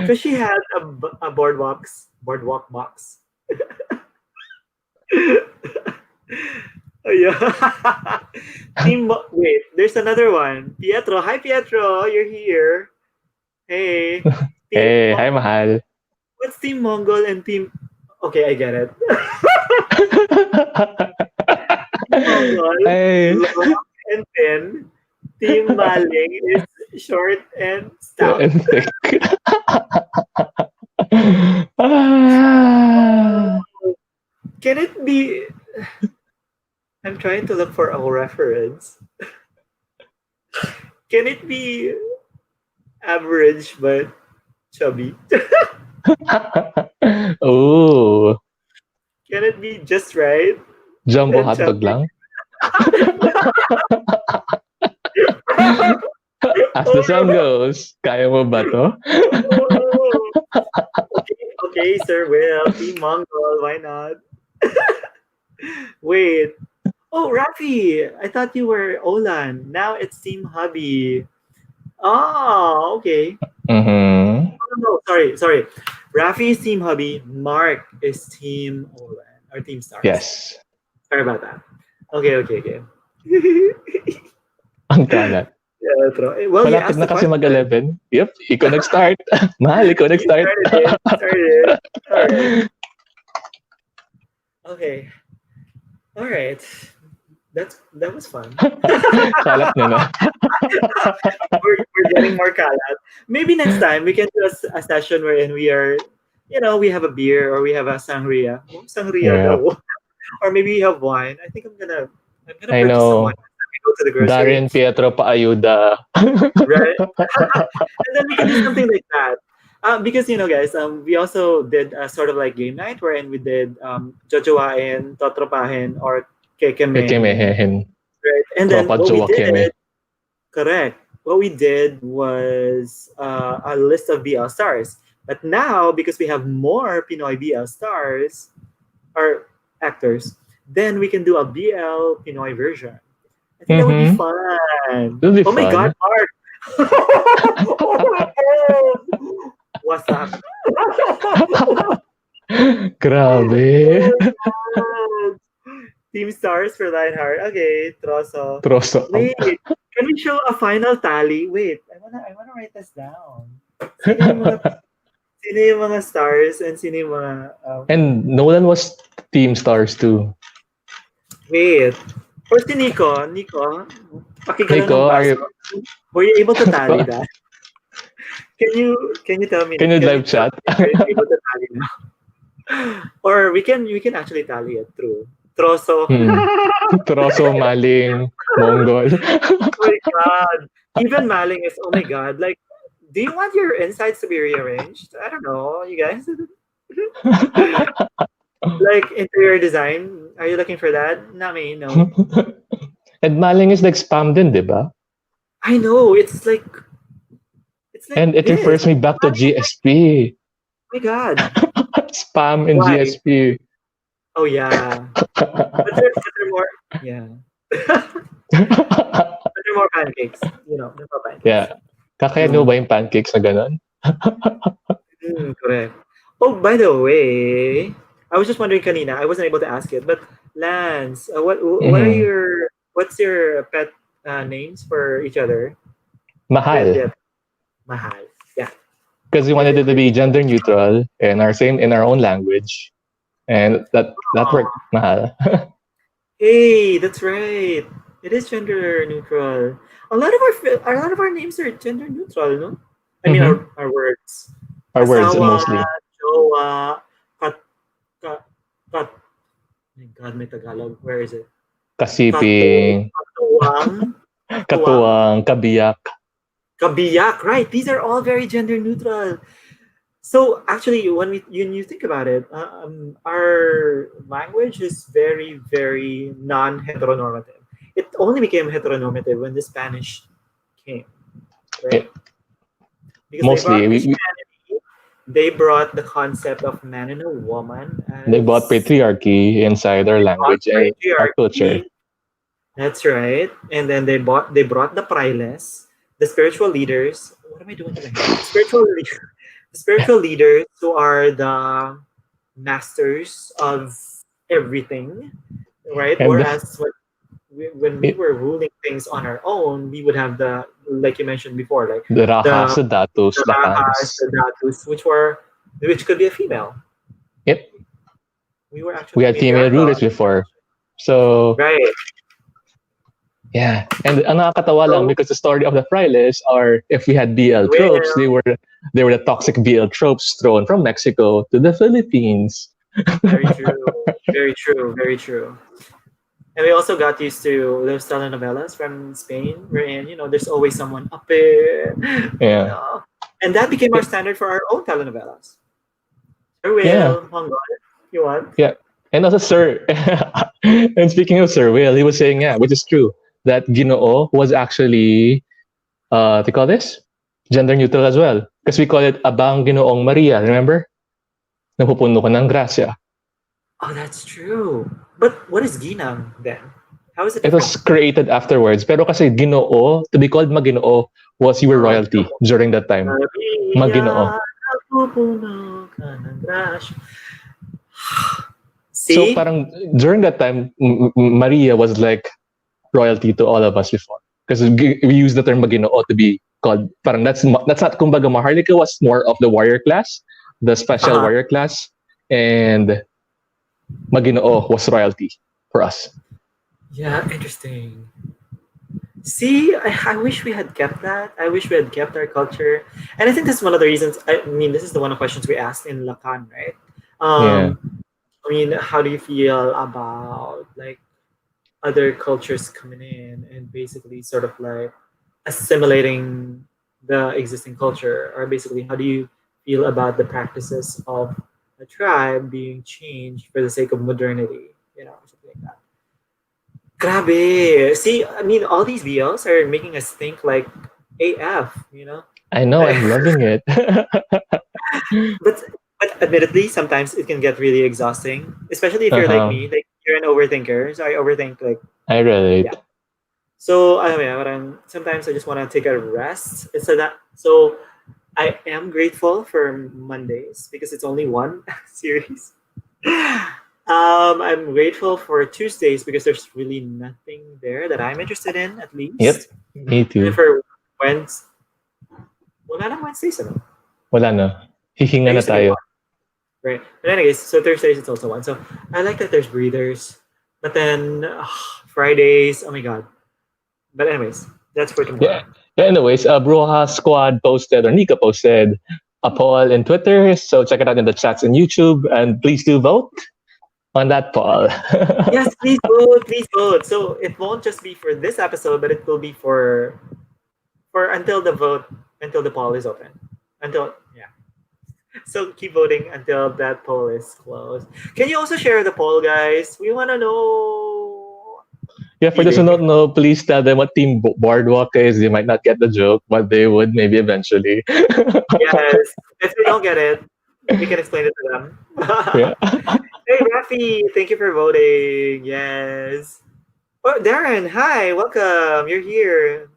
Because she had a boardwalk box. Oh, yeah. Wait, there's another one. Pietro. Hi, Pietro. You're here. Hey. Team Hey, hi, mahal. What's Team Mongol and Team... Okay, I get it. Team Mongol, Hey. long and thin. Team Maling is short and stout. And thick. Ah. Can it be... I'm trying to look for a reference. Can it be average but chubby? Oh, Can it be just right jumbo and hotdog chubby? lang. As the song goes, kaya mo ba to? Okay, Sir Will. Team Mongol, why not? Wait. Oh, Rafi, I thought you were Olan. Now it's Team Hubby. Oh, okay. Mm-hmm. Oh, no, sorry. Rafi is Team Hubby. Mark is Team Olan or Team Stars. Yes. Sorry about that. Okay. Ang kalat. Yeah, well, you Malapit asked na the kasi question. mag-11. Yep, ikaw nag-start. Mahal, ikaw You nag-start. started it. All right. Okay. All right. That was fun. Kalat nyo na. We're getting more kalat. Maybe next time we can do a session wherein we are, we have a beer or we have a sangria. Oh, sangria Yeah. daw. Or maybe we have wine. I think I'm gonna I purchase some know. wine when we go to the grocery. Darren Pietro paayuda. Right? And then we can do something like that. Because guys, we also did a sort of like game night wherein we did Jojowain, Totropahin, or Kekemehin. Kekemehin. Right? And then Tropa what we Jowa Keme. did, correct. What we did was a list of BL stars. But now, because we have more Pinoy BL stars or actors, then we can do a BL Pinoy version. I think that would be Mhm. fun. It'll be Oh my fun. God, Mark! Oh my God! What's up? Grabe. Oh, Team Stars for Lionheart. Okay, Troso. Troso. Wait, can we show a final tally? Wait, I wanna write this down. Sino yung mga stars and sino yung mga... And Nolan was Team Stars too. Wait. Or si Nico. Nico, pakigalaw Nico, ng are you... baso. Were you able to tally that? Can you tell me? Can you live chat? Are you able to tally now? Or we can actually tally it through Troso. Troso, Maling, Mongol. Oh my God. Even Maling is, oh my God. Like, do you want your insides to be rearranged? I don't know, you guys. Like interior design, are you looking for that? Not me, no. And Maling is like spam din, di ba? I know, it's like And it this. refers me back to GSP. Oh my God. Spam in Why? GSP. Oh yeah. But they're more, yeah. But they're more pancakes. They're more pancakes. Yeah. Kakayan mo ba yung pancakes na ganon? Correct. Oh, by the way, I was just wondering kanina, I wasn't able to ask it, but Lance, what's your pet names for each other? Mahal. Mahal. Yeah. Because we wanted it to be gender neutral in our own language. And that worked. Mahal. Hey, that's right. It is gender neutral. A lot of our names are gender neutral, no? I mean Mm-hmm. our words. Our words Asawa, mostly. jowa, kat, kat, kat. My God, may Tagalog. Where is it? Katu, Kasiping, katuwang, katuwang, katuwang, kabiyak. kabiyak. Right. These are all very gender neutral. So actually, when you think about it, our language is very, very non-heteronormative. It only became heteronormative when the Spanish came, right? It, Because they mostly, brought Christianity, they brought the concept of man and a woman they bought as patriarchy inside our they brought language and our culture. patriarchy. That's right. And then they brought the priles, the spiritual leaders. What am I doing to my hair? The spiritual leaders who are the masters of everything, right? And Whereas when we it, were ruling things on our own, we would have the, like you mentioned before, like the rahas, the the datus, the the rahas, khans. the datus, which could be a female. Yep, We were we actually had female matriarchal, rulers before. So, right? yeah. And ang nakakatawa lang So because the story of the Frailes are if we had BL tropes, well, they were the toxic BL tropes thrown from Mexico to the Philippines. very true, very true, very true. And we also got used to those telenovelas from Spain, wherein there's always someone up there, Yeah. and that became our standard for our own telenovelas. Sir Yeah. Will, Hong Kong, you want? Yeah. And also Sir and speaking of Sir Will, he was saying, yeah, which is true, that Ginoo was actually they call this? Gender neutral as well. Because we call it Abang Ginoong Maria, remember? Napupuno ko ng grasya. Oh, that's true. But what is ginang then? How is it It was different? created afterwards. Pero kasi Ginoo, to be called Maginoo, was you were Oh, royalty during that time. Maginoo. Maria, napupuno ka ng grasya. So See? parang during that time, Maria was like royalty to all of us before. Because we use the term Maginoo to be called, parang that's not kumbaga Maharlika was more of the warrior class, the special Uh-huh. warrior class, and Maginoo was royalty for us. Yeah, interesting. See, I wish we had kept that. I wish we had kept our culture. And I think this is one of the reasons. I mean, this is the one of the questions we asked in Lacan, right? Yeah. I mean, how do you feel about like other cultures coming in and basically sort of like assimilating the existing culture? Or basically, how do you feel about the practices of a tribe being changed for the sake of modernity? Something like that. Grabe. See, I mean, all these VLs are making us think like AF. I know, I'm loving it. but but admittedly, sometimes it can get really exhausting, especially if you're like Uh-huh. me, like you're an overthinker. So I overthink like I relate. yeah. So I mean, sometimes I just want to take a rest. So I am grateful for Mondays because it's only one series. I'm grateful for Tuesdays because there's really nothing there that I'm interested in, at Yep, least. me And too. for Wednesdays, wala na Wednesdays, ano? Wala na. Hihinga There na used to be tayo. one, right? But anyways, so Thursdays it's also one. So I like that there's breathers, but then Fridays, oh my god. But anyways, that's for tomorrow. Yeah. Anyways, Brouhaha Squad posted, or Nika posted, a poll in Twitter. So check it out in the chats in YouTube. And please do vote on that poll. Yes, please vote, please vote. So it won't just be for this episode, but it will be for until the poll is open. Until yeah. So keep voting until that poll is closed. Can you also share the poll, guys? We want to know. Yeah, for those who don't know, please tell them what Team Boardwalk is. They might not get the joke, but they would maybe eventually. Yes. If they don't get it, we can explain it to them. Yeah. Hey, Rafi, thank you for voting. Yes. Oh, Darren, hi, welcome. You're here.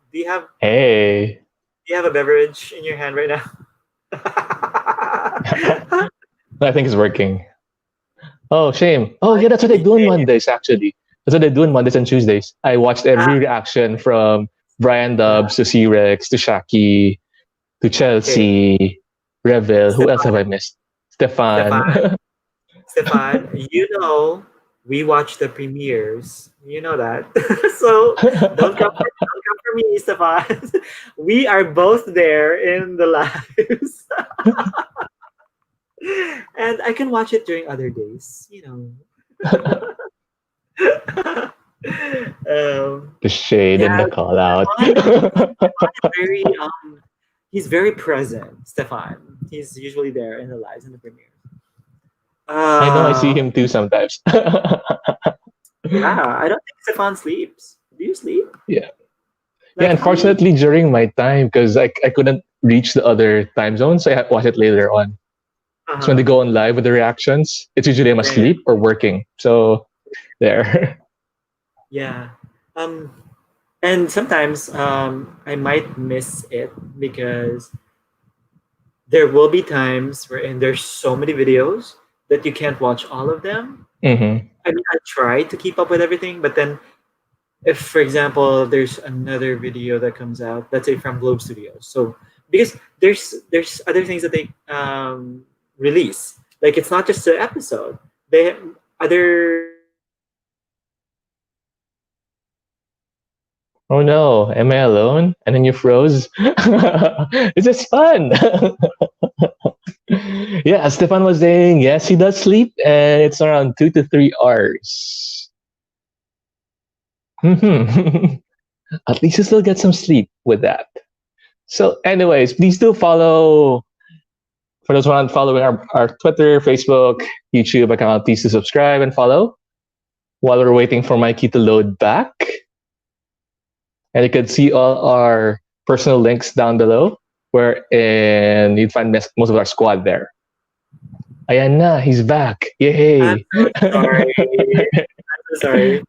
Hey. Do you have a beverage in your hand right now? I think it's working. Oh, shame. Oh, yeah, that's what they do on Mondays, actually. That's what they do on Mondays and Tuesdays. I watched every reaction from Brian Dubs to C-Rex to Shaki to Chelsea, Revel. Who else have I missed? Stefan. Stefan, you know we watch the premieres. You know that. So don't come for me, Stefan. We are both there in the lives. And I can watch it during other days, The shade and yeah, the call out. very he's very present, Stefan. He's usually there in the lives in the premiere. I know I see Uh him too sometimes. yeah, I don't think Stefan sleeps. Do you sleep? Yeah. Yeah, Like how many unfortunately during my time, because I couldn't reach the other time zones, so I had to watch it later on. So when they uh-huh. go on live with the reactions, it's usually I'm Yeah, yeah. asleep or working. So there. Yeah. Um and sometimes I might miss it because there will be times wherein there's so many videos that you can't watch all of them. Hmm. I mean, I try to keep up with everything, but then if, for example, there's another video that comes out, let's say from Globe Studios, so because there's other things that they release, like it's not just the episode. They other Oh no, am I alone? And then you froze. This is fun. Yeah, as Stefan was saying, yes, he does sleep, and it's around 2 to 3 hours. Mhm. At least you still get some sleep with that. So, anyways, please do follow. For those who aren't following our Twitter, Facebook, YouTube account, please do subscribe and follow while we're waiting for Mikey to load back. And you can see all our personal links down below, where and you'd find most of our squad there. Ayan na, he's back. I'm Yay! so sorry. I'm so sorry.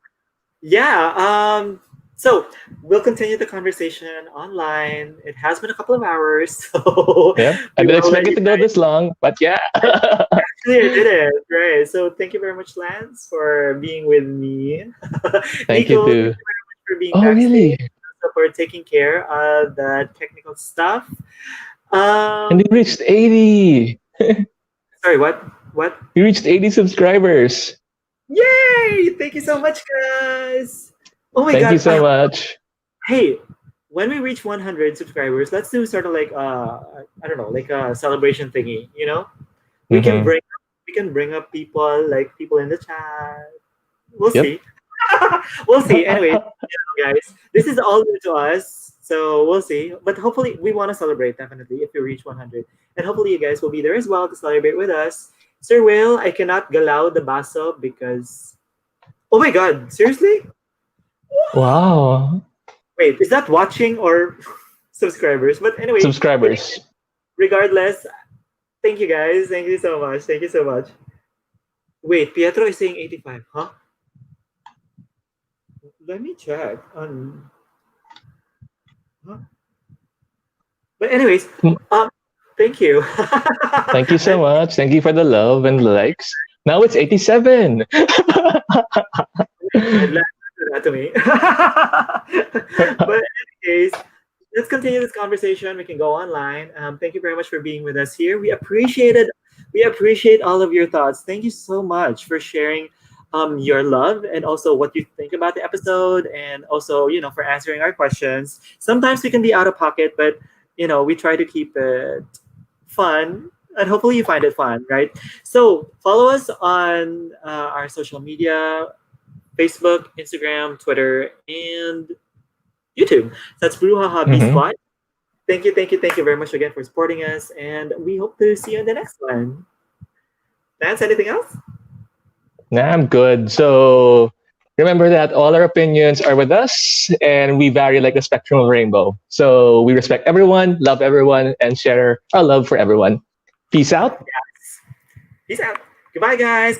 Yeah. So we'll continue the conversation online. It has been a couple of hours, so Yep. I we didn't will let expect it you to go guys. this long, but yeah. Actually, I did it. Right. So thank you very much, Lance, for being with me. Thank you Nico, thank too. you very much for being Oh, backstage, really? also for taking care of the technical stuff. And he Um, reached 80. sorry, what? What? He reached 80 subscribers. Yay! Thank you so much, guys. Oh my Thank you God. so much. Hey, when we reach 100 subscribers, let's do sort of like I don't know, like a celebration thingy. We can Hmm. bring up people like people in the chat. We'll Yep. see. We'll see. Anyways, guys, this is all new to us, so we'll see. But hopefully, we want to celebrate definitely if we reach 100, and hopefully, you guys will be there as well to celebrate with us. Sir Will, I cannot galao the baso because. Oh my God! Seriously? Wow. Wait, is that watching or subscribers? But anyway, Subscribers. regardless, thank you guys. Thank you so much. Thank you so much. Wait, Pietro is saying 85, huh? Let me check on. Huh? But anyways, um, thank you. Thank you so And much. Thank you for the love and the likes. Now it's 87. do that to me. But anyways, let's continue this conversation. We can go online. Thank you very much for being with us here. We appreciate all of your thoughts. Thank you so much for sharing your love and also what you think about the episode, and also for answering our questions. Sometimes we can be out of pocket, but we try to keep it fun, and hopefully you find it fun, right? So follow us on our social media: Facebook, Instagram, Twitter, and YouTube. That's Brouhaha B Hmm. Squad. Thank you very much again for supporting us, and we hope to see you in the next one. Lance, anything else? Nah, I'm good. So remember that all our opinions are with us and we vary like the spectrum of rainbow. So we respect everyone, love everyone, and share our love for everyone. Peace out. Peace out. Goodbye, guys.